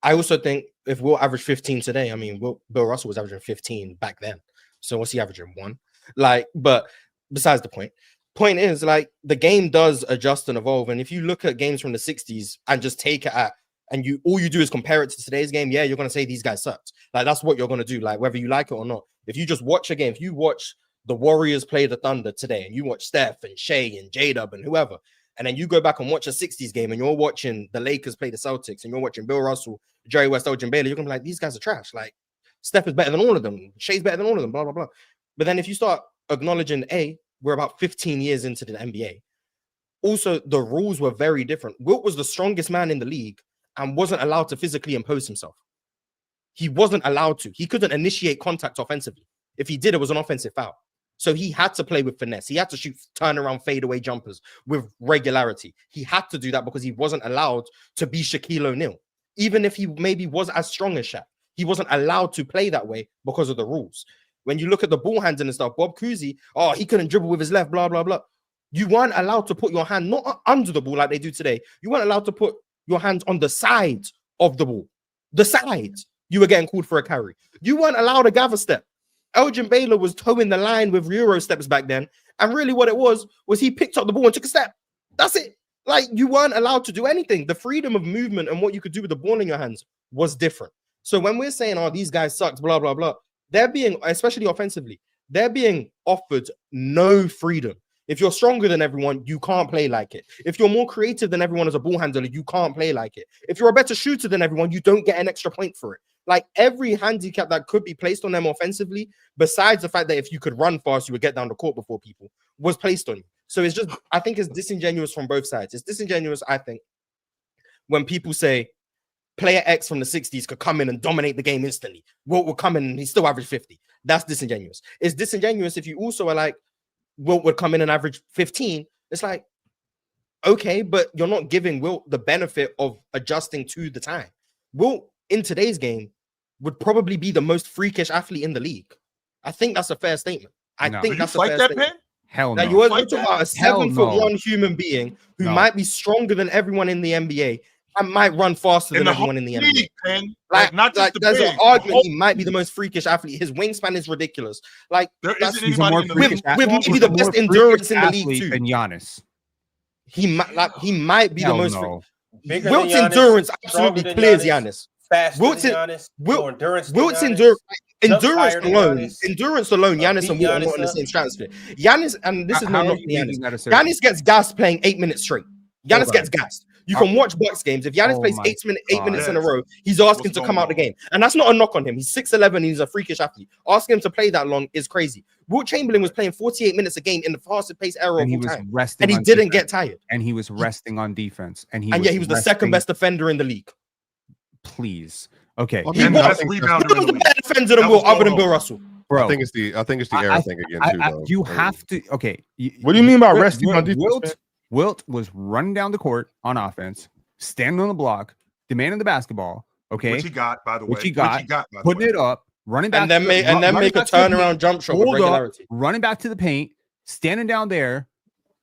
I also think if Will averaged 15 today, I mean, Bill Russell was averaging 15 back then. So what's he averaging? 1? Like, but besides the point. Point is, like, the game does adjust and evolve. And if you look at games from the 60s and just take it at, and all you do is compare it to today's game, yeah, you're going to say these guys sucked. Like, that's what you're going to do, like, whether you like it or not. If you just watch a game, if you watch the Warriors play the Thunder today, and you watch Steph and Shea and J-Dub and whoever, and then you go back and watch a 60s game, and you're watching the Lakers play the Celtics, and you're watching Bill Russell, Jerry West, Elgin Baylor, you're going to be like, these guys are trash. Like, Steph is better than all of them. Shea's better than all of them, blah, blah, blah. But then if you start acknowledging, we're about 15 years into the NBA. Also, the rules were very different. Wilt was the strongest man in the league and wasn't allowed to physically impose himself. He wasn't allowed to. He couldn't initiate contact offensively. If he did, it was an offensive foul. So he had to play with finesse. He had to shoot turnaround fadeaway jumpers with regularity. He had to do that because he wasn't allowed to be Shaquille O'Neal. Even if he maybe was as strong as Shaq, he wasn't allowed to play that way because of the rules. When you look at the ball handling and stuff, Bob Cousy, he couldn't dribble with his left, blah, blah, blah. You weren't allowed to put your hand not under the ball like they do today. You weren't allowed to put your hands on the side of the ball. The side. You were getting called for a carry. You weren't allowed a gather step. Elgin Baylor was towing the line with Euro steps back then. And really what it was he picked up the ball and took a step. That's it. Like, you weren't allowed to do anything. The freedom of movement and what you could do with the ball in your hands was different. So when we're saying, these guys sucked, blah, blah, blah, they're being, especially offensively, they're being offered no freedom. If you're stronger than everyone, you can't play like it. If you're more creative than everyone as a ball handler, you can't play like it. If you're a better shooter than everyone, you don't get an extra point for it. Like, every handicap that could be placed on them offensively, besides the fact that if you could run fast, you would get down the court before people, was placed on you. So it's just, I think it's disingenuous from both sides. It's disingenuous, I think, when people say player X from the 60s could come in and dominate the game instantly. Wilt will come in and he still average 50. That's disingenuous. It's disingenuous if you also are like, Wilt would come in and average 15. It's like, okay, but you're not giving Wilt the benefit of adjusting to the time. Wilt, in today's game, would probably be the most freakish athlete in the league. I think that's a fair statement. I think that's a fair statement. Pen? Hell no. Now, you're talking about a 7'1" human being who might be stronger than everyone in the NBA and might run faster than everyone in the NBA. Like, not just there's an argument he might be the most freakish athlete. His wingspan is ridiculous. Like, there isn't anybody with maybe the best endurance in the league too. Than Giannis. He might be the most. Wilt's endurance absolutely clears Giannis. Wilt's endurance alone, Giannis and Wilt are not in the same stratosphere. Giannis, and this is not Giannis. Giannis gets gassed playing 8 minutes straight. Giannis gets gassed. You can watch Bucks games. If Giannis plays 8 minutes in a row, he's asking to come out the game. And that's not a knock on him. He's 6'11", he's a freakish athlete. Asking him to play that long is crazy. Wilt Chamberlain was playing 48 minutes a game in the fastest pace era of all time. And he didn't get tired. And he was resting on defense. And he was the second best defender in the league. Please. Okay. He was the better defender than Wilt, other than Bill Russell. Bro, I think it's the era thing again too. You have to. Okay. What do you mean by resting on defense? Wilt was running down the court on offense, standing on the block, demanding the basketball. Okay, which he got, by the way. Putting it up, running back, and then make a turnaround jump shot with regularity. Running back to the paint, standing down there,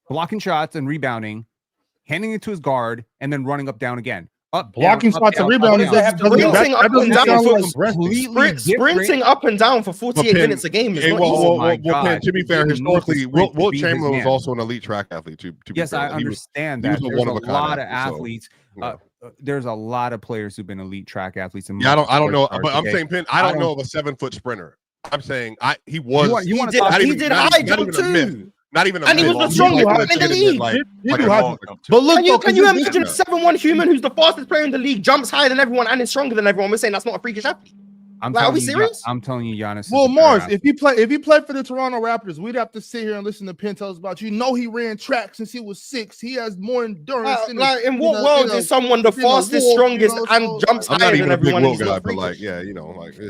blocking shots and rebounding, handing it to his guard, and then running up down again. Blocking shots and rebounding. Sprinting up and down for 48 minutes a game is not easy. To be fair, historically, Wilt Chamberlain was also an elite track athlete too. Yes, I understand that. There's a lot of athletes. There's a lot of players who've been elite track athletes. Yeah, I don't know, but I'm saying, Penn, I don't know of a 7-foot sprinter. I'm saying he was. He did high jump too. Not even, and he was the strongest man in the league. But look, can you imagine a 7'1" human who's the fastest player in the league, jumps higher than everyone, and is stronger than everyone? We're saying that's not a freakish athlete. Are we serious? I'm telling you, Giannis. Well, Mars, if he played for the Toronto Raptors, we'd have to sit here and listen to Penn tell us about. He ran track since he was 6. He has more endurance. In what world is someone the fastest, strongest, and jumps higher than everyone? It's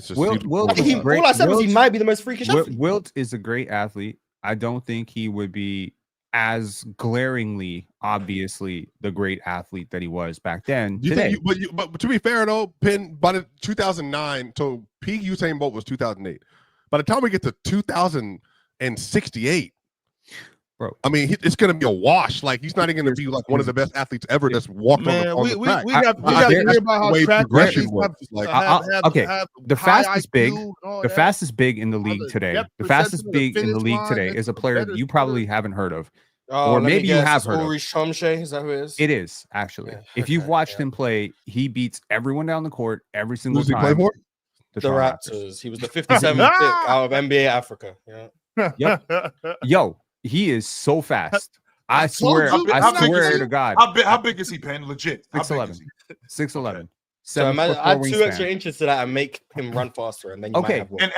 just Wilt. All I said was he might be the most freakish athlete. Wilt is a great athlete. I don't think he would be as glaringly obviously the great athlete that he was back then. You Today, think but to be fair though, Penn, by the 2009, so peak Usain Bolt was 2008. By the time we get to 2068, bro, I mean, it's going to be a wash. Like, he's not even going to be like one of the best athletes ever that's walked on the track. We got to hear about how track progression athletes was. The fastest big, the the fastest big in the league today, the fastest big in the league today is a player that you probably haven't heard of. Or maybe you have heard of. Chomshay, is that who it is? It is, actually. Yeah, if you've watched him play, he beats everyone down the court every single Who's he time. play for? The Raptors. He was the 57th pick out of NBA Africa. Yeah. Yep. Yo, he is so fast. I swear to God. How big is he, Penn? Legit. 6'11". 6'11". So add 2 extra inches to that and make him run faster, and then you might have one. And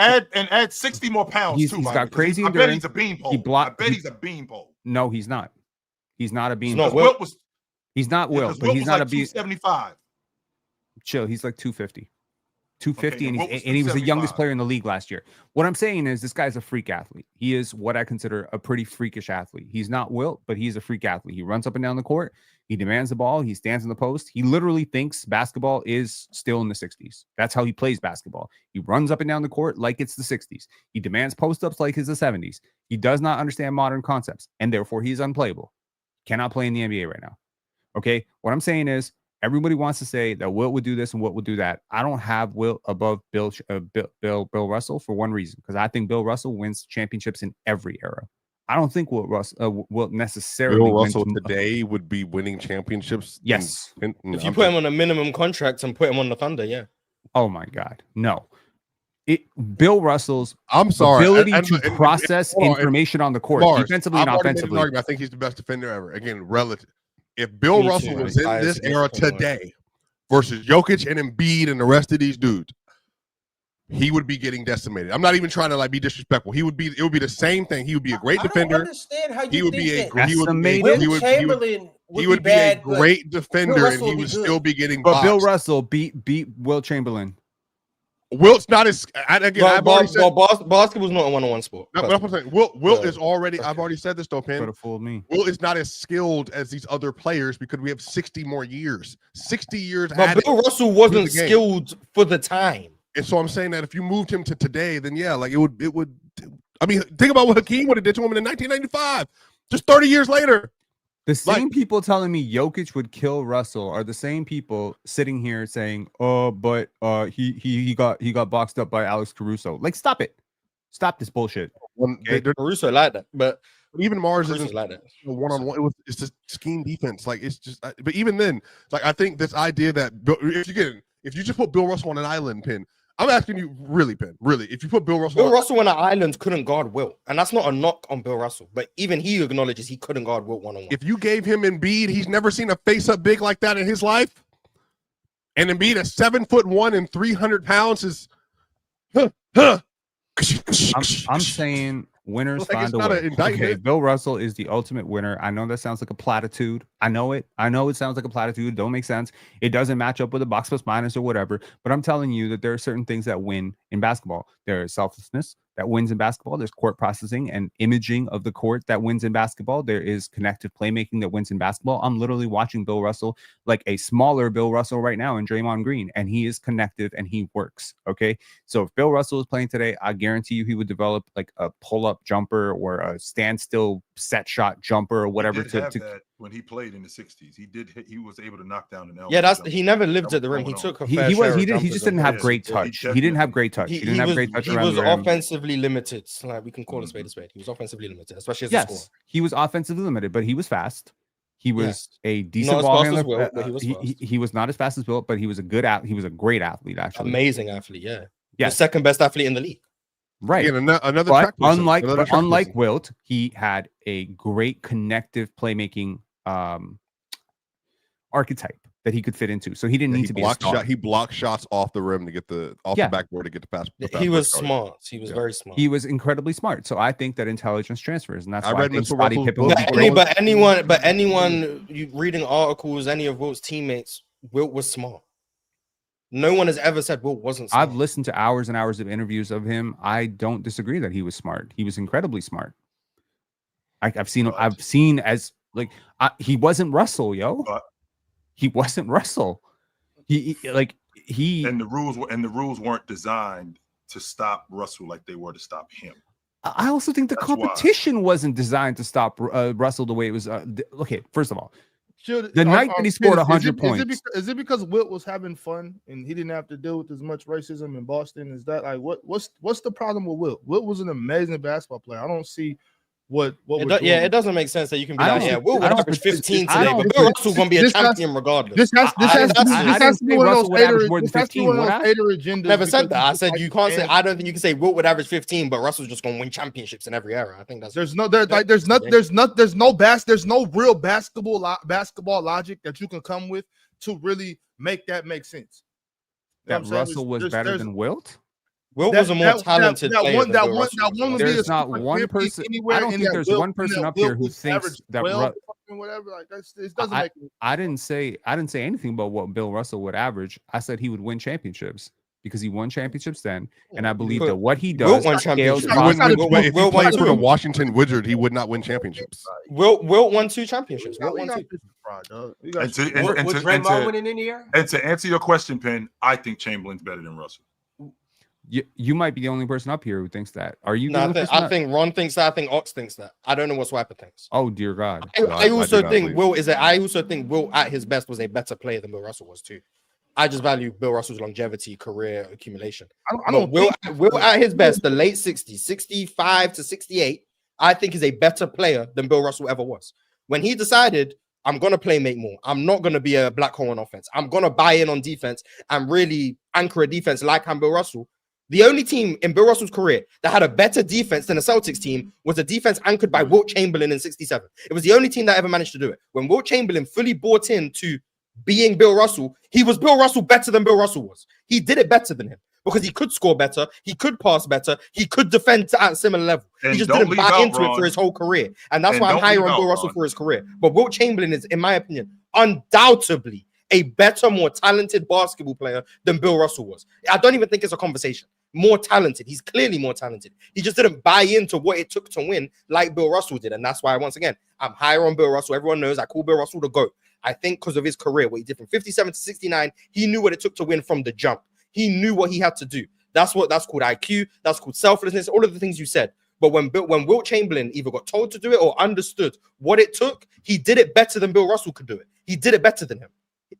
add 60 more pounds He's too. got crazy I endurance. bet he's a beanpole. I bet he's a beanpole. No, he's not. He's not a beanpole. not Wilt was. He's not Wilt, but Wilt he's was not like a bean. 275. Chill. He's like 250. 250, Okay, and he was the youngest 275. player in the league last year. What I'm saying is this guy's a freak athlete. He is what I consider a pretty freakish athlete. He's not Wilt, but he's a freak athlete. He runs up and down the court. He demands the ball. He stands in the post. He literally thinks basketball is still in the 60s. That's how he plays basketball. He runs up and down the court like it's the 60s. He demands post-ups like it's the 70s. He does not understand modern concepts, and therefore he's unplayable. Cannot play in the NBA right now. Okay? What I'm saying is everybody wants to say that Wilt would do this and Wilt would do that. I don't have Wilt above Bill Russell for one reason, because I think Bill Russell wins championships in every era. I don't think Wilt necessarily. Bill Russell today would be winning championships. Yes. If you put him on a minimum contract and put him on the Thunder, yeah. Oh my God, no. Bill Russell's ability to process information on the court, defensively and offensively. I think he's the best defender ever. Again, relative. If Bill Russell was in this era today versus Jokic and Embiid and the rest of these dudes, he would be getting decimated. I'm not even trying to like be disrespectful. It would be the same thing. He would be a great defender. I don't understand how you he would be a great defender, and he would still be getting boxed. But Bill Russell beat Wilt Chamberlain. Wilt's not as basketball's not a one-on-one sport. No, but I'm saying Wilt is already. I've already said this though, Penn. Could have fooled me. Wilt is not as skilled as these other players because we have 60 more years. 60 years. But Bill Russell wasn't skilled for the time. And so I'm saying that if you moved him to today, then yeah, like it would. I mean, think about what Hakeem would have did to him in 1995, just 30 years later. The same people telling me Jokic would kill Russell are the same people sitting here saying, "Oh, but he got boxed up by Alex Caruso." Like, stop it, stop this bullshit. Caruso like that, but even Mars isn't like that. One-on-one. It's just scheme defense. Like it's just. But even then, like I think this idea that if you just put Bill Russell on an island, Penn. I'm asking you, really, Penn, really, if you put Bill Russell on an island couldn't guard Wilt, and that's not a knock on Bill Russell, but even he acknowledges he couldn't guard Wilt one-on-one. If you gave him Embiid, he's never seen a face-up big like that in his life, and Embiid at 7'1" and 300 pounds is. I'm saying winners find a way. Okay, Bill Russell is the ultimate winner. I know that sounds like a platitude. I know it sounds like a platitude. Don't make sense. It doesn't match up with a box plus minus or whatever. But I'm telling you that there are certain things that win in basketball. There is selflessness that wins in basketball. There's court processing and imaging of the court that wins in basketball. There is connective playmaking that wins in basketball. I'm literally watching Bill Russell, like a smaller Bill Russell right now in Draymond Green, and he is connective and he works. Okay. So if Bill Russell is playing today, I guarantee you he would develop like a pull-up jumper or a standstill set shot jumper or whatever. That when he played in the 60s, he was able to knock down an elbow. Yeah, he never lived at the rim. He took a fair he just didn't have great touch. He didn't have great touch. He didn't have great touch around the rim. Offensively limited. Like we can call a spade a spade. He was offensively limited, especially as a scorer. He was offensively limited, but he was fast. He was a decent ball handler. He was not as fast as Wilt, but he was a good he was a great athlete, actually. Amazing athlete, yeah. The second best athlete in the league. Right. Again, unlike Wilt, he had a great connective playmaking archetype that he could fit into. So he didn't need to be a star. He blocked shots off the rim to get the backboard to get the pass. He was smart. He was very smart. He was incredibly smart. So I think that intelligence transfers, and that's why I think Scottie Pippen. But anyone you reading articles, any of Wilt's teammates, Wilt was smart. No one has ever said Wilt wasn't smart. I've listened to hours and hours of interviews of him. I don't disagree that he was smart. He was incredibly smart. I've seen as Like he wasn't Russell, yo. But- He wasn't Russell. He and the rules weren't designed to stop Russell like they were to stop him. I also think the That's competition wasn't designed to stop Russell the way it was. Okay, first of all, Should, the night that he scored 100 points. Is it because Wilt was having fun and he didn't have to deal with as much racism in Boston? Is that like what's the problem with Wilt? Wilt was an amazing basketball player. I don't see what it doesn't make sense that you can be like, Wilt would average 15 today, but Bill Russell's gonna be a champion regardless. This has to be one of those hater agendas. Never said that. I said you can't say. I don't think you can say Wilt would average 15, but Russell's just gonna win championships in every era. I think that's there's no real basketball logic that you can come with to really make that make sense. That Russell was better than Wilt. Wilt was a more talented player. There's not one person. I don't think there's one person up here who thinks that whatever. Like it doesn't make. I didn't say anything about what Bill Russell would average. I said he would win championships because he won championships then, and I believe that what he does. If he played for the Washington Wizards, he would not win championships. Wilt won 2 championships. Wilt won 2. Was Draymond winning in the year? And to answer your question, Penn, I think Chamberlain's better than Russell. You might be the only person up here who thinks that. Are you? No, I think Ron thinks that. I think Ox thinks that. I don't know what Swiper thinks. Oh dear God! I also think Wilt at his best was a better player than Bill Russell was too. I just value Bill Russell's longevity, career accumulation. I don't Wilt at his best, the late 60s, 65 to 68, I think is a better player than Bill Russell ever was. When he decided, I'm going to make more. I'm not going to be a black hole on offense. I'm going to buy in on defense and really anchor a defense like I'm Bill Russell. The only team in Bill Russell's career that had a better defense than the Celtics team was a defense anchored by Wilt Chamberlain in 67. It was the only team that ever managed to do it. When Wilt Chamberlain fully bought into being Bill Russell, he was Bill Russell better than Bill Russell was. He did it better than him because he could score better, he could pass better, he could defend at a similar level. And he just didn't buy into it for his whole career. And that's why I'm higher on Bill Russell for his career. But Wilt Chamberlain is, in my opinion, undoubtedly a better, more talented basketball player than Bill Russell was. I don't even think it's a conversation. More talented. He's clearly more talented. He just didn't buy into what it took to win like Bill Russell did. And that's why, once again, I'm higher on Bill Russell. Everyone knows I call Bill Russell the GOAT. I think because of his career, what he did from 57 to 69, he knew what it took to win from the jump. He knew what he had to do. That's called IQ. That's called selflessness. All of the things you said. But when Wilt Chamberlain either got told to do it or understood what it took, he did it better than Bill Russell could do it. He did it better than him.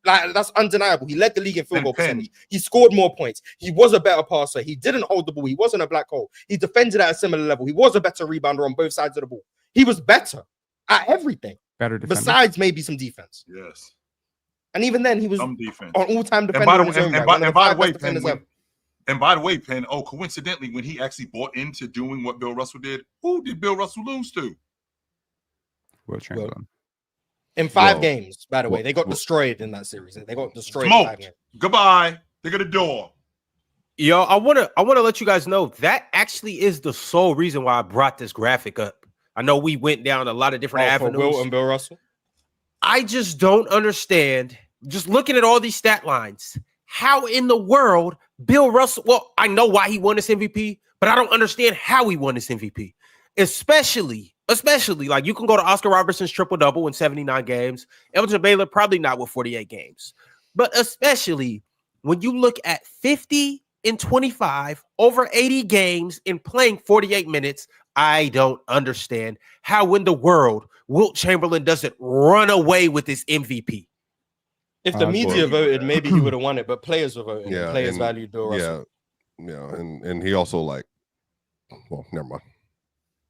Like, that's undeniable. He led the league in field goal percentage. He scored more points. He was a better passer. He didn't hold the ball. He wasn't a black hole. He defended at a similar level. He was a better rebounder on both sides of the ball. He was better at everything. Better defender. Besides maybe some defense. Yes. And even then, he was some defense on all-time defender. And by the way, Penn, coincidentally, when he actually bought into doing what Bill Russell did, who did Bill Russell lose to? Wilt Chamberlain. In 5 games, by the way. They got destroyed in that series. They got destroyed in 5 games. Goodbye. They got a door. Yo, I wanna let you guys know that actually is the sole reason why I brought this graphic up. I know we went down a lot of different avenues. For Wilt and Bill Russell. I just don't understand, just looking at all these stat lines, how in the world Bill Russell, well, I know why he won this MVP, but I don't understand how he won this MVP. Especially, like you can go to Oscar Robertson's triple-double in 79 games. Elgin Baylor, probably not with 48 games. But especially when you look at 50 and 25 over 80 games and playing 48 minutes, I don't understand how in the world Wilt Chamberlain doesn't run away with this MVP. If the media voted, maybe he would have won it, but players were voting. Yeah, players valued Bill Russell. Yeah, and he also never mind.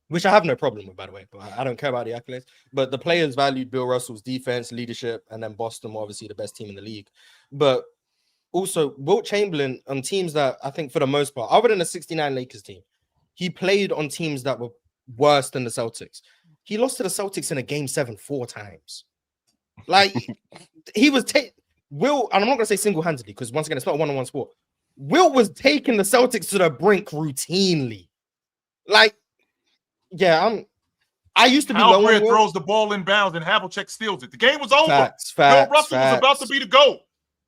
Which I have no problem with, by the way. But I don't care about the accolades. But the players valued Bill Russell's defense, leadership, and then Boston were obviously the best team in the league. But also, Wilt Chamberlain on teams that I think for the most part, other than the 69 Lakers team, he played on teams that were worse than the Celtics. He lost to the Celtics in a game 7 4 times. Like, he was Wilt, and I'm not going to say single-handedly because once again, it's not a one-on-one sport. Wilt was taking the Celtics to the brink routinely. Like, yeah, I used to be low on Wilt. Throws the ball in bounds and Havlicek steals it. The game was over. Facts, Bill Russell was about to be the GOAT.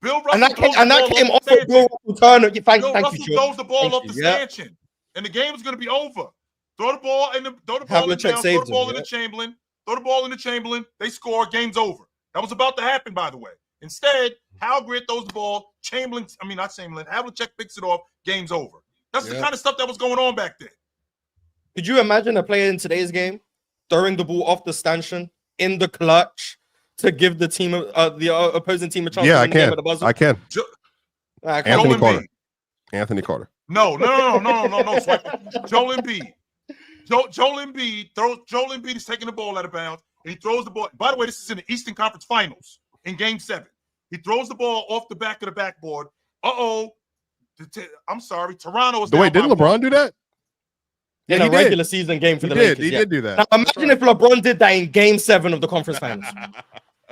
Bill Russell and that came off of Bill Russell Turner. Thank you, throws the ball up the stanchion, and the game is going to be over. Throw the ball in the bounds, throw the ball into Chamberlain. throw the ball into Chamberlain, they score, game's over. That was about to happen, by the way. Instead, Halgrid throws the ball, Havlicek picks it off, game's over. That's the kind of stuff that was going on back then. Could you imagine a player in today's game throwing the ball off the stanchion in the clutch to give the team, the opposing team a chance to win the game at the buzzer? I can. Anthony Carter. Anthony Carter. No. Swipe. Joel Embiid. Joel Embiid is taking the ball out of bounds, and he throws the ball. By the way, this is in the Eastern Conference Finals in Game 7. He throws the ball off the back of the backboard. I'm sorry. Toronto is down. Wait, didn't LeBron do that? In a regular season game for the Lakers. He did do that. Now imagine if LeBron did that in Game 7 of the conference finals.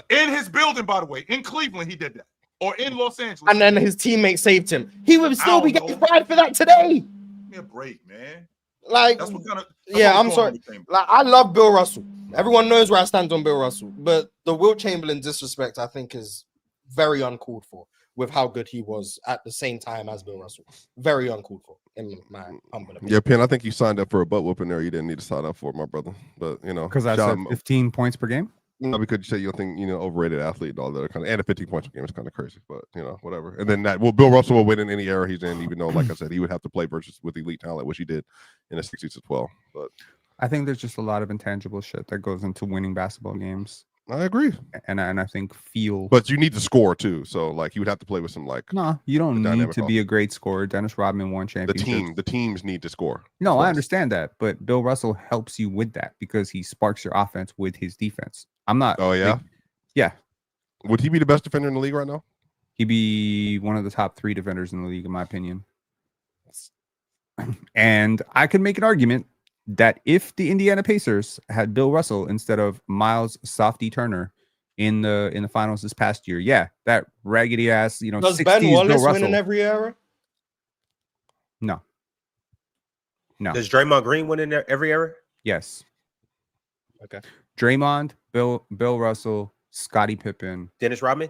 In his building, by the way. In Cleveland, he did that. Or in Los Angeles. And then his teammate saved him. He would still be getting fired for that today. Give me a break, man. Like, that's what kind of. I'm sorry. Like, I love Bill Russell. Everyone knows where I stand on Bill Russell. But the Wilt Chamberlain disrespect, I think, is very uncalled for with how good he was at the same time as Bill Russell. Very uncalled for, in my humble opinion. Yeah, Penn, I think you signed up for a butt whooping there. You didn't need to sign up for it, my brother. But, you know. Because I said 15 points per game? No, because you say you think, overrated athlete and all that kind of, and a 15 points per game is kind of crazy, but, whatever. And then Bill Russell will win in any era he's in, even though, like I said, he would have to play with elite talent, which he did in the 60s as well. But I think there's just a lot of intangible shit that goes into winning basketball games. I agree. And I think But you need to score too. So like you would have to play with some No, you don't need to be a great scorer. Dennis Rodman won championships. The teams need to score. No, I understand that, but Bill Russell helps you with that because he sparks your offense with his defense. I'm not. Oh yeah. Yeah. Would he be the best defender in the league right now? He'd be one of the top 3 defenders in the league, in my opinion. And I could make an argument that if the Indiana Pacers had Bill Russell instead of Miles Softy Turner in the finals this past year, that raggedy ass, does Ben Wallace win in every era? No. Does Draymond Green win in every era? Yes. Okay. Draymond, Bill Russell, Scottie Pippen, Dennis Rodman.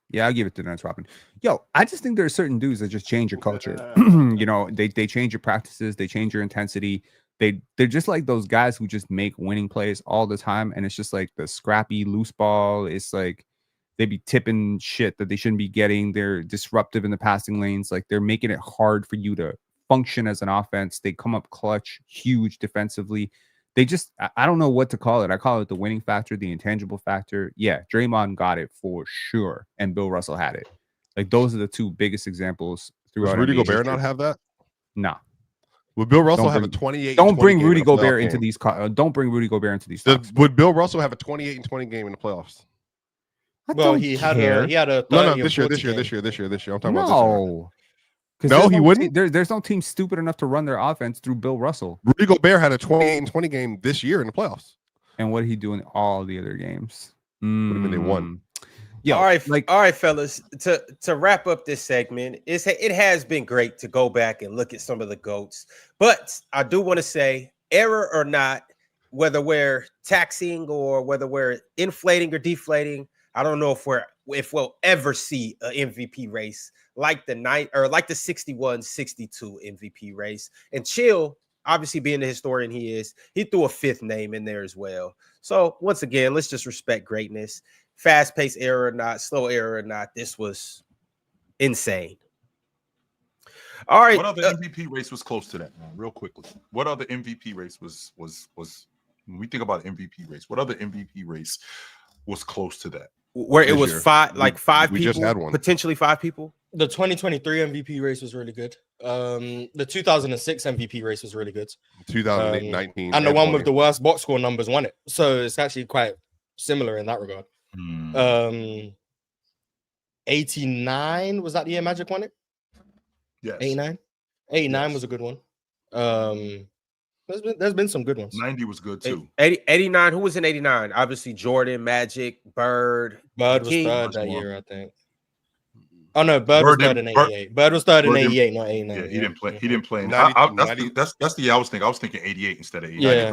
Yeah, I'll give it to Dennis Rodman. Yo, I just think there are certain dudes that just change your culture. They change your practices, they change your intensity. They're just like those guys who just make winning plays all the time, and it's just like the scrappy loose ball. It's like they be tipping shit that they shouldn't be getting. They're disruptive in the passing lanes. Like they're making it hard for you to function as an offense. They come up clutch, huge defensively. I don't know what to call it. I call it the winning factor, the intangible factor. Yeah, Draymond got it for sure, and Bill Russell had it. Like those are the 2 biggest examples throughout. Does Rudy Gobert not have that? Nah. Would Bill Russell have a 28? Don't bring Rudy Gobert into these. Don't bring Rudy Gobert into these. Would Bill Russell have a 28 and 20 game in the playoffs? He had a no. This year. I'm talking about this year. No, he wouldn't. There's no team stupid enough to run their offense through Bill Russell. Rudy Gobert had a 28 and 20 game this year in the playoffs. And what did he do in all the other games? Would have been they won. Yeah, all right, fellas. To wrap up this segment, it has been great to go back and look at some of the GOATs. But I do want to say, error or not, whether we're taxing or whether we're inflating or deflating, I don't know if we'll ever see an MVP race like the 61-62 MVP race. And Chill, obviously being the historian he threw a 5th name in there as well. So once again, let's just respect greatness. Fast-paced era or not, slow era or not, this was insane. All right. What other MVP race was close to that, man? Real quickly. What other MVP race was when we think about MVP race, what other MVP race was close to that? Where it was five people, just had one. Potentially 5 people. The 2023 MVP race was really good. The 2006 MVP race was really good. 2019 and the one with the worst box score numbers won it. So it's actually quite similar in that regard. 89 was that the year Magic won it? Yes. 89 was a good one. There's been some good ones. 90 was good too. 89. Who was in 89? Obviously Jordan, Magic, Bird. Bird was third that year, I think. Oh no, Bird was third in 88. Bird was third in 88, not 89. Yeah, he didn't play. He didn't play. In 90, that's the year I was thinking. I was thinking 88 instead of 88. Yeah,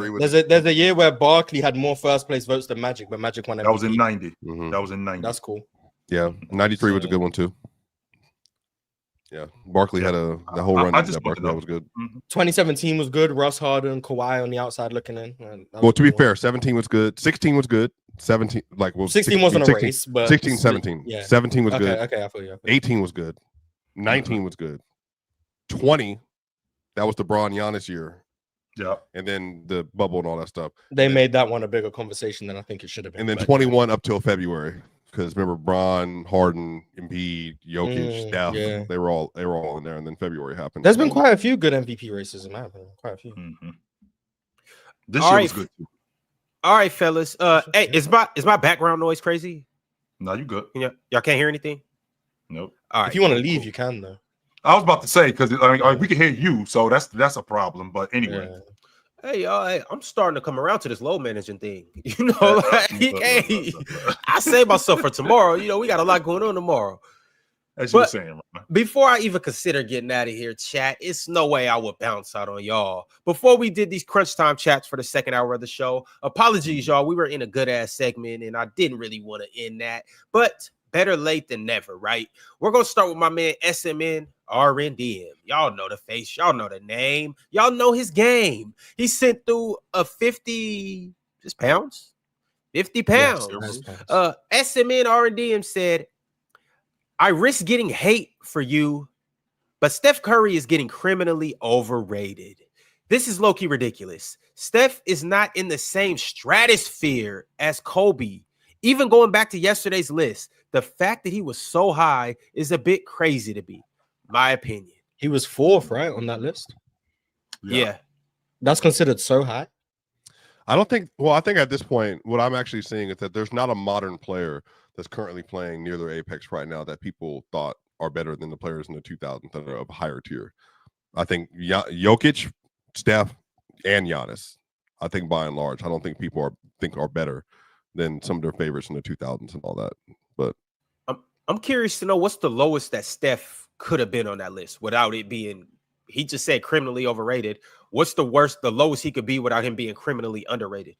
there's a year where Barkley had more first place votes than Magic, but Magic won MVP. That was in 90. That was in 90. That's cool. Yeah, 93 was a good one too. Yeah, Barkley had the whole run. I just that Barkley had was good. 2017 was good. Russ Harden, Kawhi on the outside looking in. Well, to be fair, 17 was good. 16 was good. 17, like, well, 16 wasn't a race, but 16, 17. Yeah. 17 was good. Okay, I feel you. 18 was good. 19 was good. 20, that was the Bron Giannis year. Yeah. And then the bubble and all that stuff. They made that one a bigger conversation than I think it should have been. And then 21 up till February. Because remember, Bron, Harden, Embiid, Jokic, Steph, they were all in there. And then February happened. There's been quite a few good MVP races in my opinion. Quite a few. This year was good too. All right, fellas. Hey, is my background noise crazy? No, you good. Y'all can't hear anything? Nope. All right. If you want to leave, you can though. I was about to say because I mean, we can hear you, so that's a problem. But anyway. Yeah. Hey, y'all, I'm starting to come around to this load managing thing. You know, hey, I save myself for tomorrow. You know, we got a lot going on tomorrow. As you were saying, right? Before I even consider getting out of here, chat, it's no way I would bounce out on y'all. Before we did these crunch time chats for the second hour of the show, apologies, y'all. We were in a good ass segment, and I didn't really want to end that, but better late than never, right? We're gonna start with my man SMN RNDM. Y'all know the face, y'all know the name, y'all know his game. He sent through a 50 pounds. Yes, SMN RNDM said, I risk getting hate for you, but Steph Curry is getting criminally overrated. This is low-key ridiculous. Steph is not in the same stratosphere as Kobe. Even going back to yesterday's list, the fact that he was so high is a bit crazy to me, my opinion. He was 4th, right, on that list? Yeah. That's considered so high? I think at this point, what I'm actually seeing is that there's not a modern player that's currently playing near their apex right now that people thought are better than the players in the 2000s that are of a higher tier. I think Jokic, Steph, and Giannis, I think by and large, I don't think people are better than some of their favorites in the 2000s and all that. But I'm curious to know what's the lowest that Steph could have been on that list without it being, he just said criminally overrated. What's the lowest he could be without him being criminally underrated?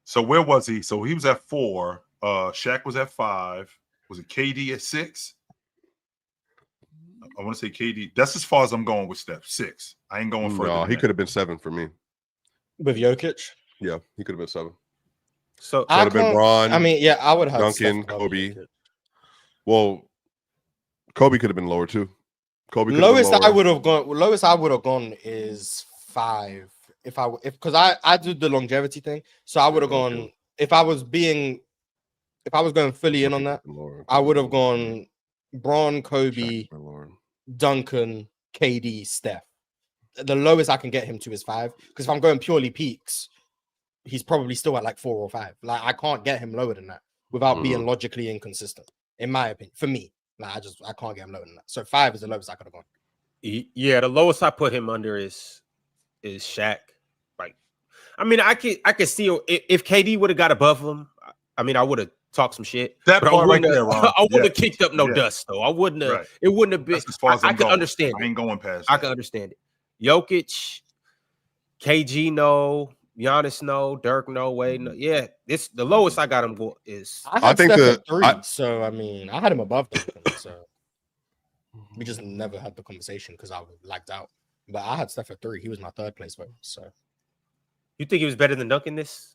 So where was he? So he was at 4. Shaq was at 5. Was it KD at 6? I want to say KD. That's as far as I'm going with Steph. 6. I ain't going further. No, he could have been 7 for me. With Jokic? Yeah, he could have been 7. So would have been Bron. I mean, yeah, I would have Duncan, Kobe. Well, Kobe could have been lower too. Lowest I would have gone is 5. Because I do the longevity thing, so I would have gone if I was going fully in on that. I would have gone Bron, Kobe, Duncan, KD, Steph. The lowest I can get him to is 5. Because if I'm going purely peaks, he's probably still at like 4 or 5. Like I can't get him lower than that without being logically inconsistent, in my opinion. For me, like I can't get him lower than that. So 5 is the lowest I could have gone. Yeah, the lowest I put him under is Shaq. Like, I mean, I could see if KD would have got above him. I mean, I would have talked some shit. That but part right there, Ron. I wouldn't have kicked up no dust though. I wouldn't have. Right. It wouldn't have been. That's as far as I could going. understand. I ain't going past. I can understand it. Jokic, KG, no. Giannis, no. Dirk, no. Wade, no. Yeah, this the lowest I got him go is. I think Steph at 3. So I mean, I had him above Duncan. So we just never had the conversation because I was lagged out. But I had Steph at 3. He was my 3rd place vote. So you think he was better than Duncan this?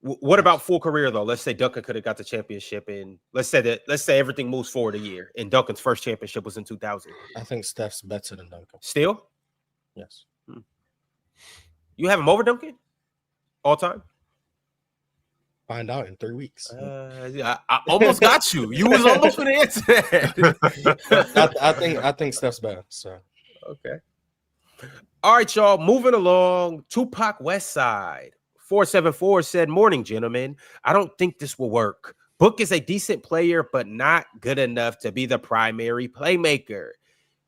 What about full career though? Let's say Duncan could have got the championship, and let's say everything moves forward a year, and Duncan's first championship was in 2000. I think Steph's better than Duncan. Still? Yes. You have him over Duncan all time? Find out in 3 weeks. I almost got you. You was almost going to answer that. I think Steph's better. So okay. All right, y'all. Moving along. Tupac Westside 474 said, "Morning, gentlemen. I don't think this will work. Book is a decent player, but not good enough to be the primary playmaker.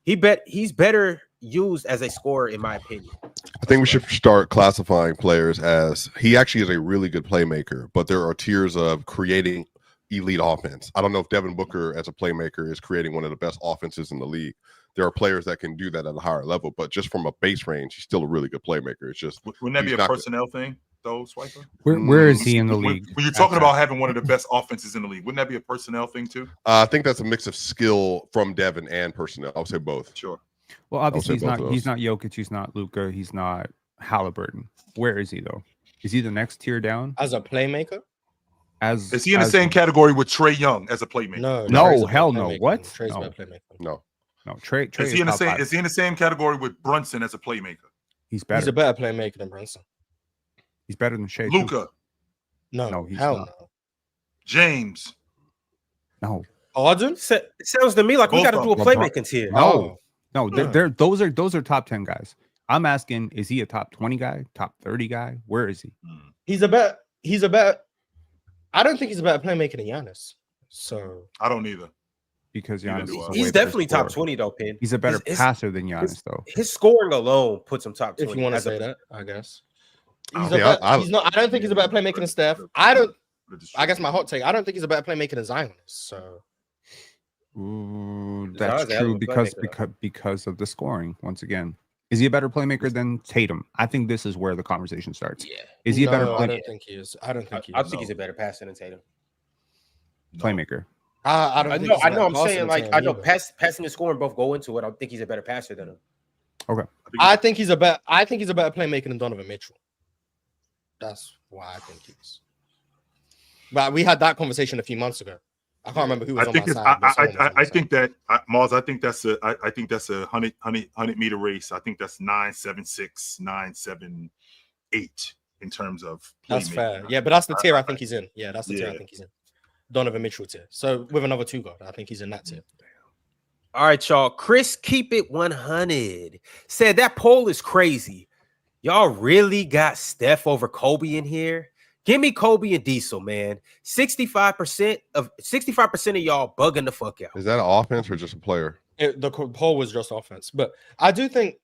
He's better used as a scorer, in my opinion." I think we should start classifying players as he actually is a really good playmaker, but there are tiers of creating elite offense. I don't know if Devin Booker as a playmaker is creating one of the best offenses in the league. There are players that can do that at a higher level, but just from a base range, he's still a really good playmaker. It's just wouldn't that be a personnel thing? though, Swiper? Where is he in the league? When you're talking about having one of the best offenses in the league, wouldn't that be a personnel thing too? I think that's a mix of skill from Devin and personnel. I would say both. Sure. Well, obviously say both of he's those. not Jokic, he's not Luka, he's not Halliburton. Where is he though? Is he the next tier down? As a playmaker? Is he in the same category with Trae Young as a playmaker? No, No, Trey's a hell better no. playmaker. What? Trey's a No. better playmaker. No. No, Trey Is he in the top same? five. Is he in the same category with Brunson as a playmaker? He's better. He's a better playmaker than Brunson. He's better than Shea. too. Luka, No, he's hell not. no. James. No, Harden? It sounds to me like we Both got to of do a them. playmaking tier. no, no. Yeah. They're those are top 10 guys. I'm asking, is he a top 20 guy, top 30 guy? Where is he? He's a better. I don't think he's a better playmaker than Giannis. So I don't either. Because Neither Giannis do is I. a way He's better definitely top scorer. 20 though, Pin. He's a better His- passer than Giannis, though. His scoring alone puts him top 20. if you want to as a- say that, I guess. I He's, don't a think- better, he's not. I don't think he's a better playmaker than Steph. I guess my hot take. I don't think he's a better playmaker than Zion. So Ooh, Zion's that's a hell of true a because playmaker, because of the scoring. Once again, is he a better playmaker than Tatum? I think this is where the conversation starts. Yeah. Is he a better No, I playmaker? don't think he is. I don't think he is. I think he's a better passer than Tatum. Playmaker. I don't I think know, he's I a know. better I'm passer saying than like Tatum I know either. passing and scoring both go into it. I think he's a better passer than him. I think he's a better playmaker than Donovan Mitchell. That's why I think he's. But we had that conversation a few months ago. I can't remember who was I on think my it's, side. but someone was on my I side. think that Mars. I think that's a 100 meter race. I think that's 9.76, 9.78 in terms of. That's playmaking. fair. Yeah, but that's the tier I think he's in. Yeah, that's the tier I Yeah. think he's in. Donovan Mitchell tier. So with another two guard, I think he's in that tier. All right, y'all. Chris, keep it 100. Said that poll is crazy. Y'all really got Steph over Kobe in here? Give me Kobe and Diesel, man. 65% of y'all bugging the fuck out. Is that an offense or just a player? The poll was just offense, but I do think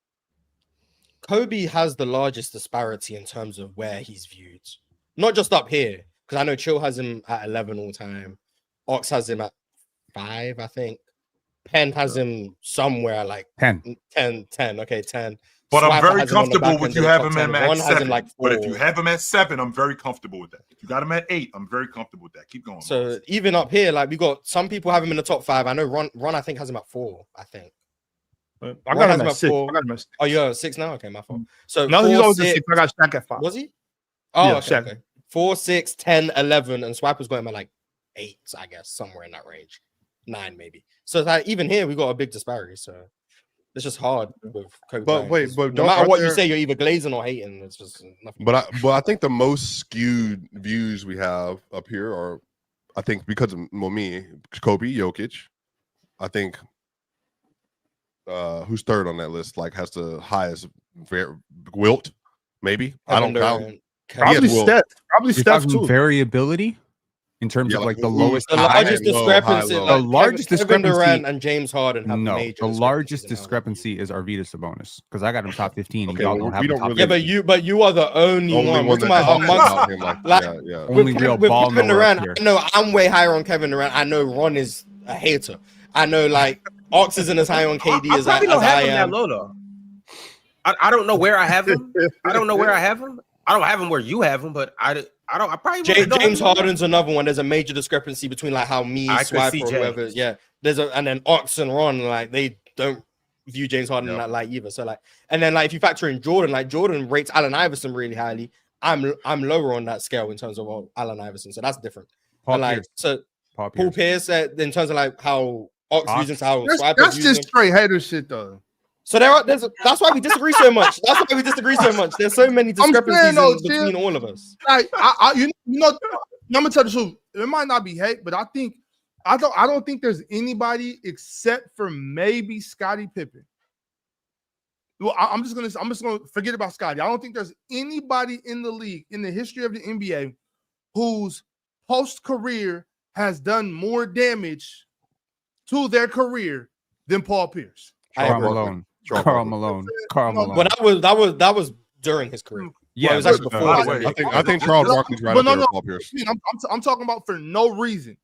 Kobe has the largest disparity in terms of where he's viewed. Not just up here, because I know Chill has him at 11 all time. Ox has him at 5, I think. Penn has him somewhere like 10. 10. Okay, 10. But I'm Swiper very has him on the comfortable back with end you of the having top him 10. at Ron has him 7. like But if you 4. have him at 7, I'm very comfortable with that. If you got him at 8, I'm very comfortable with that. Keep going. So Mars. even up here, like we got some people have him in the top 5. I know Ron I think has him at 4. I think. I Ron got has him him at at 6. 4. I got him at 6. Oh, you're at 6 now. Okay, my fault. So No, he's 4, always at 6. 6. I got Shaq at 5. Was he? Oh, Yeah, okay, Shaq. okay. 4, 6, 10, 11, and Swiper's got him at like 8, I guess, somewhere in that range. 9 maybe. So like, even here we got a big disparity. So it's just hard with Kobe. But Bryant, wait, 'cause but no don't- matter aren't what you there- say, you're either glazing or hating. It's just nothing. But I think the most skewed views we have up here are, I think because of me, Kobe, Jokic. I think who's third on that list? Like has the highest Wilt, maybe. I don't. Probably Yes, Will. Steph. Probably You're Steph talking too. variability in terms Yeah, of like like the who's lowest. The high, largest low, discrepancy, high, low. like The largest Kevin discrepancy- Durant and James Harden have No, major the largest discrepancies in how- discrepancy is Arvydas Sabonis because I got him top 15. And Okay, y'all well, don't have we him don't top really- Yeah, 15. but you are the only Only one. We're one talking that about talks amongst about him like, like- yeah, yeah. Only with real Kevin ball knower up Durant. here. I know I'm way higher on Kevin Durant. I know Ron is a hater. I know like Ox isn't as high on KD I as probably I don't have him am. that low though. I don't know where I have him. I don't know where I have him. I don't have him where you have him, but I don't. I probably don't have James him. Harden's another one. There's a major discrepancy between like how me, I could see Swipe, or whoever. James. Yeah, and then Ox and Ron, like they don't view James Harden in Yep. that light either. So like, and then like if you factor in Jordan, like Jordan rates Allen Iverson really highly. I'm lower on that scale in terms of Allen Iverson, so that's different. Paul And, like Pierce. so, Paul Paul Pierce. Pierce in terms of like how Ox views into how That's, Swipe that's views just him. straight hater shit though. So that's why we disagree so much. That's why we disagree so much. There's so many saying, discrepancies though, between all of us. Like you know, I'm gonna tell the truth. It might not be hate, but I don't think there's anybody except for maybe Scottie Pippen. Well, I'm just gonna forget about Scottie. I don't think there's anybody in the league in the history of the NBA whose post career has done more damage to their career than Paul Pierce. Carl agree. Malone. Charles Carl Barkley. Malone. Carl No, Malone. But that was during his career. Yeah, it was actually but, before his By the way, NBA. I think Charles Barkley's right But up no, there no. with Paul Pierce. I'm talking about for no reason,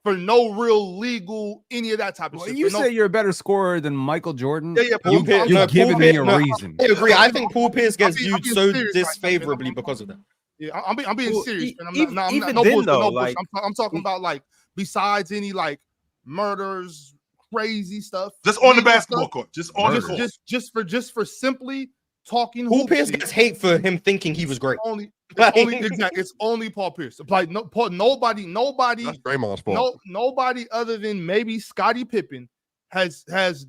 for no real legal any of that type of Well, shit. you For no- say you're a better scorer than Michael Jordan. Yeah, Paul You, Pierce- you're no, giving Paul me a Pierce- no, reason. I agree. I think Paul Pierce gets I'm viewed being so serious right now, man. disfavorably because of that. Yeah, I'm being Well, serious, man. I'm even not then, no bullshit, though, no like bullshit. I'm talking about like besides any like murders, crazy stuff. Just on the legal basketball stuff, court. Just on the court. just for simply talking Paul hoop Pierce shit. gets hate for him thinking he was great. It's only Paul Pierce. Like nobody That's Draymond's fault. nobody other than maybe Scottie Pippen has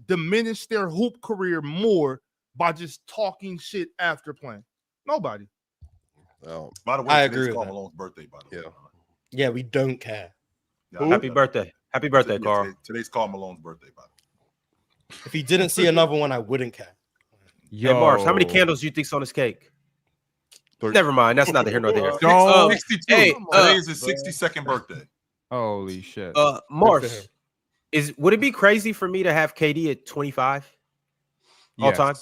diminished their hoop career more by just talking shit after playing. Nobody. By the way, I agree today's with Karl that. Malone's birthday, by the way. Yeah, we don't care. Yeah, happy birthday. Happy birthday, Carl. Today's Karl Malone's birthday, by the way. If he didn't see another one, I wouldn't care. Hey, Mars, how many Yo. candles do you think's on this cake? 30. Never mind. That's not the here nor there. Yo. 62. Hey, Today is his 62nd birthday. Holy shit. Mars, would it be crazy for me to have KD at 25 all time?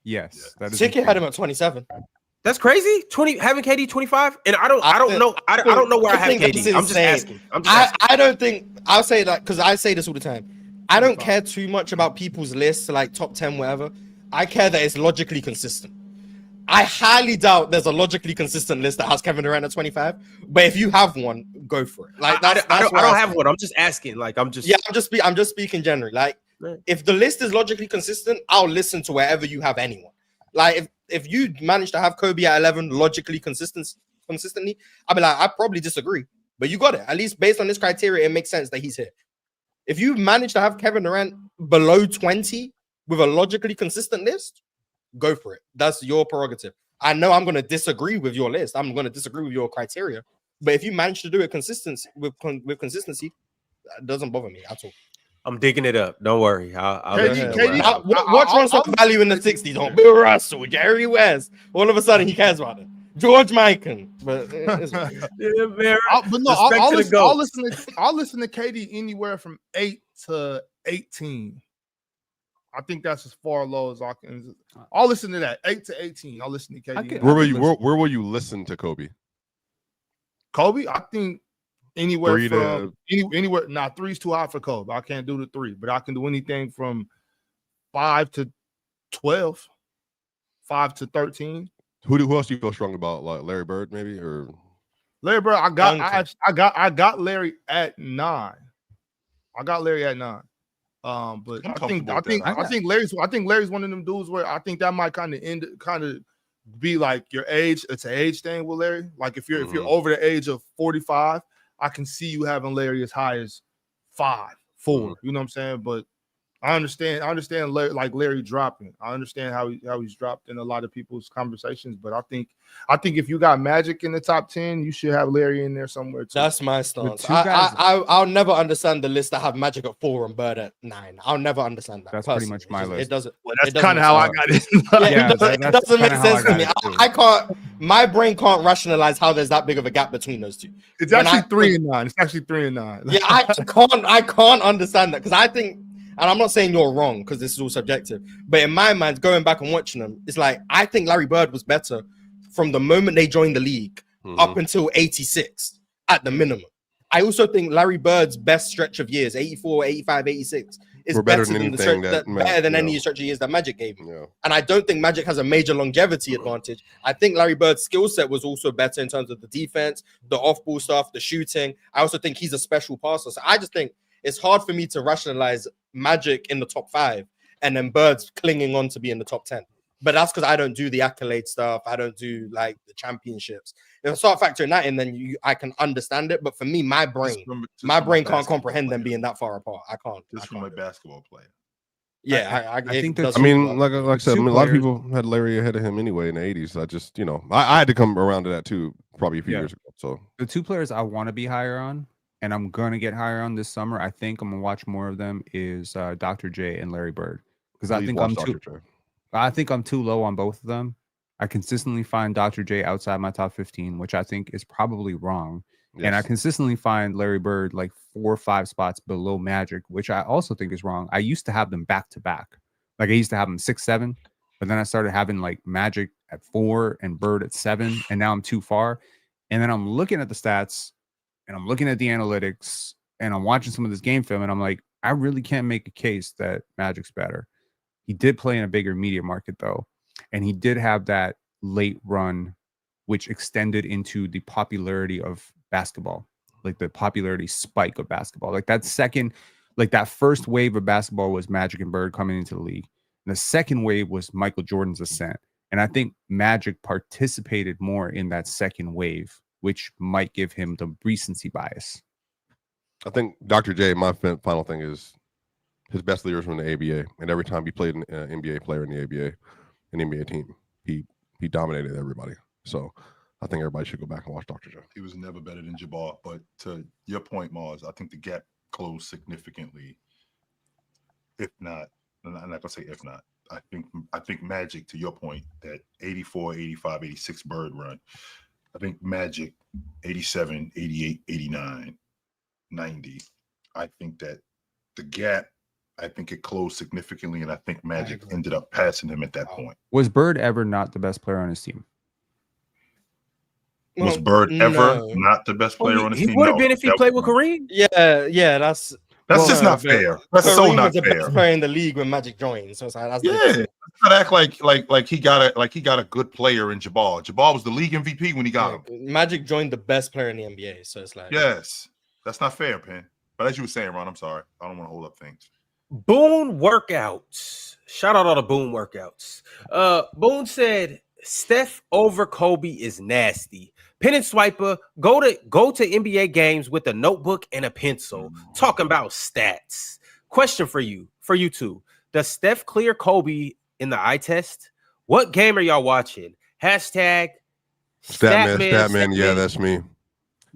Yes. That is Ticket had him insane. at 27. That's crazy. Having KD 25, and I don't know where I have think that's KD. I'm just insane. asking. I'm just asking. I don't think I'll say that because I say this all the time. I don't care too much about people's lists, like top 10, whatever. I care that it's logically consistent. I highly doubt there's a logically consistent list that has Kevin Durant at 25. But if you have one, go for it. Like that's I don't have one. I'm just asking. Like I'm just I'm just speaking generally. Like if the list is logically consistent, I'll listen to wherever you have anyone. Like if you manage to have Kobe at 11 logically consistently, I'll be like, I probably disagree. But you got it. At least based on this criteria, it makes sense that he's here. If you manage to have Kevin Durant below 20 with a logically consistent list, go for it. That's your prerogative. I know I'm going to disagree with your list. I'm going to disagree with your criteria. But if you manage to do it with consistency, that doesn't bother me at all. I'm digging it up. Don't worry. I'll Watch Russell value in the 60s. Don't Bill Russell, Jerry West. All of a sudden, he cares about it. George Mikan. But I'll listen to KD anywhere from 8 to 18. I think that's as far low as I can. I'll listen to that 8 to 18. I'll listen to KD. Where will you listen to Kobe? Kobe, I think anywhere anywhere. Nah, 3's too high for Kobe. I can't do the 3, but I can do anything from 5 to 12, 5 to 13. Who else do you feel strong about? Like Larry Bird, maybe, or Larry Bird? I got Larry at 9. I got Larry at 9. But I think Larry's one of them dudes where I think that might kind of be like your age. It's an age thing with Larry. Like if you're over the age of 45, I can see you having Larry as high as 5, 4. You know what I'm saying? But I understand Larry, like Larry dropping. I understand how he's dropped in a lot of people's conversations. But I think if you got Magic in the top 10, you should have Larry in there somewhere too. That's my stance. I'll never understand the list that have Magic at 4 and Bird at 9. I'll never understand that. That's pretty much my list. It doesn't. Well, that's kind of how I got it. It doesn't make sense to me. I can't. My brain can't rationalize how there's that big of a gap between those two. It's actually 3 and 9. It's actually 3 and 9. Yeah, I can't understand that because I think. And I'm not saying you're wrong because this is all subjective. But in my mind, going back and watching them, it's like I think Larry Bird was better from the moment they joined the league up until 86 at the minimum. I also think Larry Bird's best stretch of years, 84, 85, 86, is better than any stretch of years that Magic gave him. Yeah. And I don't think Magic has a major longevity advantage. I think Larry Bird's skill set was also better in terms of the defense, the off-ball stuff, the shooting. I also think he's a special passer. So I just think it's hard for me to rationalize Magic in the top 5 and then Bird's clinging on to be in the top 10. But that's because I don't do the accolade stuff. I don't do like the championships. If I start factoring that in, then I can understand it. But for me, my brain can't comprehend them being that far apart. I can't. Just from a basketball player. Yeah, I think that's. I mean, like I said, a lot of people had Larry ahead of him anyway in the 80s. I just, I had to come around to that too, probably a few years ago. So the 2 players I want to be higher on, and I'm gonna get higher on this summer. I think I'm gonna watch more of them. Is Dr. J and Larry Bird because I think I'm too low on both of them. I consistently find Dr. J outside my top 15, which I think is probably wrong. Yes. And I consistently find Larry Bird like 4 or 5 spots below Magic, which I also think is wrong. I used to have them back to back. Like I used to have them 6, 7, but then I started having like Magic at 4 and Bird at 7, and now I'm too far. And then I'm looking at the stats and I'm looking at the analytics and I'm watching some of this game film and I'm like, I really can't make a case that Magic's better. He did play in a bigger media market though. And he did have that late run which extended into the popularity of basketball, like the popularity spike of basketball. Like that first wave of basketball was Magic and Bird coming into the league. And the second wave was Michael Jordan's ascent. And I think Magic participated more in that second wave, which might give him the recency bias. I think Dr. J, my final thing is his best years were in the ABA. And every time he played an NBA player in the ABA, an NBA team, he dominated everybody. So I think everybody should go back and watch Dr. J. He was never better than Jabbar. But to your point, Mars, I think the gap closed significantly. If not, I'm not going to say if not. I think Magic, to your point, that 84, 85, 86 Bird run, I think Magic 87, 88, 89, 90. I think that the gap, I think it closed significantly, and I think Magic ended up passing him at that point. Was Bird ever not the best player on his team? Was Bird ever not the best player on his team? He would have been if he played with Kareem. Yeah, that's just not fair. That's Kareem so not was the fair. best player in the league when Magic joined. So it's like, that's not act like he got a good player in Jabbar. Jabbar was the league MVP when he got him. Magic joined the best player in the NBA. So it's like, yes, that's not fair, Penn. But as you were saying, Ron, I'm sorry, I don't want to hold up things. Boone workouts. Shout out all the Boone workouts. Boone said Steph over Kobe is nasty. Pen and Swiper, go to NBA games with a notebook and a pencil, talking about stats. Question for you two. Does Steph clear Kobe in the eye test? What game are y'all watching? Hashtag Statman. Yeah, that's me.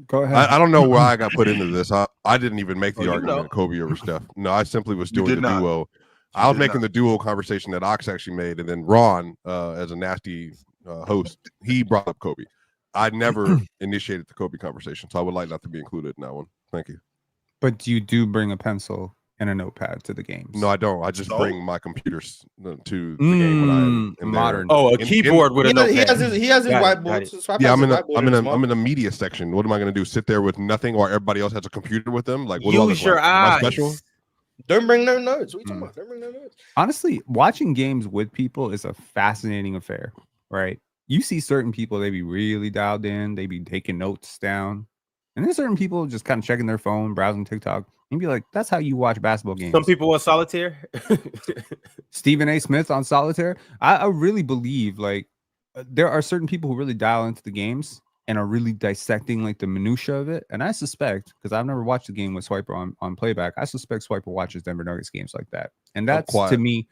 Go ahead. I don't know why I got put into this. I didn't even make the argument Kobe over Steph. No, I simply was doing the duo. I was making the duo conversation that Ox actually made, and then Ron, as a nasty host, he brought up Kobe. I never initiated the Kobe conversation, so I would like not to be included in that one. Thank you. But you do bring a pencil and a notepad to the games. No, I don't. I just bring my computers to the game when I am modern. there. Oh, a keyboard with a notepad. He has his whiteboard. Yeah, I'm in the media section. What am I going to do? Sit there with nothing, or everybody else has a computer with them? Like, what use your eyes. Am I special? Don't bring no notes. What are you talking about? Don't bring no notes. Honestly, watching games with people is a fascinating affair, right? You see certain people, they be really dialed in, they be taking notes down. And then certain people just kind of checking their phone, browsing TikTok. And be like, that's how you watch basketball games. Some people want solitaire. Stephen A. Smith on solitaire. I really believe like there are certain people who really dial into the games and are really dissecting like the minutia of it. And I suspect, because I've never watched the game with Swiper on playback, I suspect Swiper watches Denver Nuggets games like that. And that's to me,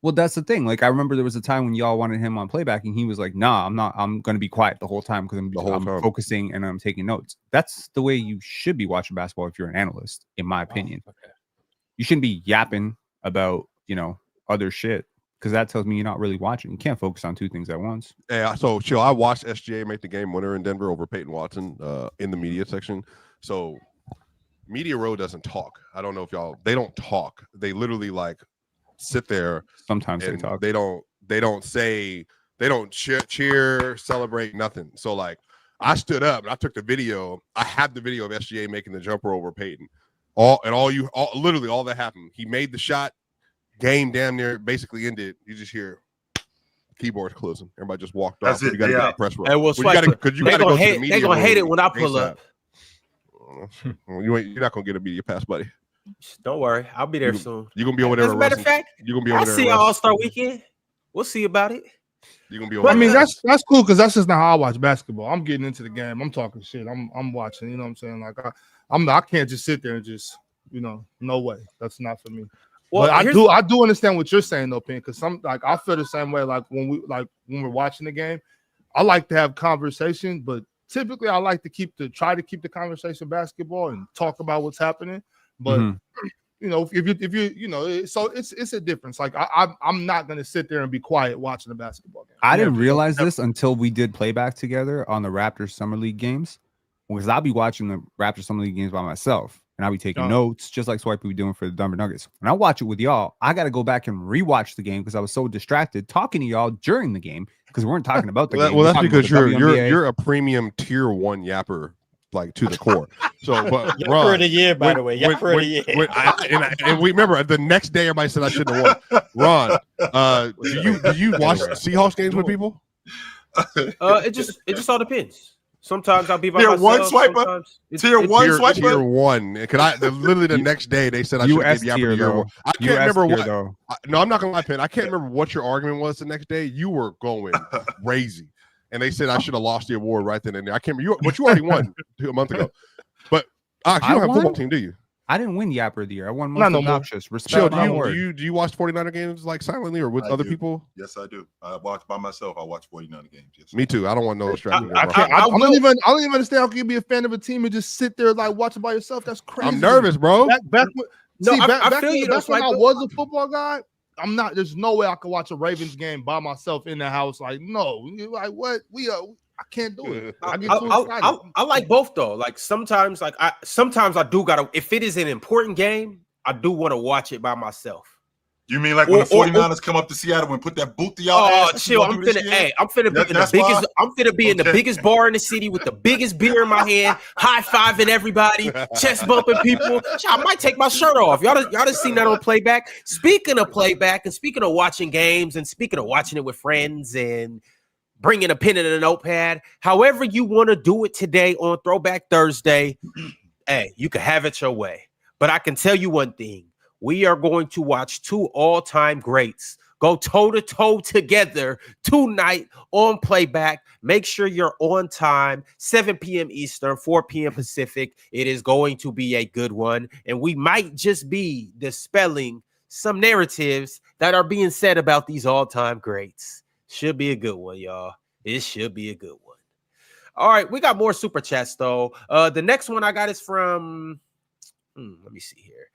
well, that's the thing. Like, I remember there was a time when y'all wanted him on playback and he was like, nah, I'm not. I'm going to be quiet the whole time because I'm focusing and I'm taking notes. That's the way you should be watching basketball if you're an analyst, in my opinion. Okay. You shouldn't be yapping about, other shit because that tells me you're not really watching. You can't focus on two things at once. Yeah, so chill. I watched SGA make the game winner in Denver over Peyton Watson in the media section. So Media Row doesn't talk. I don't know if they don't talk. They literally like sit there. Sometimes they talk. They don't cheer, celebrate, nothing. So like I stood up and I took the video. I have the video of SGA making the jumper over Peyton. All that happened. He made the shot. Game damn near basically ended. You just hear keyboard closing. Everybody just walked off. You got to get the press row. Hey, well, you got to go to the media. They're gonna hate it when I pull up. You're not gonna get a media pass, buddy. Don't worry, I'll be there soon. You're gonna be over there. As a matter of fact, you're gonna be over there. I'll see y'all All-Star Weekend. We'll see about it. You're gonna be over I mean, that's cool because that's just not how I watch basketball. I'm getting into the game. I'm talking shit. I'm watching. You know what I'm saying? Like I can't just sit there and just no way. That's not for me. Well, but I do understand what you're saying though, Pin, because I feel the same way. Like when we're watching the game, I like to have conversation, but typically I like to try to keep the conversation basketball and talk about what's happening. But if you so it's a difference. Like I'm not gonna sit there and be quiet watching a basketball game. I didn't realize this until we did playback together on the Raptors Summer League games, because I'll be watching the Raptors Summer League games by myself. And I'll be taking notes, just like Swipe be doing for the Denver Nuggets. When I watch it with y'all, I got to go back and rewatch the game because I was so distracted talking to y'all during the game because we weren't talking about the game. Well, that's because you're a premium tier 1 yapper, like to the core. So, but Yapper of the year, by the way. Yapper of the year. And we remember the next day, everybody said I shouldn't have won. Ron, do you watch Seahawks games with people? It just all depends. Sometimes I'll be by Tier myself. one swiper? Tier one swiper? Tier 1. Literally the next day they said I should have US gave Yapper the tier, year though. award. I can't remember tier, what. though. No, I'm not gonna lie, Penn. I can't remember what your argument was the next day. You were going crazy, and they said I should have lost the award right then and there. I can't remember, but you already won a month ago. But you don't have a football team, do you? I didn't win Yapper of the year. I won Not most no more. obnoxious. Respect Chill, my do award. you watch 49er games like silently or with I other do. people? Yes, I do. I watch by myself. I watch 49 games. Yes. Me too. I don't want no distraction. I don't even understand how you can be a fan of a team and just sit there like watching by yourself. That's crazy. I'm nervous, bro. Back when, No, I feel when, you, back though, when I Swiper. was a football guy, I'm not. There's no way I could watch a Ravens game by myself in the house. Like, no, like what? I can't do it. I get too excited. I like both though. Like sometimes I do gotta. If it is an important game, I do want to watch it by myself. You mean like when the 49ers come up to Seattle and put that boot to y'all? Oh, ass? chill! I'm finna be in the biggest. I'm finna be in the biggest bar in the city with the biggest beer in my hand, high fiving everybody, chest bumping people. I might take my shirt off. Y'all done seen that on playback. Speaking of playback, and speaking of watching games, and speaking of watching it with friends, and bringing a pen and a notepad, however you want to do it today on Throwback Thursday, hey, you can have it your way. But I can tell you one thing. We are going to watch two all-time greats go toe-to-toe together tonight on playback. Make sure you're on time, 7 p.m. Eastern, 4 p.m. Pacific. It is going to be a good one. And we might just be dispelling some narratives that are being said about these all-time greats. Should be a good one, y'all. It should be a good one. All right, we got more super chats, though. The next one I got is from... let me see here.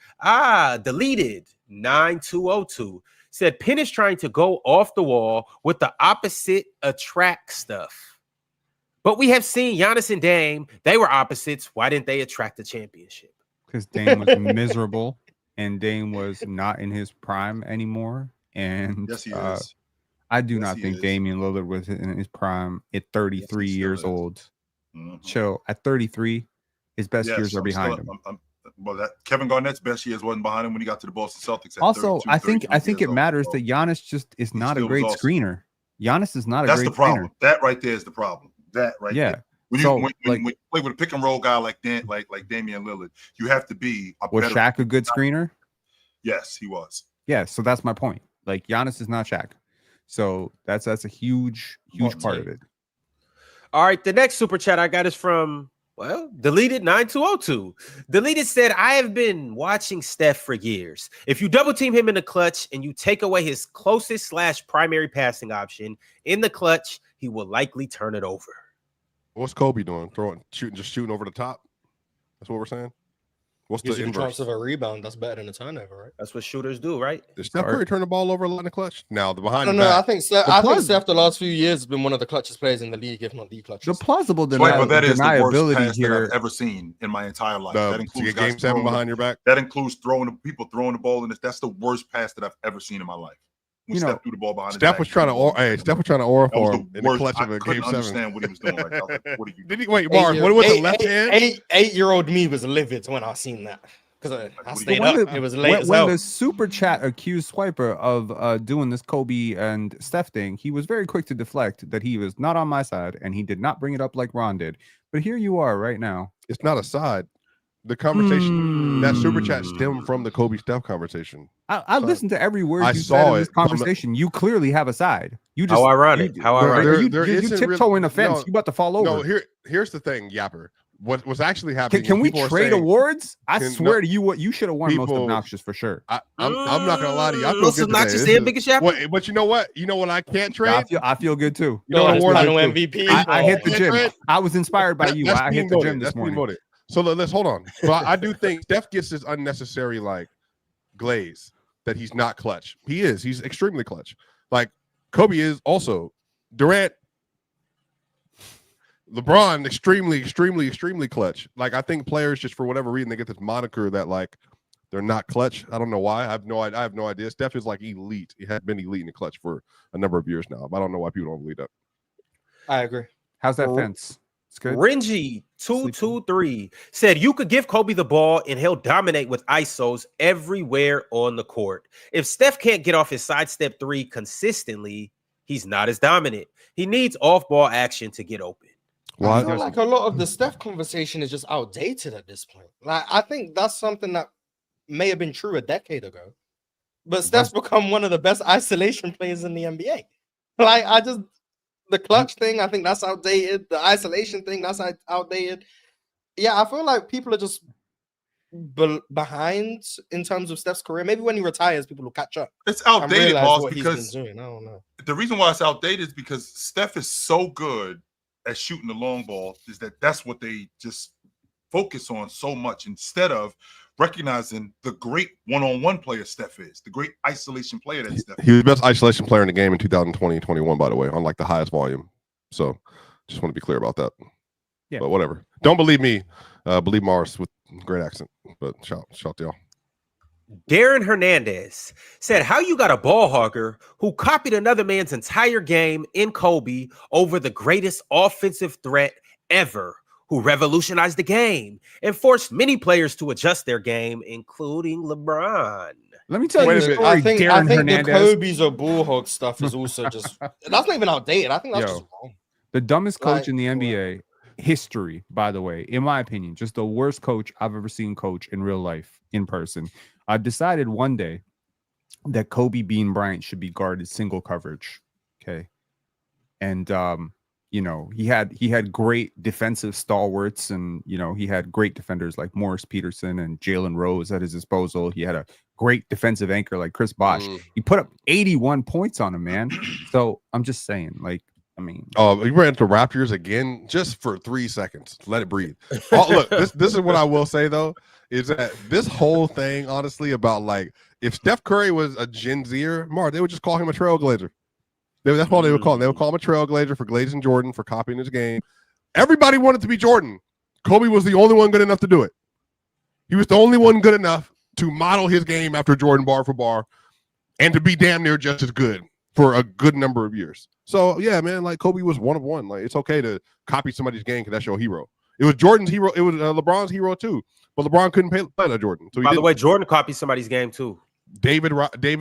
Deleted 9202 said Penn is trying to go off the wall with the opposite attract stuff. But we have seen Giannis and Dame. They were opposites. Why didn't they attract the championship? Because Dame was miserable and Dame was not in his prime anymore. And Yes, he is. I do Yes, not he think is. Damian Lillard was in his prime at 33 Yes, he years still is. old. Mhm. Chill. At 33, his best Yes, years are I'm behind still- him. Well, that Kevin Garnett's best years wasn't behind him when he got to the Boston Celtics. At Also, 32, I think 33 it years old. matters So that Giannis just is he not a still great was awesome. screener. Giannis is not a That's great the problem. screener. That right there is the problem. That right Yeah. there. When you So, when like- you play with a pick and roll guy like Damian Lillard, you have to be a Was better. Shaq a good screener? Yes, he was. Yeah, so that's my point. Like Giannis is not Shaq. So that's a huge part of it. All right, the next super chat I got is from, Deleted 9202. Deleted said, I have been watching Steph for years. If you double team him in the clutch and you take away his closest / primary passing option in the clutch, he will likely turn it over. What's Kobe doing? Shooting over the top? That's what we're saying? What's the Gives you the inverse? chance of a rebound. That's better than a turnover, right? That's what shooters do, right? Did Steph Curry turn the ball over a lot in the clutch? Now, the I behind don't the know. I back. think Steph the last few years has been one of the clutchest players in the league, if not the The clutchest. plausible But that is the worst deniability pass that here. I've ever seen in my entire life. That To includes get guys game 7 throwing behind your back. That includes people throwing the ball in this. That's the worst pass that I've ever seen in my life. When You know, Steph threw the ball behind his Steph back, was trying to aura that was for the him in the worst. clutch I of a couldn't game 7. understand what he was doing. Like, I was like, what are you doing? Did he wait, Mars? What was the left hand? 8-year-old me was livid when I seen that because I But stayed when up. It was late as when hell. the super chat accused Swiper of doing this Kobe and Steph thing, he was very quick to deflect that he was not on my side and he did not bring it up like Ron did. But here you are right now. It's not a side. The conversation, that super chat stemmed from the Kobe Steph conversation. I listened to every word I you said saw in this it from the- conversation. You clearly have a side. You just How ironic. How There- ironic. there you isn't really- tiptoeing a fence. no, You about to fall over. No, here's the thing, Yapper. What's actually happening? Can is we people are trade saying- awards? I Can- swear no, to you, what you should have won most people- obnoxious for sure. I'm not gonna lie to you. I feel Most good obnoxious today. This and is- biggest yapper? But you know what? You know what I can't trade? I feel good too. You know what It's award panel I- MVP. I hit the Yeah, gym. Fred. I was inspired by you. That's I being hit the voted. gym this That's being morning. voted. So let's hold on. But I do think Steph gets this unnecessary like glaze that he's not clutch. He is. He's extremely clutch. Like Kobe is also. Durant, LeBron, extremely clutch. Like I think players just for whatever reason they get this moniker that like they're not clutch. I don't know why. I have no idea. Steph is like elite. He has been elite in the clutch for a number of years now. But I don't know why people don't believe that. I agree. How's that fence? It's good. Renji 223 said you could give Kobe the ball and he'll dominate with ISOs everywhere on the court. If Steph can't get off his sidestep 3 consistently, he's not as dominant. He needs off-ball action to get open. I feel like a lot of the Steph conversation is just outdated at this point. Like, I think that's something that may have been true a decade ago, but Steph's become one of the best isolation players in the NBA. Like, the clutch thing, I think that's outdated. The isolation thing, that's outdated. Yeah, I feel like people are just behind in terms of Steph's career. Maybe when he retires, people will catch up. It's outdated, boss, because he's been doing. I don't know. The reason why it's outdated is because Steph is so good at shooting the long ball is that's what they just focus on so much instead of recognizing the great one-on-one player Steph is, the great isolation player that Steph is. He was the best isolation player in the game in 2020 and 21, by the way, on like the highest volume. So just want to be clear about that. Yeah. But whatever. Don't believe me. Believe Mars with great accent. But shout to y'all. Darren Hernandez said, how you got a ball hogger who copied another man's entire game in Kobe over the greatest offensive threat ever, who revolutionized the game and forced many players to adjust their game, including LeBron. Let me tell you a story. I think Hernandez. The Kobe's or ball hog stuff is also just that's not even outdated. I think that's just wrong. The dumbest coach in the NBA history, by the way, in my opinion, just the worst coach I've ever seen coach in real life in person. I decided one day that Kobe Bean Bryant should be guarded single coverage. Okay. And you know, he had great defensive stalwarts, and you know, he had great defenders like Morris Peterson and Jalen Rose at his disposal. He had a great defensive anchor like Chris Bosh. He put up 81 points on him, man. So I'm just saying, like, I mean, he ran into Raptors again just for 3 seconds. Let it breathe. Look, this is what I will say though, is that this whole thing, honestly, about like if Steph Curry was a Gen Zer, they would just call him a trailblazer. That's all they would call him. They would call him a trailblazer for glazing Jordan, for copying his game. Everybody wanted to be Jordan. Kobe was the only one good enough to do it. He was the only one good enough to model his game after Jordan bar for bar and to be damn near just as good for a good number of years. So, yeah, man, like Kobe was one of one. Like, it's okay to copy somebody's game because that's your hero. It was Jordan's hero. It was LeBron's hero, too. But LeBron couldn't play like Jordan. So by the way, Jordan copied somebody's game, too. David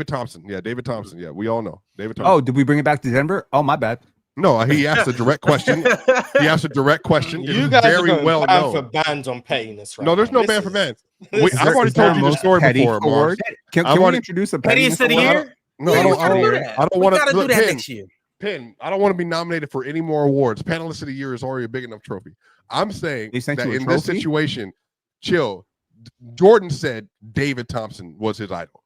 Thompson. Yeah, David Thompson. Yeah, we all know. David Thompson. Oh, did we bring it back to Denver? Oh, my bad. No, he asked a direct question. You guys very are well known. for bans on pettiness, right? No, there's no ban for bans. I've already told you the story before, Mars. Can we introduce a pettiest of the year? No, I don't want to do that next year. Penn, I don't want to be nominated for any more awards. Panelist of the year is already a big enough trophy. I'm saying that in this situation, chill. Jordan said David Thompson was his idol.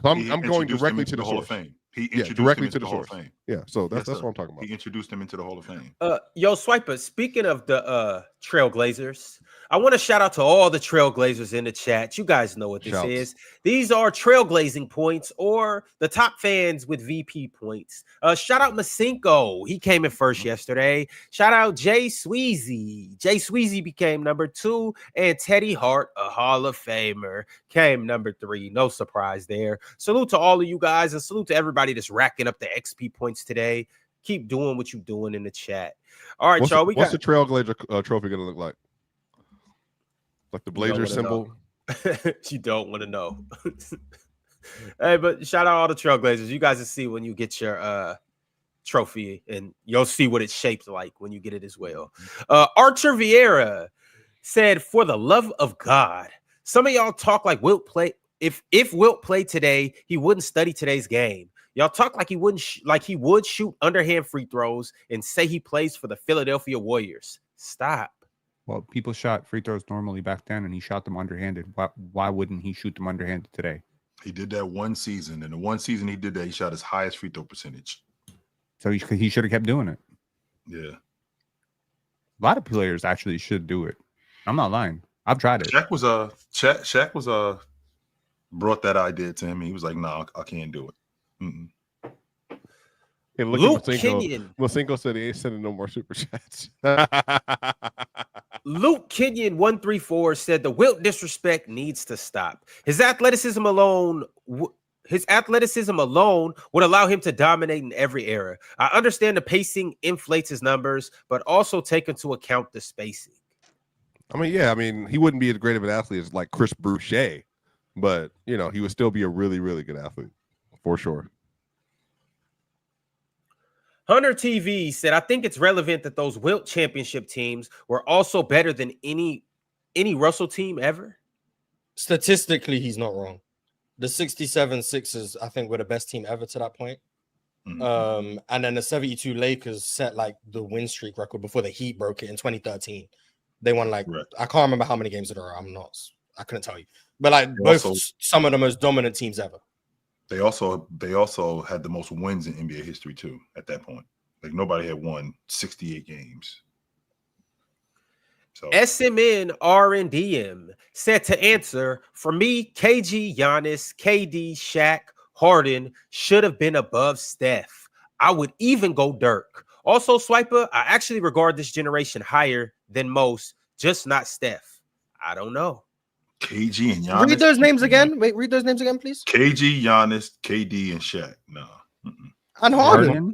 I'm going directly to the Hall source. of Fame. He introduced directly him to the Hall of source. Fame. Yeah, so that's what I'm talking about. He introduced him into the Hall of Fame. Yo, Swiper, speaking of the Trailblazers, I want to shout out to all the Trailblazers in the chat. You guys know what this is. These are Trailblazing points, or the top fans with VP points. Shout out Masinko. He came in first yesterday. Shout out Jay Sweezy. Jay Sweezy became number 2, and Teddy Hart, a Hall of Famer, came number 3. No surprise there. Salute to all of you guys, and salute to everybody that's racking up the XP points today. Keep doing what you're doing in the chat. All right, y'all. What's the Trailblazer trophy going to look like? Like the Blazer symbol? You don't want to know. Hey, but shout out all the Trailblazers. You guys will see when you get your trophy, and you'll see what it's shaped like when you get it as well. Archer Vieira said, for the love of God, some of y'all talk like Wilt play. If Wilt played today, he wouldn't study today's game. Y'all talk like he wouldn't he would shoot underhand free throws and say he plays for the Philadelphia Warriors. Stop. Well, people shot free throws normally back then, and he shot them underhanded. Why wouldn't he shoot them underhanded today? He did that one season, and the one season he did that, he shot his highest free throw percentage. So he should have kept doing it. Yeah. A lot of players actually should do it. I'm not lying. I've tried it. Shaq was brought that idea to him. He was like, "No, I can't do it." Mm-mm. Hey, look at Masinko. Masinko said he ain't sending no more super chats. Luke Kenyon 134 said the Wilt disrespect needs to stop. His athleticism alone would allow him to dominate in every era. I understand the pacing inflates his numbers, but also take into account the spacing. I mean, he wouldn't be as great of an athlete as like Chris Boucher, but you know, he would still be a really, really good athlete for sure. Hunter TV said, I think it's relevant that those Wilt championship teams were also better than any Russell team ever. Statistically, he's not wrong. The 67 Sixers, I think, were the best team ever to that point. Mhm. And then the 72 Lakers set like the win streak record before the Heat broke it in 2013. They won like, Right. I can't remember how many games in a row. I couldn't tell you. But like They both also- some of the most dominant teams ever. They also had the most wins in NBA history too. At that point, like nobody had won 68 games. So SMN RNDM said to answer, for me, KG, Giannis, KD, Shaq, Harden should have been above Steph. I would even go Dirk. Also, Swiper, I actually regard this generation higher than most, just not Steph. I don't know. KG and Giannis. Read those names again. Wait, read those names again, please. KG, Giannis, KD, and Shaq. No. And Harden. And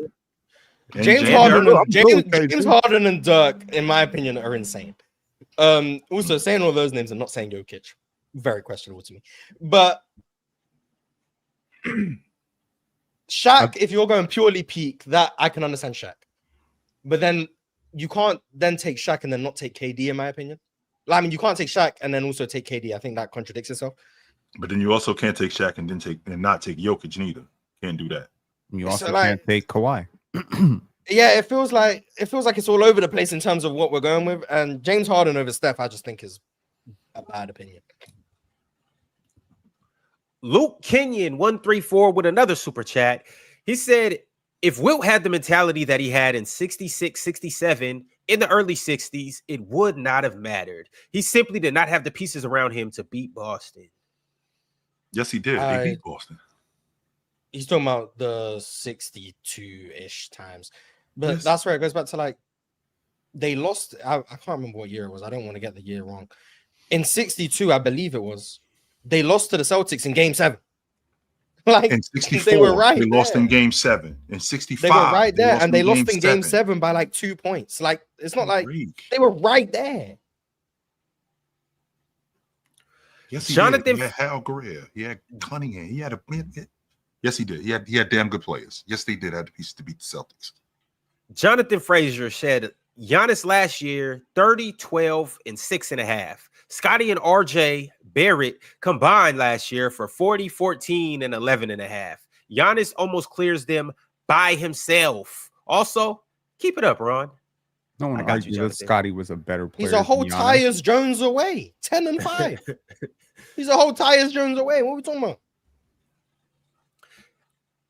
James James Harden, Harden. James Harden and Dirk, in my opinion, are insane. Also, saying all those names and not saying Jokic, very questionable to me. But Shaq, if you're going purely peak, that I can understand Shaq. But then you can't then take Shaq and then not take KD, in my opinion. I mean, you can't take Shaq and then also take KD. I think that contradicts itself. But then you also can't take Shaq and then not take Jokic neither. Can't do that. You also So, like- can't take Kawhi. Yeah, it feels like it's all over the place in terms of what we're going with. And James Harden over Steph, I just think is a bad opinion. Luke Kenyon 134 with another super chat. He said, if Wilt had the mentality that he had in 66, 67, in the early 60s, it would not have mattered. He simply did not have the pieces around him to beat Boston. Yes, he did. They beat Boston. He's talking about the 62-ish times. But Yes. that's where it goes back to like they lost. I can't remember what year it was. I don't want to get the year wrong. In 62, I believe it was. They lost to the Celtics in Game 7. Like In 64, they were right. They lost there. in Game 7. In 65, They were right there, and they lost in Game 7. 7 by like 2 points. Like it's not like Freak. they were right there. Yes, he Jonathan- did. He had Hal Greer. He had Cunningham. Yes, he did. He had damn good players. Yes, they did have the pieces to beat the Celtics. Jonathan Frazier said, Giannis last year, 30, 12, and 6.5. Scotty and RJ Barrett combined last year for 40, 14, and 11.5. Giannis almost clears them by himself. Also, keep it up, Ron. No one I got you, argued that Jonathan. Scotty was a better player. He's a whole than Giannis. Tyus Jones away, 10 and 5. He's a whole Tyus Jones away. What are we talking about?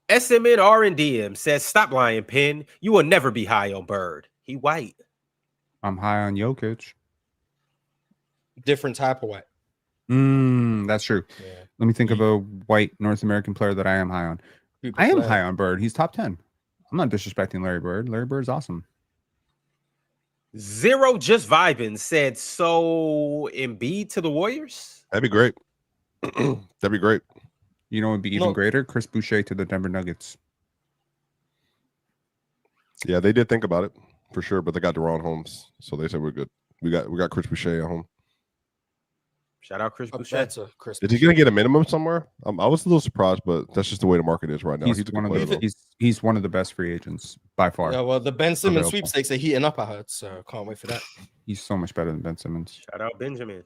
SMN R&DM says, stop lying, Penn. You will never be high on Bird. He white. I'm high on Jokic. Different type of way. That's true. Yeah. Let me think of a white North American player that I am high on. People I am play. high on Bird. He's top 10. I'm not disrespecting Larry Bird. Larry Bird's awesome. Zero Just Vibin said, so Embiid to the Warriors? That'd be great. That'd be great. You know, it'd be even No. greater. Chris Boucher to the Denver Nuggets. Yeah, they did think about it for sure, but they got Deron Holmes, so they said we're good. We got Chris Boucher at home. Shout out Chris Up Boucher. there to Chris. Is he going to get a minimum somewhere? I was a little surprised, but that's just the way the market is right now. He's a good one of player, the though. he's one of the best free agents by far. Yeah, well, the Ben Simmons Available. sweepstakes are heating up, I heard, so can't wait for that. He's so much better than Ben Simmons. Shout out Benjamin.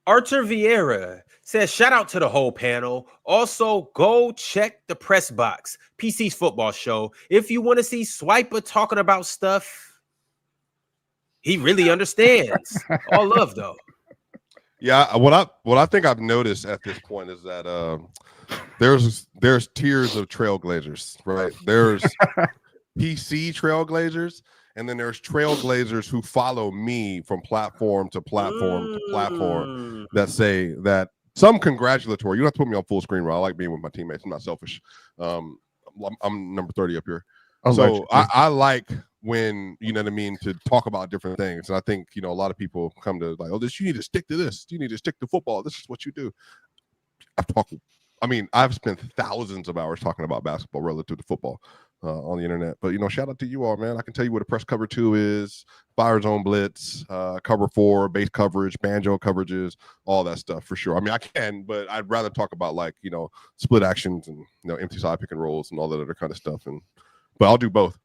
Archer Vieira says, shout out to the whole panel. Also, go check the press box, PC's football show. If you want to see Swiper talking about stuff, he really understands. All love, though. Yeah, what I think I've noticed at this point is that there's tiers of trailblazers, right? There's PC trailblazers, and then there's trailblazers who follow me from platform to platform to platform that say that some congratulatory. You don't have to put me on full screen, Ron. I like being with my teammates. I'm not selfish. I'm number 30 up here. So I like when, you know what I mean, to talk about different things. And I think, you know, a lot of people come to like, oh, you need to stick to this. You need to stick to football. This is what you do. I've spent thousands of hours talking about basketball relative to football on the internet. But, you know, shout out to you all, man. I can tell you what a press cover 2 is, fire zone blitz, cover 4, base coverage, banjo coverages, all that stuff for sure. I mean, I can, but I'd rather talk about like, you know, split actions and, you know, empty side pick and rolls and all that other kind of stuff. But I'll do both.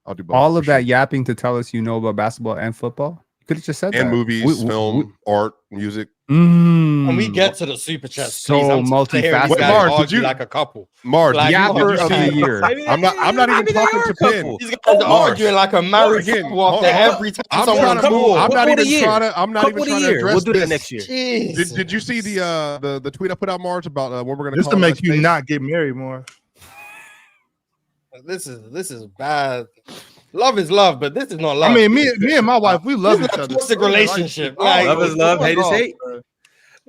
I'll do both. All for of that sure. yapping to tell us you know about basketball and football. You could have just said And that. movies, film, art, music. When we get to the super chats, So please, I'm tired of hearing these multifaceted. guys Mark, did argue you- like a couple. Mark, Like, Yapper you of the see- year. I'm not even talking to Pin. These guys are Mark, arguing like a married again, couple after hold on. every time I'm someone trying to move. scores. I'm not Couple of the even year. trying to. I'm not Couple even of the trying to year. address We'll do that this. next year. Jeez. Did you see the tweet I put out, March, about when we're going Just to make you not get married more. This is bad. Love is love, but this is not love. I mean, me and my wife, we love This each is a other. toxic Like, relationship. oh, Like, Love is love, hate is oh, hate. bro.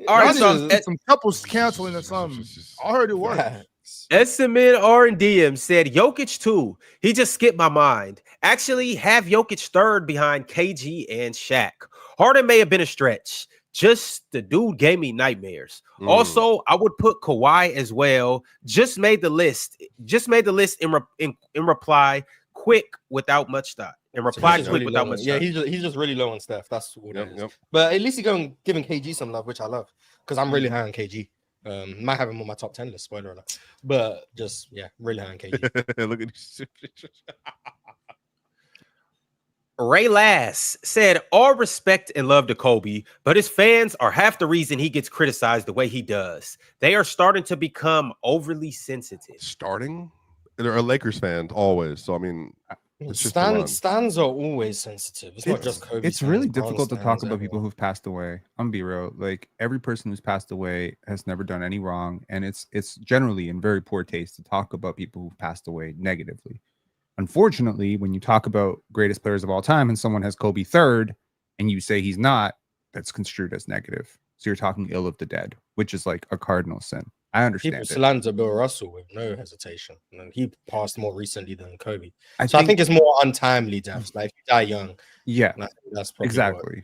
All right, Y'all so need to- some couples canceling or something. I heard it worked. Essemin R&DM said Jokic too. He just skipped my mind. Actually, have Jokic third behind KG and Shaq. Harden may have been a stretch. Just the dude gave me nightmares. Also, I would put Kawhi as well. Just made the list. In reply quick without much thought. In reply He's quick really without low much on- thought. Yeah, he's just really low on Steph. That's what it is. Yep. But at least he's giving KG some love, which I love, because I'm really high on KG. Might have him on my top 10 list, spoiler alert. But just really high on KG. Look at these pictures. Ray Lass said, all respect and love to Kobe, but his fans are half the reason he gets criticized the way he does. They are starting to become overly sensitive. Starting, they're a Lakers fan always. So I mean, it's just a run. Stands are always sensitive. It's not just Kobe. It's really difficult to talk about people who've passed away. I'm gonna be real. Like every person who's passed away has never done any wrong, and it's generally in very poor taste to talk about people who've passed away negatively. Unfortunately, when you talk about greatest players of all time and someone has Kobe third and you say he's not, that's construed as negative. So you're talking ill of the dead, which is like a cardinal sin. I understand People it. slander Bill Russell with no hesitation. And he passed more recently than Kobe. I I think it's more untimely deaths. Like if you die young. Yeah, And I think that's probably exactly.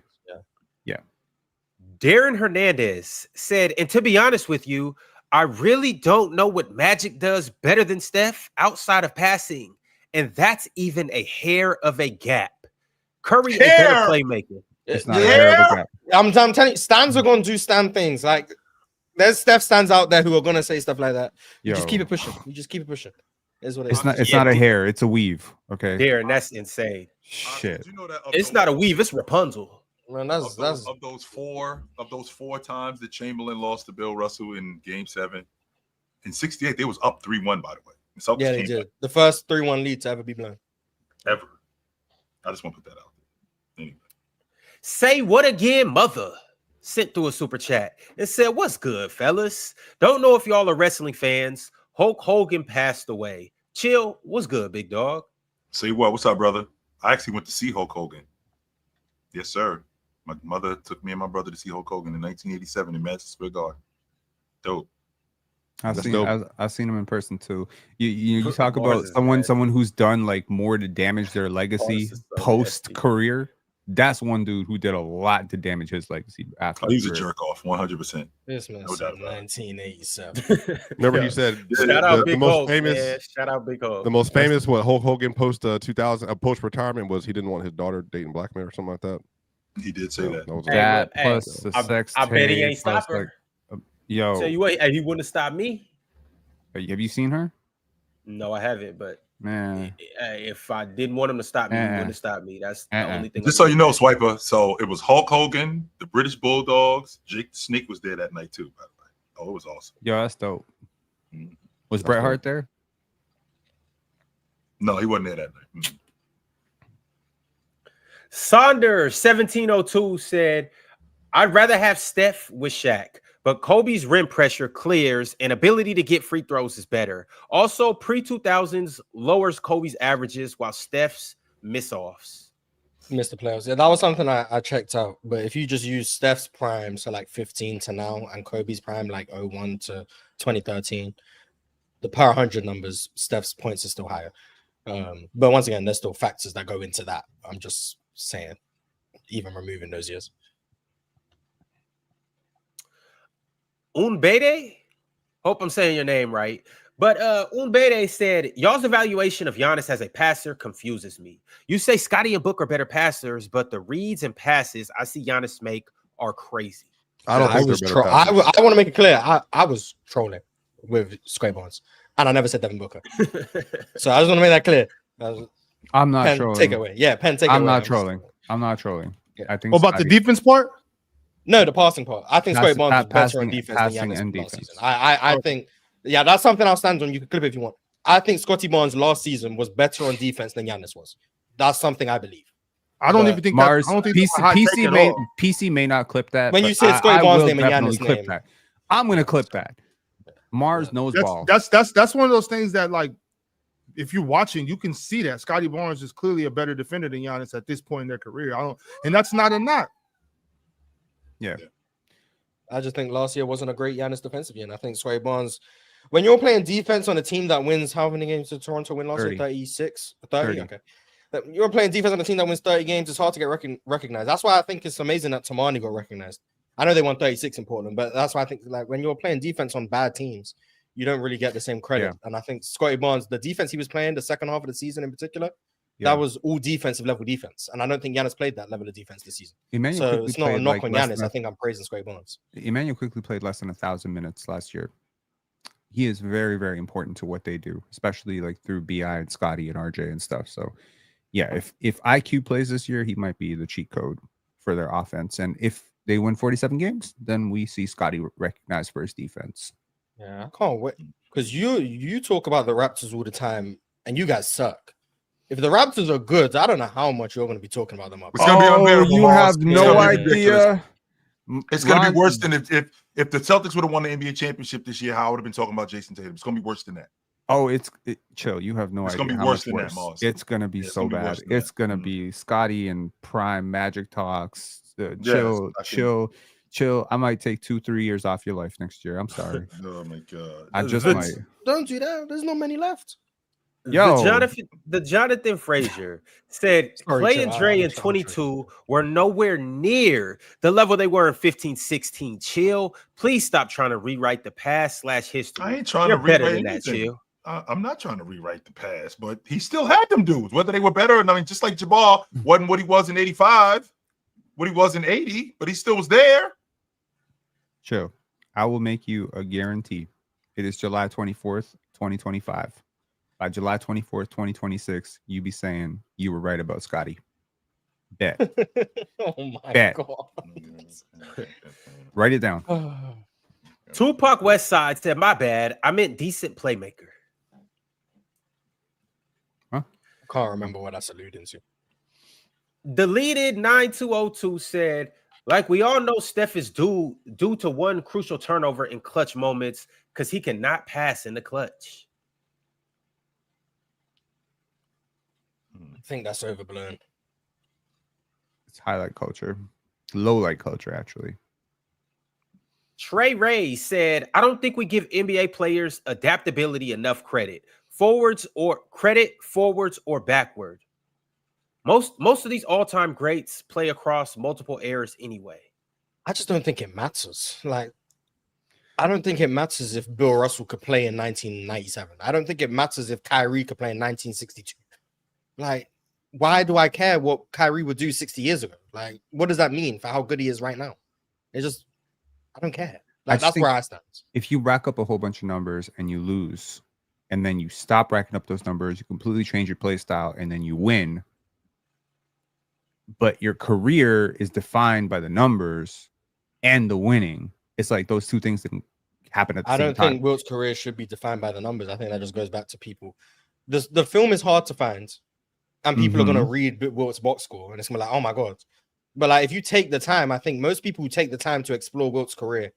Darren Hernandez said, and to be honest with you, I really don't know what Magic does better than Steph outside of passing. And that's even a hair of a gap. Curry is a better playmaker. It's not a hair of a gap. I'm telling you, stands are going to do stand things. Like there's Steph stands out there who are going to say stuff like that. You just keep it pushing. You just keep it pushing. Is what it is. It's not a hair. It's a weave. Okay. Darren, that's insane. Did Shit. you know that It's not a weave. It's Rapunzel. Man, of those four times that Chamberlain lost to Bill Russell in Game 7, in '68 they was up 3-1. By the way, the Celtics yeah, they came did. back The first 3-1 lead to ever be blown. ever. I just want to put that out there. Anyway, Say what again, mother? Sent through a super chat and said, what's good, fellas? Don't know if y'all are wrestling fans. Hulk Hogan passed away. Chill, what's good, big dog? say what? What's up, brother? I actually went to see Hulk Hogan. Yes, sir. My mother took me and my brother to see Hulk Hogan in 1987 in Madison Square Garden. Dope. I've That's seen dope. I've seen him in person too. You talk Mars about is someone who's done like more to damage their legacy is so post career. That's one dude who did a lot to damage his legacy after. Oh, he's a career. jerk off, 100%. This man No said doubt about it. 1987. Remember Yeah. he said Shout the, out the Big most Hulk, famous, man. Shout out Big Hulk. the most famous what Hulk Hogan post 2000 post retirement was he didn't want his daughter dating black man or something like that. He did say that. That was Hey, That look, hey, plus the sex. I bet he tape, ain't plus, stop her. Yo, Tell you what, hey, he wouldn't have stopped me. have you seen her? No, I haven't, but Man, if I didn't want him to stop me, he wouldn't have stopped me. That's the only thing. Just so you know, Swiper. So it was Hulk Hogan, the British Bulldogs. Jake the Snake was there that night too, by the way. Oh, it was awesome. yo, that's dope. Mm. Was That's Bret dope. Hart there? No, he wasn't there that night. Mm. Saunders 1702 said, I'd rather have Steph with Shaq, but Kobe's rim pressure clears and ability to get free throws is better. Also, pre-2000s lowers Kobe's averages while Steph's miss-offs. Missed the playoffs. Yeah, that was something I checked out. But if you just use Steph's prime, so like 15 to now, and Kobe's prime like 01 to 2013, the per 100 numbers, Steph's points are still higher. But once again, there's still factors that go into that. I'm just saying, even removing those years. Unbede? Hope I'm saying your name right. But Unbede said, y'all's evaluation of Giannis as a passer confuses me. You say Scotty and Booker are better passers, but the reads and passes I see Giannis make are crazy. I don't think was they're better I passers. want to make it clear. I was trolling with Square Bonds, and I never said Devin Booker. So I just want to make that clear. I'm not Pen trolling. take away. Yeah, Pen take away. I'm not trolling. Yeah. I think What about the Scottie- defense part? No, the passing part. I think Scottie Barnes was better passing- on defense passing than Giannis and last defense. season. I think, yeah, that's something I'll stand on. You can clip it if you want. I think Scottie Barnes last season was better on defense than Giannis was. That's something I believe. I don't But even think Mars, that, I don't think PC, that's a hot take PC at may all. PC may not clip that. When but you said I Scottie Barnes' will name and definitely Giannis' clip name. that. I'm gonna clip that. Mars knows ball. That's one of those things that, like, if you're watching, you can see that Scottie Barnes is clearly a better defender than Giannis at this point in their career. And that's not a knock. Yeah. I just think last year wasn't a great Giannis defensive year. And I think Scottie Barnes, when you're playing defense on a team that wins, how many games did Toronto win last 30. year? 36? 30? 30. Okay. You're playing defense on a team that wins 30 games, it's hard to get recognized. That's why I think it's amazing that Tamani got recognized. I know they won 36 in Portland, but that's why I think, like, when you're playing defense on bad teams, you don't really get the same credit. Yeah. And I think Scottie Barnes, the defense he was playing the second half of the season in particular, Yeah. that was all defensive level defense. And I don't think Giannis played that level of defense this season. Emmanuel So quickly it's not a played, knock like, on less Giannis. than I think I'm praising Scottie Barnes. Emmanuel quickly played less than 1,000 minutes last year. He is very, very important to what they do, especially like through BI and Scotty and RJ and stuff. So, yeah, if IQ plays this year, he might be the cheat code for their offense. And if they win 47 games, then we see Scotty recognized for his defense. Yeah, I can't wait because you talk about the Raptors all the time, and you guys suck. If the Raptors are good, I don't know how much you're going to be talking about them up. It's gonna be unbearable, you Mars. have It's no gonna be ridiculous. idea. It's gonna Ron- be worse than if the Celtics would have won the NBA championship this year. How I would have been talking about Jason Tatum. It's gonna be worse than that. Oh, chill. You have no It's idea. gonna be how worse much than that, worse. Mars. It's gonna be Yeah, it's so gonna be bad. worse than It's that. gonna be Scotty and prime magic talks. Chill. I might take 2-3 years off your life next year. I'm sorry. Oh my god. I just The- might. Don't do that. There's not many left. Yo. The Jonathan Frazier said Sorry, Clay chill. and Dre I'm in sorry. 22 were nowhere near the level they were in 15-16. Chill. Please stop trying to rewrite the past / history. I ain't trying You're to better rewrite than that, anything. Chill. I'm not trying to rewrite the past, but he still had them dudes. Whether they were better, I mean, just like Jabbar wasn't what he was in 85, what he was in 80, but he still was there. Chill. I will make you a guarantee. It is July 24th, 2025. By July 24th, 2026, you be saying you were right about Scotty. Bet. Oh my Bet. god. Write it down. Tupac Westside said, my bad. I meant decent playmaker. I can't remember what that's alluding to. Deleted 9202 said, like we all know, Steph is due to one crucial turnover in clutch moments because he cannot pass in the clutch. I think that's overblown. It's highlight culture. Low light culture, actually. Trey Ray said, I don't think we give NBA players adaptability enough credit. Forwards or backward. Most of these all-time greats play across multiple eras anyway. I just don't think it matters. Like, I don't think it matters if Bill Russell could play in 1997. I don't think it matters if Kyrie could play in 1962. Like, why do I care what Kyrie would do 60 years ago? Like, what does that mean for how good he is right now? It's just, I don't care. I Like, just that's think where I stand. If you rack up a whole bunch of numbers and you lose, and then you stop racking up those numbers, you completely change your play style, and then you win, but your career is defined by the numbers and the winning. It's like those two things didn't happen at the I same don't time. think Wilt's career should be defined by the numbers. I think that just goes back to people. The film is hard to find, and people are going to read Wilt's box score, and it's going to be like, oh my God. But like, if you take the time, I think most people who take the time to explore Wilt's career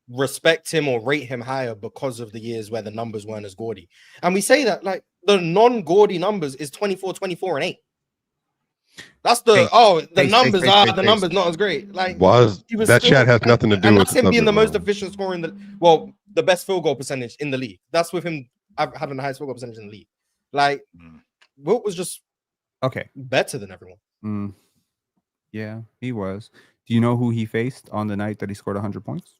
respect him or rate him higher because of the years where the numbers weren't as gaudy. And we say that, like, the non-gaudy numbers is 24, 24, and 8. That's the numbers not as great. Like, That chat has nothing to do and with that's him being the most subject, efficient scorer in the best field goal percentage in the league. That's with him having the highest field goal percentage in the league. Like, Wilt was just better than everyone. Yeah, he was. Do you know who he faced on the night that he scored 100 points?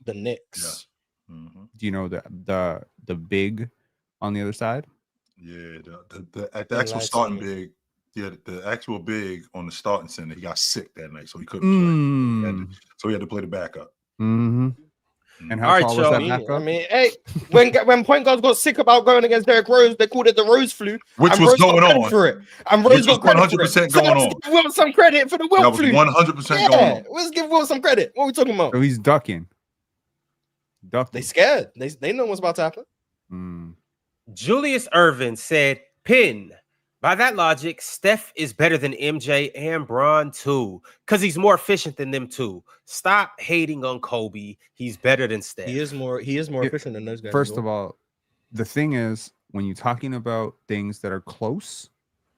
The Knicks. Yeah. Mm-hmm. Do you know the big on the other side? Yeah, the actual starting big. Yeah, the actual big on the starting center, he got sick that night, so he couldn't play. So he had to play the backup. Mm-hmm. And how All right, tall was y'all. that backup? I mean, hey, when point guards got sick about going against Derrick Rose, they called it the Rose flu, Which and was Rose got going credit on. for it. And Which Rose was got credit for it. 100% So going let's on. give Wilt some credit for the That Wilt was flu. 100% going Yeah, on. let's give Wilt some credit. What are we talking about? So he's ducking. They scared. They know what's about to happen. Julius Irvin said, Pin, by that logic, Steph is better than MJ and Bron too, because he's more efficient than them too. Stop hating on Kobe. He's better than Steph. He is more efficient than those guys. First of all, the thing is, when you're talking about things that are close,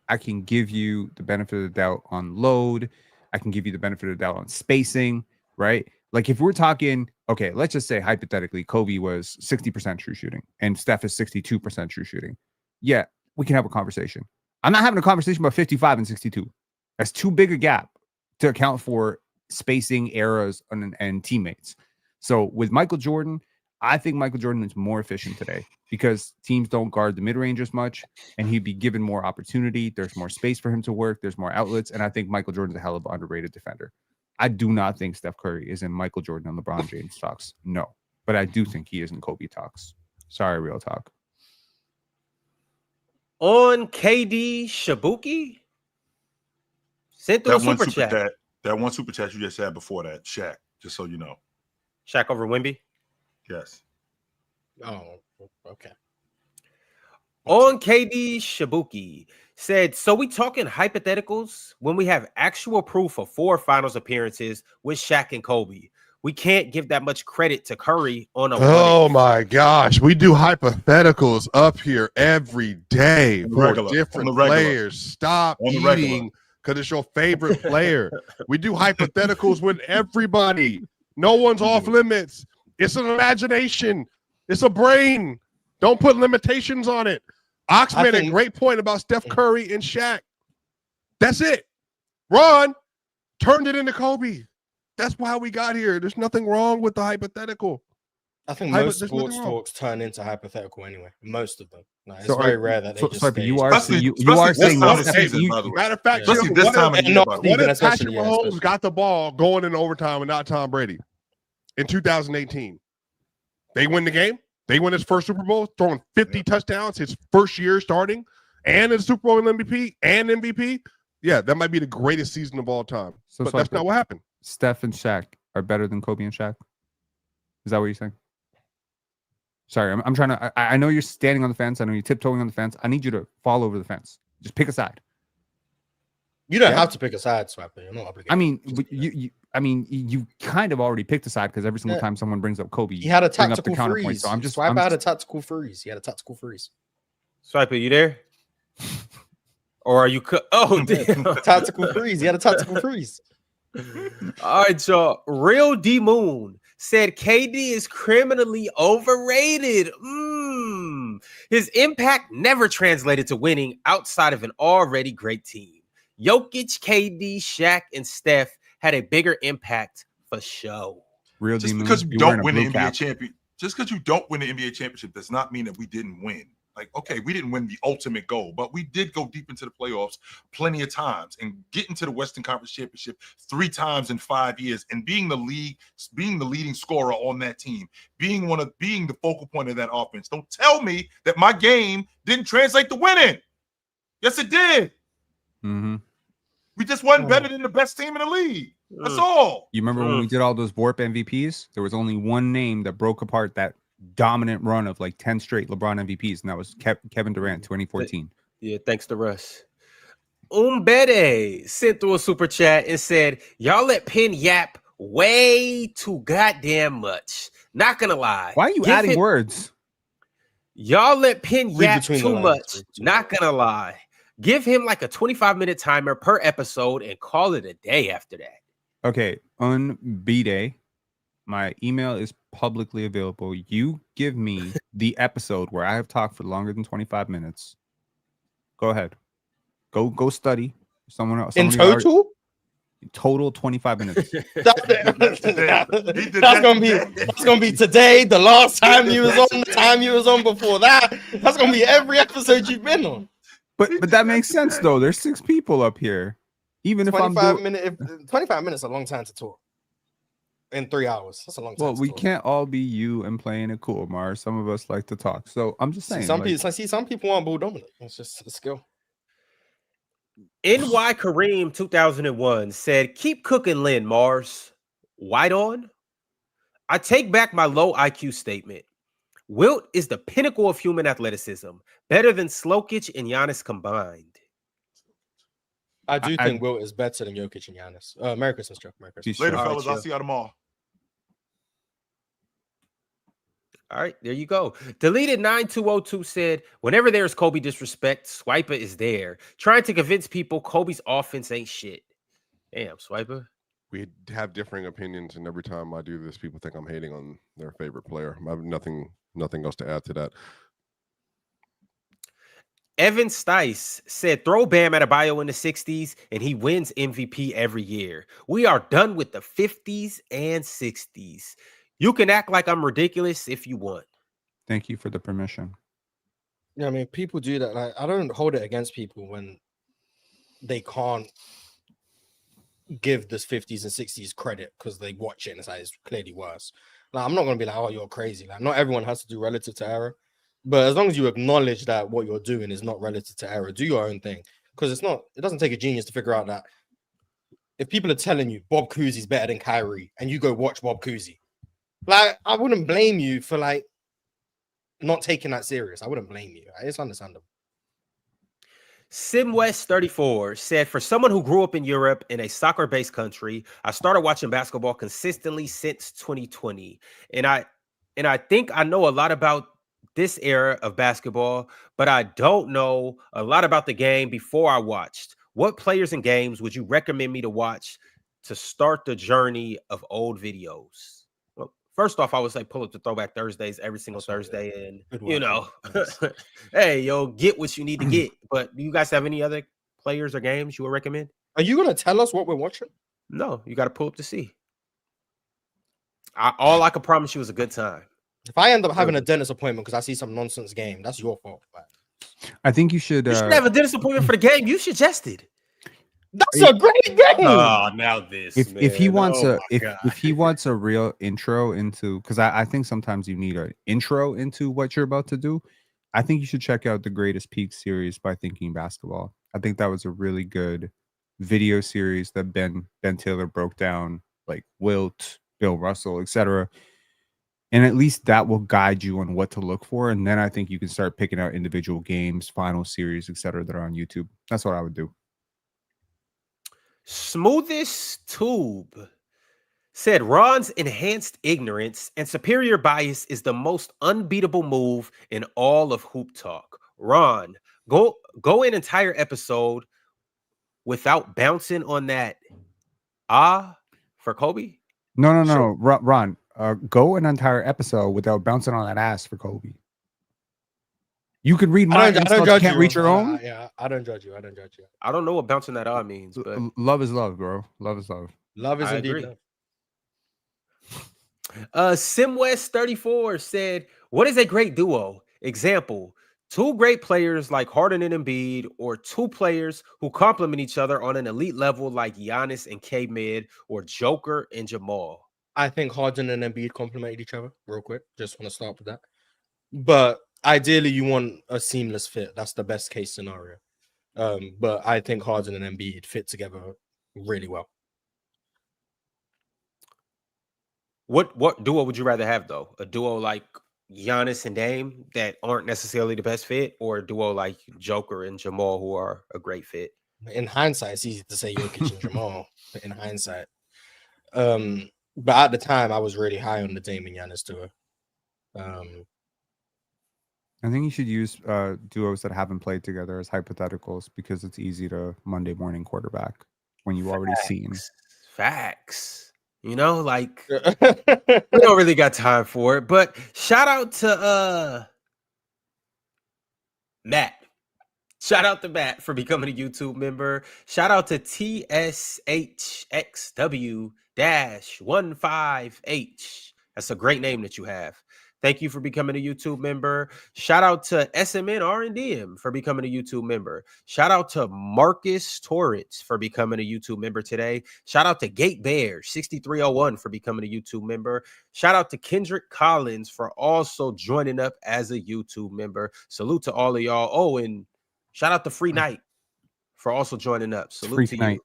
I can give you the benefit of the doubt on load. I can give you the benefit of the doubt on spacing, right? Like if we're talking, okay, let's just say hypothetically, Kobe was 60% true shooting and Steph is 62% true shooting. Yeah, we can have a conversation. I'm not having a conversation about 55 and 62. That's too big a gap to account for spacing, eras, and teammates. So with Michael Jordan, I think Michael Jordan is more efficient today because teams don't guard the mid-range as much and he'd be given more opportunity. There's more space for him to work. There's more outlets. And I think Michael Jordan's a hell of an underrated defender. I do not think Steph Curry is in Michael Jordan and LeBron James talks. No. But I do think he is in Kobe talks. Sorry, real talk. On KD Shibuki? Sent through a super chat. That one super chat you just had before that, Shaq, just so you know. Shaq over Wemby? Yes. Oh, okay. On KD Shibuki said, so we talking hypotheticals when we have actual proof of 4 finals appearances with Shaq and Kobe. We can't give that much credit to Curry on a Oh my gosh, we do hypotheticals up here every day for different players. Stop eating because it's your favorite player. We do hypotheticals with everybody. No one's off limits. It's an imagination. It's a brain. Don't put limitations on it. Ox made a great point about Steph Curry and Shaq. That's it. Ron turned it into Kobe. That's why we got here. There's nothing wrong with the hypothetical. I think most sports talks turn into hypothetical anyway. Most of them. Like, it's very rare that they just stay. You are saying matter of fact, what if Patrick Mahomes got the ball going in overtime and not Tom Brady in 2018? They win the game. They win his first Super Bowl, throwing 50 touchdowns, his first year starting, and his Super Bowl MVP and MVP. Yeah, that might be the greatest season of all time. But that's not what happened. Steph and Shaq are better than Kobe and Shaq. Is that what you're saying? Sorry, I'm trying to. I know you're standing on the fence. I know you're tiptoeing on the fence. I need you to fall over the fence. Just pick a side. You don't have to pick a side, Swapper. You're not obligated. I mean, you kind of already picked a side because every single time someone brings up Kobe, he had a tactical freeze. So Swiper had a tactical freeze. He had a tactical freeze. Swiper, you there? Or are you? Damn. Tactical freeze. He had a tactical freeze. All right, y'all. Real D Moon said KD is criminally overrated. His impact never translated to winning outside of an already great team. Jokic, KD, Shaq, and Steph had a bigger impact for show. Real just D-Moon, because you don't win the NBA championship, just because you don't win the NBA championship does not mean that we didn't win. Like, okay, we didn't win the ultimate goal, but we did go deep into the playoffs plenty of times and get into the Western Conference Championship 3 times in 5 years and being the leading scorer on that team, being the focal point of that offense. Don't tell me that my game didn't translate to winning. Yes, it did. Mm-hmm. We just wasn't better than the best team in the league. That's all. You remember when we did all those Warp MVPs? There was only one name that broke apart that dominant run of like 10 straight LeBron MVPs, and that was Kevin Durant, 2014. Yeah, thanks to Russ. Umbede sent through a super chat and said, y'all let Penn yap way too goddamn much. Not gonna lie. Why are you adding words? Y'all let Penn yap too much. Not gonna lie. Give him like a 25-minute timer per episode and call it a day after that. Okay, on B-Day, my email is publicly available. You give me the episode where I have talked for longer than 25 minutes. Go ahead. Go study. Someone else. In total? Total 25 minutes. That's gonna be today, the last time you was on, the time you was on before that. That's gonna be every episode you've been on. But that makes sense though. There's 6 people up here. Even if I'm 25 minutes is a long time to talk. in 3 hours. That's a long time. Well, to we talk. can't all be you and playing it cool, Mars. Some of us like to talk. So I'm just saying. Some people aren't ball dominant. It's just a skill. NY Kareem 2001 said, "Keep cooking, Lynn Mars. White on? I take back my low IQ statement. Wilt is the pinnacle of human athleticism, better than Slokic and Giannis combined." I do think Wilt is better than Jokic and Giannis. Merry Christmas, Chuck. Merry Christmas. Later, All right, fellas. I'll chill. see y'all tomorrow. All right, there you go. Deleted 9202 said, "Whenever there's Kobe disrespect, Swiper is there, trying to convince people Kobe's offense ain't shit." Damn, Swiper. We have differing opinions, and every time I do this, people think I'm hating on their favorite player. I have nothing else to add to that. Evan Stice said, "Throw Bam Adebayo in the 60s and he wins MVP every year. We are done with the 50s and 60s. You can act like I'm ridiculous if you want." Thank you for the permission. Yeah, I mean, people do that. Like, I don't hold it against people when they can't give this 50s and 60s credit because they watch it and it's like, it's clearly worse. Like, I'm not going to be like, oh, you're crazy. Like, not everyone has to do relative to error. But as long as you acknowledge that what you're doing is not relative to error, do your own thing. Because it doesn't take a genius to figure out that if people are telling you Bob Cousy's better than Kyrie and you go watch Bob Cousy, like, I wouldn't blame you for like not taking that serious. I wouldn't blame you. It's understandable. SimWest34 said, "For someone who grew up in Europe in a soccer-based country, I started watching basketball consistently since 2020. And I think I know a lot about this era of basketball, but I don't know a lot about the game before I watched. What players and games would you recommend me to watch to start the journey of old videos?" Well, first off, I would say pull up the Throwback Thursdays every single Thursday, and you know, hey, yo, get what you need to get. But do you guys have any other players or games you would recommend? Are you gonna tell us what we're watching? No, you got to pull up to see. All I can promise you is a good time. If I end up having a dentist appointment because I see some nonsense game, that's your fault. I think you should. You should have a dentist appointment for the game. You suggested. That's a great game. Oh, now this. If he wants Oh if he wants a real intro into, because I think sometimes you need an intro into what you're about to do, I think you should check out the Greatest Peaks series by Thinking Basketball. I think that was a really good video series that Ben Taylor broke down, like Wilt, Bill Russell, etc. And at least that will guide you on what to look for. And then I think you can start picking out individual games, final series, etc. that are on YouTube. That's what I would do. Smoothest Tube said, "Ron's enhanced ignorance and superior bias is the most unbeatable move in all of hoop talk. Ron, go an entire episode without bouncing on that for Kobe." No. Sure. Ron, go an entire episode without bouncing on that ass for Kobe. You can read mine. I don't judge can't you. read your own. Yeah, I don't judge you. I don't know what bouncing that means, but Love is love, bro. Love is love. Love is I indeed agree. love. SimWest34 said, "What is a great duo? Example, two great players like Harden and Embiid, or two players who complement each other on an elite level like Giannis and K-Mid, or Joker and Jamal." I think Harden and Embiid complement each other. Real quick, just want to start with that. But ideally, you want a seamless fit. That's the best case scenario. But I think Harden and Embiid fit together really well. What duo would you rather have, though? A duo like Giannis and Dame that aren't necessarily the best fit, or a duo like Joker and Jamal who are a great fit? In hindsight, it's easy to say Jokic and Jamal. In hindsight, but at the time, I was really high on the Dame and Giannis tour. I think you should use duos that haven't played together as hypotheticals because it's easy to Monday morning quarterback when you've already seen. Facts. You know, like we don't really got time for it. But shout out to Matt. Shout out to Matt for becoming a YouTube member. Shout out to TSHXW-15H. That's a great name that you have. Thank you for becoming a YouTube member. Shout out to SMN R&DM for becoming a YouTube member. Shout out to Marcus Torres for becoming a YouTube member today. Shout out to Gate Bear 6301 for becoming a YouTube member. Shout out to Kendrick Collins for also joining up as a YouTube member. Salute to all of y'all. Oh, and shout out to Free Night for also joining up. Salute to you.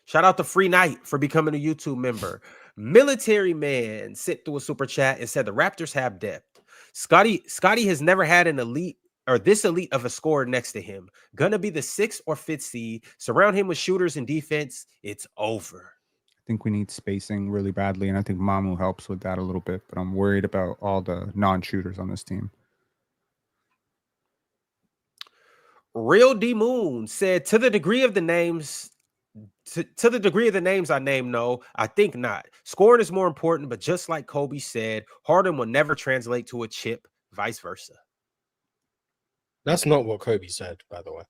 Shout out to Free Night for becoming a YouTube member. Military Man sent through a super chat and said the Raptors have depth. Scotty has never had an elite or this elite of a scorer next to him. Gonna be the 6th or 5th seed. Surround him with shooters and defense. It's over. I think we need spacing really badly, and I think Mamu helps with that a little bit, but I'm worried about all the non-shooters on this team. Real D Moon said, to the degree of the names I name, no, I think not. Scoring is more important, but just like Kobe said, Harden will never translate to a chip, vice versa. That's not what Kobe said, by the way.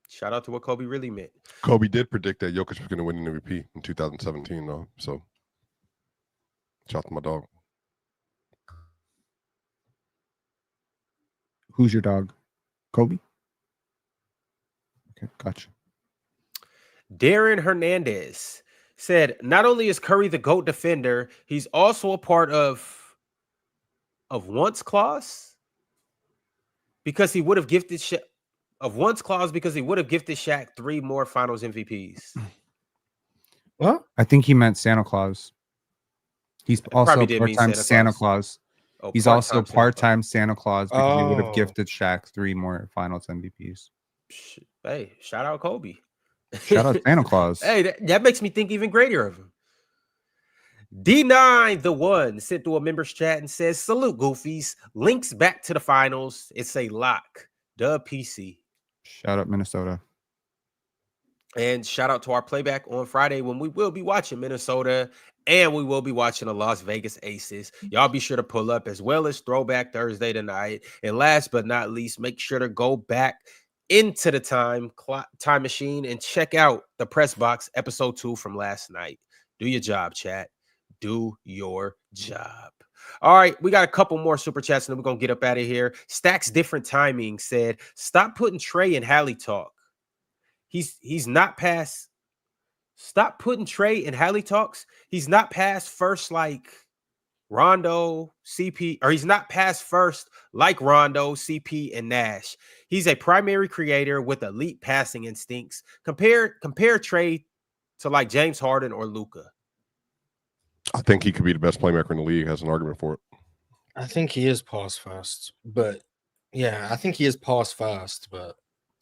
Shout out to what Kobe really meant. Kobe did predict that Jokic was going to win an MVP in 2017, though. So, shout out to my dog. Who's your dog? Kobe? Okay, gotcha. Darren Hernandez said, not only is Curry the GOAT defender, he's also a part of once clause because he would have gifted Shaq 3 more Finals MVPs. What? I think he meant Santa Claus. He's also probably did mean part-time Santa Santa Claus. Claus. Oh, He's also part-time Santa Claus because he would have gifted Shaq 3 more Finals MVPs. Hey, shout out Kobe. Shout out Santa Claus. Hey, that makes me think even greater of him. D9 the one sent through a members chat and says, salute goofies. Links back to the finals. It's a lock. Dub PC. Shout out Minnesota. And shout out to our playback on Friday when we will be watching Minnesota and we will be watching the Las Vegas Aces. Y'all be sure to pull up as well as Throwback Thursday tonight. And last but not least, make sure to go back into the time machine and check out the press box episode 2 from last night. Do your job, chat. Do your job. All right, we got a couple more super chats and then we're gonna get up out of here. Stacks Different Timing said, stop putting Trey in Hallie talk. He's not past. Stop putting Trey in Hallie talks. He's not past first like Rondo, CP, or he's not past first like Rondo, CP, and Nash. He's a primary creator with elite passing instincts. Compare Trey to like James Harden or Luka. I think he could be the best playmaker in the league. Has an argument for it. I think he is pass first, but yeah, I think he is pass first, but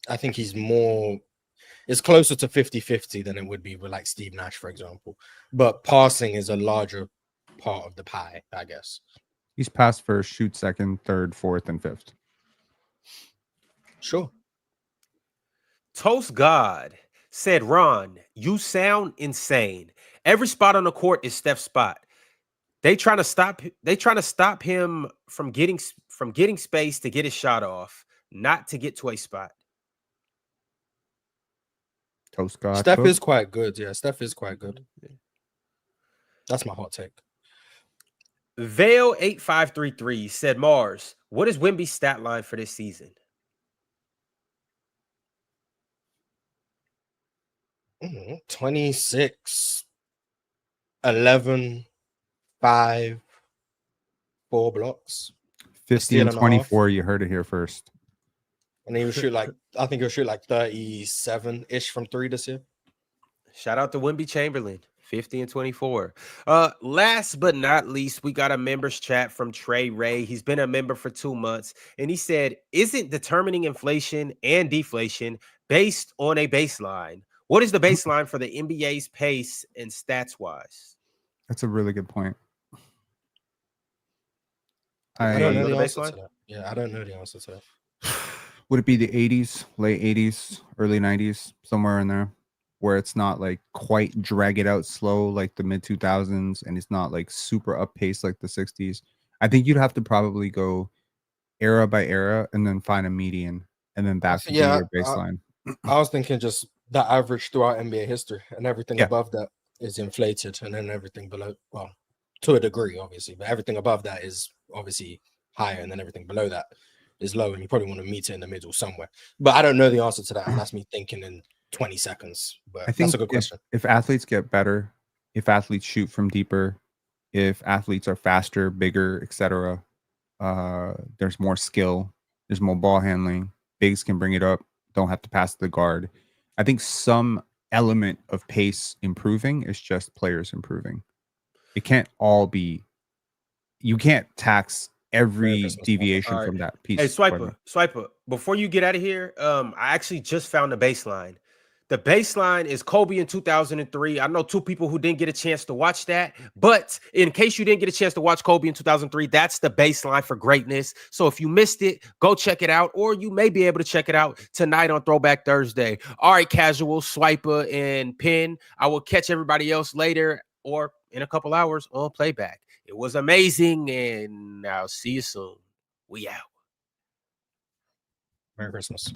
I think he's more. It's closer to 50-50 than it would be with like Steve Nash, for example. But passing is a larger part of the pie, I guess. He's pass first, shoot second, third, fourth, and fifth. Sure. Toast God said, Ron, you sound insane. Every spot on the court is Steph's spot. They trying to stop him from getting space to get his shot off, not to get to a spot. Toast God. Steph is quite good. Yeah, Steph is quite good. That's my hot take. Vale8533 said, Mars, what is Wemby's stat line for this season? 26, 11, 5, 4 blocks. 50 and 24. You heard it here first. And he will shoot like, I think he'll shoot like 37-ish from 3 this year. Shout out to Wilt Chamberlain, 50 and 24. Last but not least, we got a members chat from Trey Ray. He's been a member for 2 months, and he said, isn't determining inflation and deflation based on a baseline? What is the baseline for the NBA's pace and stats wise? That's a really good point. I don't know the answer to that. Yeah, I don't know the answer to that. Would it be the 80s, late 80s, early 90s, somewhere in there, where it's not like quite drag it out slow like the mid 2000s, and it's not like super up pace like the 60s? I think you'd have to probably go era by era and then find a median, and then that's your baseline. I was thinking just that average throughout NBA history, and everything Yeah. above that is inflated, and then everything below, well, to a degree, obviously, but everything above that is obviously higher, and then everything below that is low, and you probably want to meet it in the middle somewhere. But I don't know the answer to that, and that's me thinking in 20 seconds. But I think that's a good question. if athletes get better, if athletes shoot from deeper, if athletes are faster, bigger, etc., there's more skill, there's more ball handling. Bigs can bring it up, don't have to pass the guard. I think some element of pace improving is just players improving. It can't all be. You can't tax every deviation All from right. that piece. Hey, Swiper, before you get out of here, I actually just found the baseline. The baseline is Kobe in 2003. I know 2 people who didn't get a chance to watch that, but in case you didn't get a chance to watch Kobe in 2003, that's the baseline for greatness. So if you missed it, go check it out, or you may be able to check it out tonight on Throwback Thursday. All right, Casual, Swiper, and Pin. I will catch everybody else later or in a couple hours on playback. It was amazing, and I'll see you soon. We out. Merry Christmas.